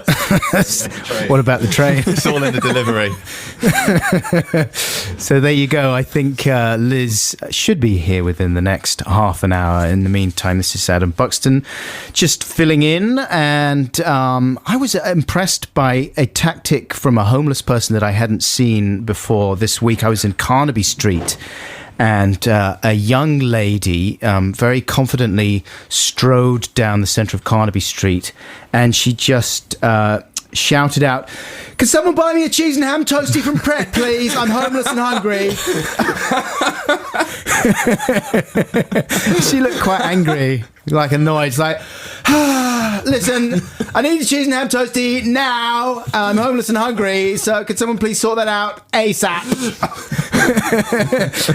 What about the train? It's all in the delivery. So there you go. I think Liz should be here within the next half an hour. In the meantime, this is Adam Buxton just filling in. And I was impressed by a tactic from a homeless person that I hadn't seen before this week. I was in Carnaby Street. And a young lady very confidently strode down the centre of Carnaby Street, and she just shouted out, "Can someone buy me a cheese and ham toastie from Pret, please? I'm homeless and hungry." She looked quite angry, like annoyed. It's like, listen, I need a cheese and ham toastie now. I'm homeless and hungry, so could someone please sort that out ASAP?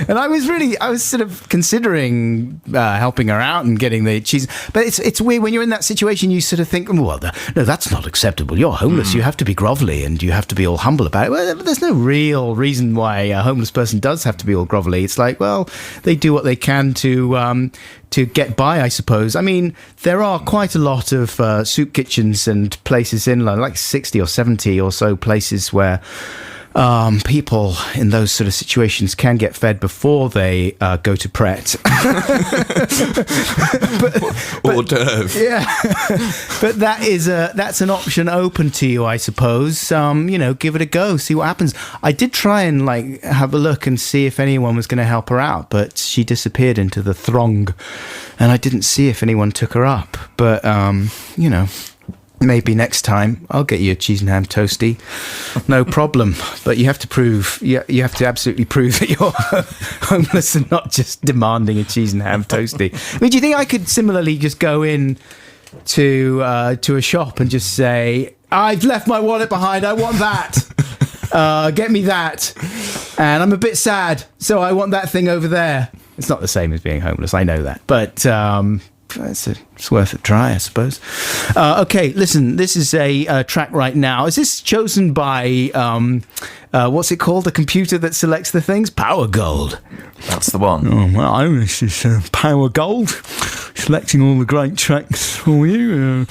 And I was sort of considering helping her out and getting the cheese. But it's weird when you're in that situation. You sort of think, well, no, that's not acceptable. You're homeless. You have to be grovelly and you have to be all humble about it. Well, there's no real reason why a homeless person does have to be all grovelly. It's like, well, they do what they can to get by, I suppose. I mean, there are quite a lot of soup kitchens and places in London, like 60 or 70 or so places where people in those sort of situations can get fed before they go to Pret. Hors d'oeuvre. Yeah, but that's an option open to you, I suppose. Give it a go, see what happens. I did try and have a look and see if anyone was going to help her out, but she disappeared into the throng, and I didn't see if anyone took her up. But maybe next time I'll get you a cheese and ham toastie, no problem. But you have to absolutely prove that you're homeless and not just demanding a cheese and ham toastie. I mean, do you think I could similarly just go in to a shop and just say, "I've left my wallet behind, I want that, get me that, and I'm a bit sad, so I want that thing over there"? It's not the same as being homeless, I know that, but it's worth a try, I suppose. Okay, listen, this is a track right now. Is this chosen by, what's it called? The computer that selects the things? Power Gold. That's the one. Oh, well, this is Power Gold, selecting all the great tracks for you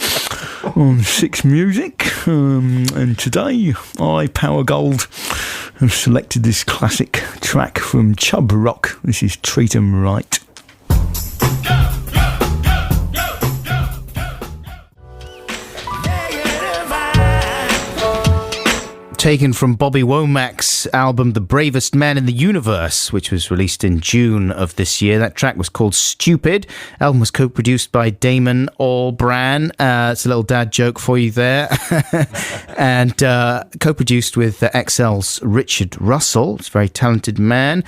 on Six Music. And today, Power Gold, have selected this classic track from Chub Rock. This is Treat 'Em Right. taken from Bobby Womack's album The Bravest Man in the Universe, which was released in June of this year. That track was called Stupid. Album was co-produced by Damon Albarn. It's a little dad joke for you there. And co-produced with XL's Richard Russell. He's a very talented man.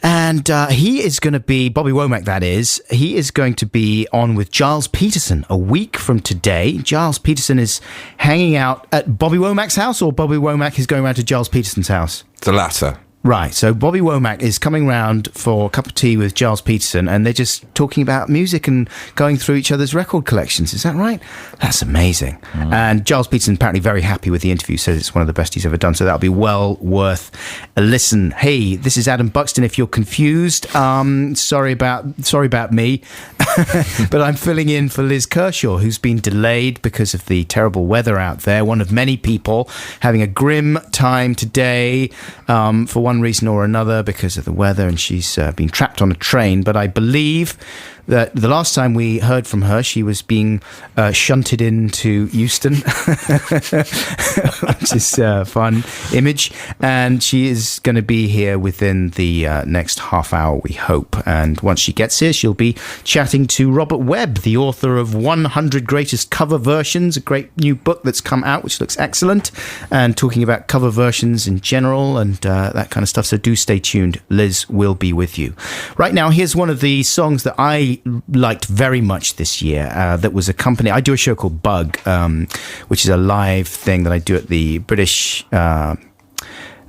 And he is going to be, Bobby Womack that is, he is going to be on with Giles Peterson a week from today. Giles Peterson is hanging out at Bobby Womack's house, or Bobby Womack is going around to Giles Peterson's house? The latter. Right, so Bobby Womack is coming round for a cup of tea with Giles Peterson, and they're just talking about music and going through each other's record collections. Is that right? That's amazing. And Giles Peterson apparently very happy with the interview, says it's one of the best he's ever done, so that'll be well worth a listen. Hey, this is Adam Buxton. If you're confused, sorry about me, but I'm filling in for Liz Kershaw, who's been delayed because of the terrible weather out there. One of many people having a grim time today for one reason or another because of the weather, and she's been trapped on a train. But I believe that the last time we heard from her, she was being shunted into Euston, which is a fun image. And she is going to be here within the next half hour, we hope. And once she gets here, she'll be chatting to Robert Webb, the author of 100 Greatest Cover Versions, a great new book that's come out, which looks excellent, and talking about cover versions in general and that kind of stuff. So do stay tuned. Liz will be with you. Right now, here's one of the songs that I liked very much this year. That was accompanied. I do a show called Bug, which is a live thing that I do at the British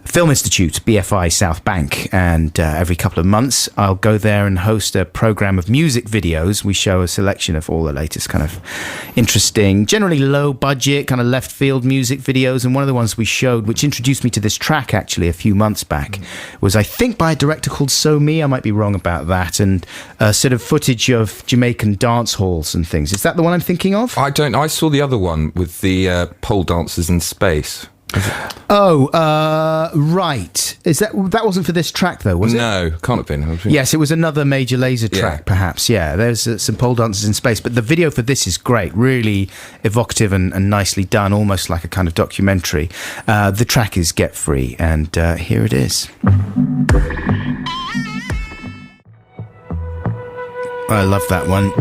Film Institute, BFI South Bank, and every couple of months I'll go there and host a program of music videos. We show a selection of all the latest kind of interesting, generally low budget, kind of left field music videos. And one of the ones we showed, which introduced me to this track actually a few months back, was I think by a director called So Me. I might be wrong about that. And sort of footage of Jamaican dance halls and things. Is that the one I'm thinking of? I saw the other one with the pole dancers in space. Oh, right. Is that wasn't for this track though, was it? No, can't have been. Yes, it was another Major Lazer track, perhaps. Yeah, there's some pole dancers in space, but the video for this is great, really evocative and nicely done, almost like a kind of documentary. The track is Get Free, and here it is. I love that one.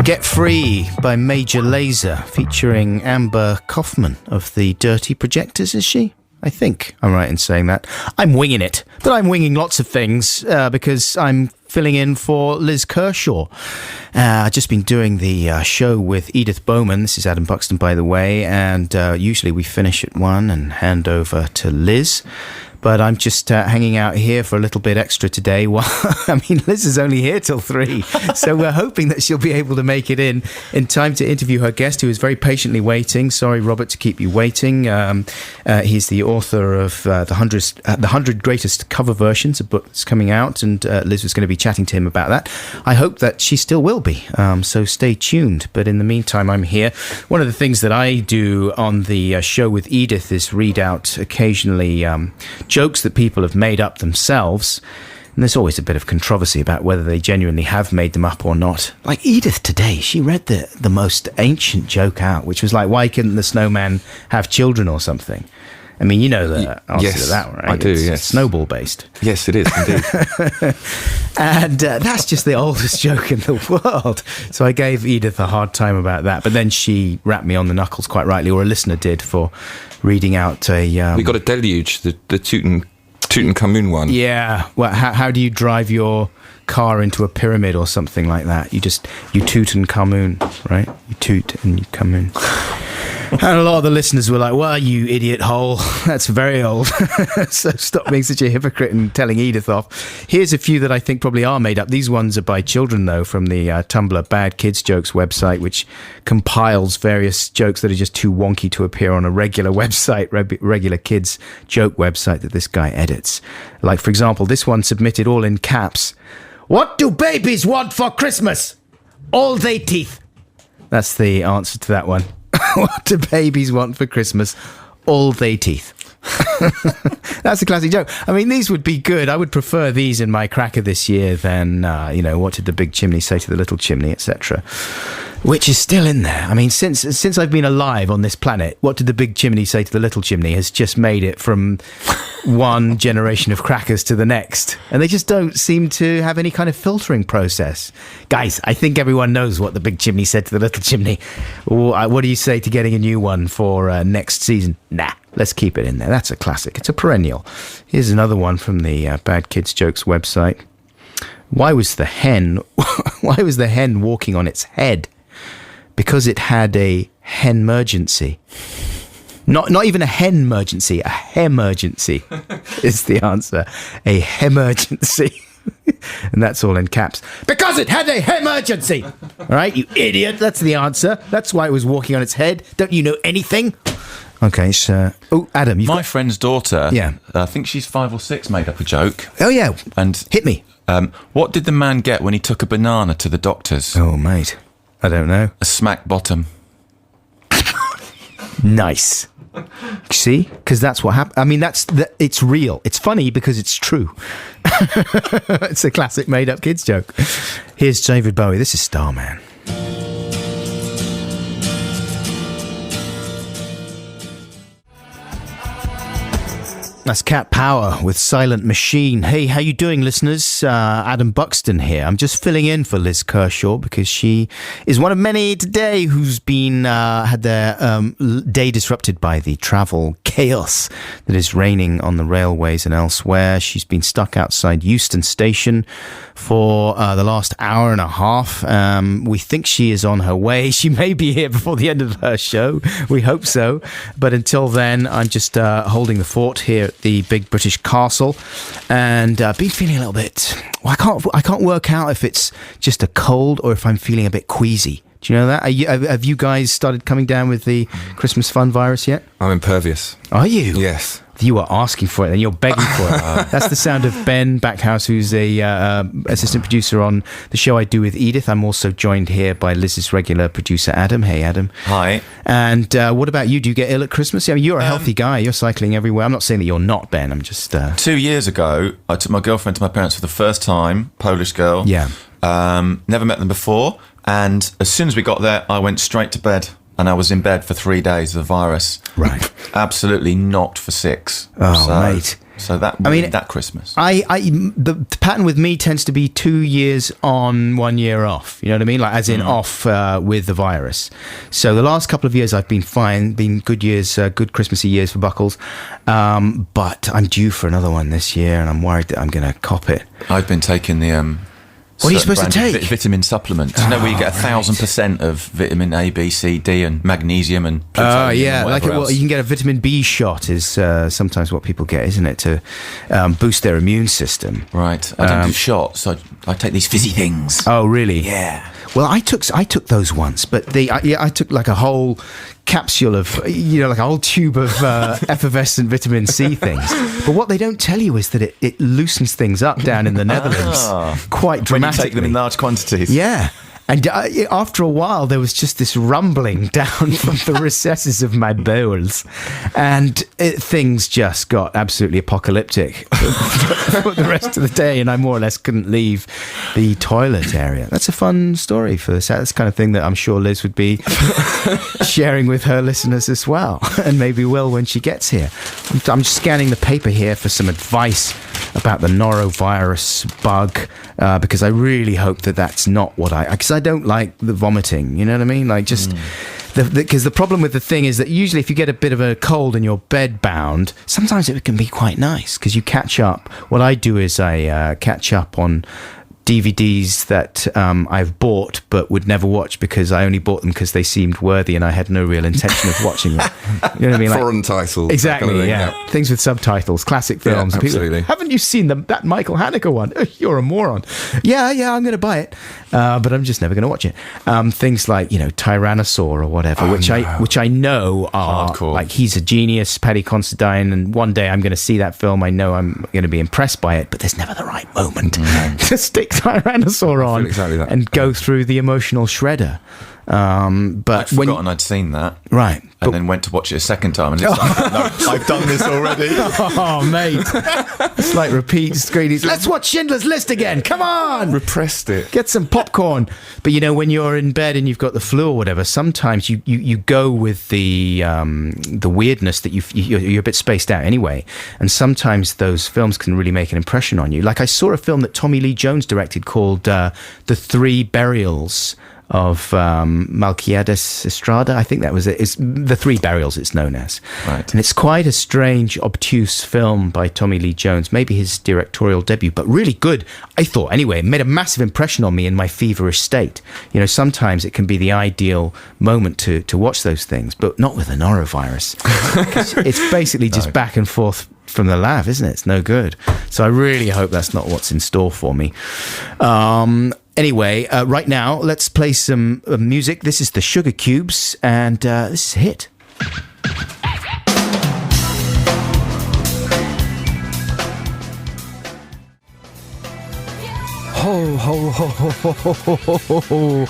Get Free by Major Lazer, featuring Amber Kaufman of the Dirty Projectors, is she? I think I'm right in saying that. I'm winging it, but I'm winging lots of things because I'm filling in for Liz Kershaw. I've just been doing the show with Edith Bowman. This is Adam Buxton, by the way, and usually we finish at 1 and hand over to Liz. But I'm just hanging out here for a little bit extra today. Well, I mean, Liz is only here till 3, so we're hoping that she'll be able to make it in time to interview her guest, who is very patiently waiting. Sorry, Robert, to keep you waiting. He's the author of the 100 Greatest Cover Versions, a book that's coming out, and Liz was going to be chatting to him about that. I hope that she still will be, so stay tuned. But in the meantime, I'm here. One of the things that I do on the show with Edith is read out occasionally jokes that people have made up themselves, and there's always a bit of controversy about whether they genuinely have made them up or not. Like Edith today, she read the most ancient joke out, which was like, why couldn't the snowman have children or something? I mean, you know the answer to that, right? I do, it's snowball based. Yes, it is, indeed. And that's just the oldest joke in the world. So I gave Edith a hard time about that, but then she rapped me on the knuckles quite rightly, or a listener did, for reading out a... we got a deluge, the Tutankhamun one. Yeah. Well, how do you drive your car into a pyramid or something like that? You Tutankhamun, right? You toot and you come in. And a lot of the listeners were like, well, you idiot hole, that's very old. So stop being such a hypocrite and telling Edith off. Here's a few that I think probably are made up. These ones are by children, though, from the Tumblr Bad Kids Jokes website, which compiles various jokes that are just too wonky to appear on a regular website, regular kids joke website that this guy edits. Like, for example, this one submitted all in caps. What do babies want for Christmas? All they teeth. That's the answer to that one. What do babies want for Christmas? All they teeth. That's a classic joke. I mean, these would be good. I would prefer these in my cracker this year than, what did the big chimney say to the little chimney, etc. Which is still in there. I mean, since I've been alive on this planet, what did the big chimney say to the little chimney has just made it from one generation of crackers to the next. And they just don't seem to have any kind of filtering process. Guys, I think everyone knows what the big chimney said to the little chimney. What do you say to getting a new one for next season? Nah, let's keep it in there. That's a classic. It's a perennial. Here's another one from the Bad Kids Jokes website. Why was the hen walking on its head? Because it had a hen-mergency. Not even a hen-mergency, a hemergency is the answer. A hemergency. And that's all in caps. Because it had a hemergency! All right, you idiot, that's the answer. That's why it was walking on its head. Don't you know anything? Okay, so... Oh, Adam, My friend's daughter, I think she's 5 or 6, made up a joke. Oh, yeah. And hit me. What did the man get when he took a banana to the doctor's? Oh, mate. I don't know. A smack bottom. Nice. See? Because that's what happened. I mean, it's real. It's funny because it's true. It's a classic made-up kids joke. Here's David Bowie. This is Starman. That's Cat Power with Silent Machine. Hey, how you doing, listeners? Adam Buxton here. I'm just filling in for Liz Kershaw because she is one of many today who's been had their day disrupted by the travel chaos that is reigning on the railways and elsewhere. She's been stuck outside Euston Station for the last hour and a half. We think she is on her way. She may be here before the end of her show. We hope so. But until then, I'm just holding the fort here at the big British castle, and been feeling a little bit. Well, I can't work out if it's just a cold or if I'm feeling a bit queasy. Do you know that? Have you guys started coming down with the Christmas fun virus yet? I'm impervious. Are you? Yes. You are asking for it and you're begging for it. That's the sound of Ben Backhouse, who's a assistant producer on the show I do with Edith. I'm also joined here by Liz's regular producer, Adam. Hey, Adam. Hi. And what about you? Do you get ill at Christmas? I mean, you're a healthy guy. You're cycling everywhere. I'm not saying that you're not, Ben. I'm just... 2 years ago, I took my girlfriend to my parents for the first time, Polish girl. Yeah. Never met them before. And as soon as we got there, I went straight to bed. And I was in bed for 3 days of the virus. Right. Absolutely not for 6. Oh, mate. So that that Christmas. The pattern with me tends to be 2 years on, 1 year off. You know what I mean? Like, as in off with the virus. So the last couple of years I've been fine, been good years, good Christmassy years for Buckles. But I'm due for another one this year, and I'm worried that I'm going to cop it. I've been taking the... What are you supposed to take? Vitamin supplements. You know where you get 1,000% of vitamin A, B, C, D, and magnesium and plutonium. Yeah, and well, you can get a vitamin B shot. Is sometimes what people get, isn't it, to boost their immune system? Right. I don't do shots. I take these fizzy things. Oh, really? Yeah. Well, I took those once, but I took like a whole capsule of, like a whole tube of effervescent vitamin C things. But what they don't tell you is that it loosens things up down in the Netherlands quite dramatically. When you take them in large quantities. Yeah. And after a while, there was just this rumbling down from the recesses of my bowels. And things just got absolutely apocalyptic for the rest of the day. And I more or less couldn't leave the toilet area. That's a fun story for this. That's the kind of thing that I'm sure Liz would be sharing with her listeners as well. And maybe will when she gets here. I'm just scanning the paper here for some advice about the norovirus bug. Because I really hope that that's not what because I don't like the vomiting, you know what I mean? Like just, because the problem with the thing is that usually if you get a bit of a cold and you're bed bound, sometimes it can be quite nice because you catch up. What I do is I catch up on DVDs that I've bought but would never watch because I only bought them because they seemed worthy and I had no real intention of watching them. You know what I mean? Like, foreign titles. Exactly, kind of thing, yeah. Things with subtitles, classic films. Yeah, absolutely. People, haven't you seen that Michael Haneke one? You're a moron. Yeah, I'm going to buy it. But I'm just never going to watch it. Things like, Tyrannosaur or whatever, which I know are hardcore. Like, he's a genius, Paddy Considine, and one day I'm going to see that film. I know I'm going to be impressed by it, but there's never the right moment to stick Tyrannosaur on exactly that. and go through the emotional shredder. But I'd forgotten I'd seen that. Right. And then went to watch it a second time and it's like, no, I've done this already. Oh, mate. It's like repeat screenings. Let's watch Schindler's List again. Come on. Repressed it. Get some popcorn. But, when you're in bed and you've got the flu or whatever, sometimes you go with the weirdness that you're a bit spaced out anyway. And sometimes those films can really make an impression on you. Like I saw a film that Tommy Lee Jones directed called The Three Burials of Melquiades Estrada. I think that was it. It's The Three Burials, it's known as. Right. And it's quite a strange, obtuse film by Tommy Lee Jones, maybe his directorial debut, but really good, I thought. Anyway, it made a massive impression on me in my feverish state. Sometimes it can be the ideal moment to watch those things, but not with a norovirus. It's basically just back and forth from the lab, isn't it? It's no good. So I really hope that's not what's in store for me. Anyway, right now, let's play some music. This is the Sugar Cubes, and this is a hit. Ho, ho, ho, ho, ho, ho, ho, ho, ho.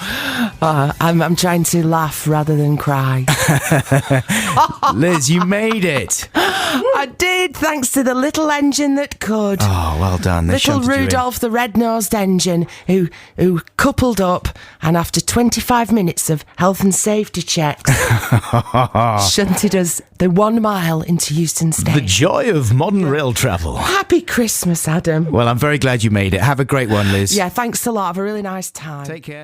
I'm trying to laugh rather than cry. Liz, you made it. I did, thanks to the little engine that could. Oh, well done. They Little shunted you in. Rudolph the red-nosed engine who coupled up, and after 25 minutes of health and safety checks, shunted us the 1 mile into Euston Station. The joy of modern rail travel. Happy Christmas, Adam. Well, I'm very glad you made it. Have a great one, Liz. Yeah, thanks a lot. Have a really nice time. Take care.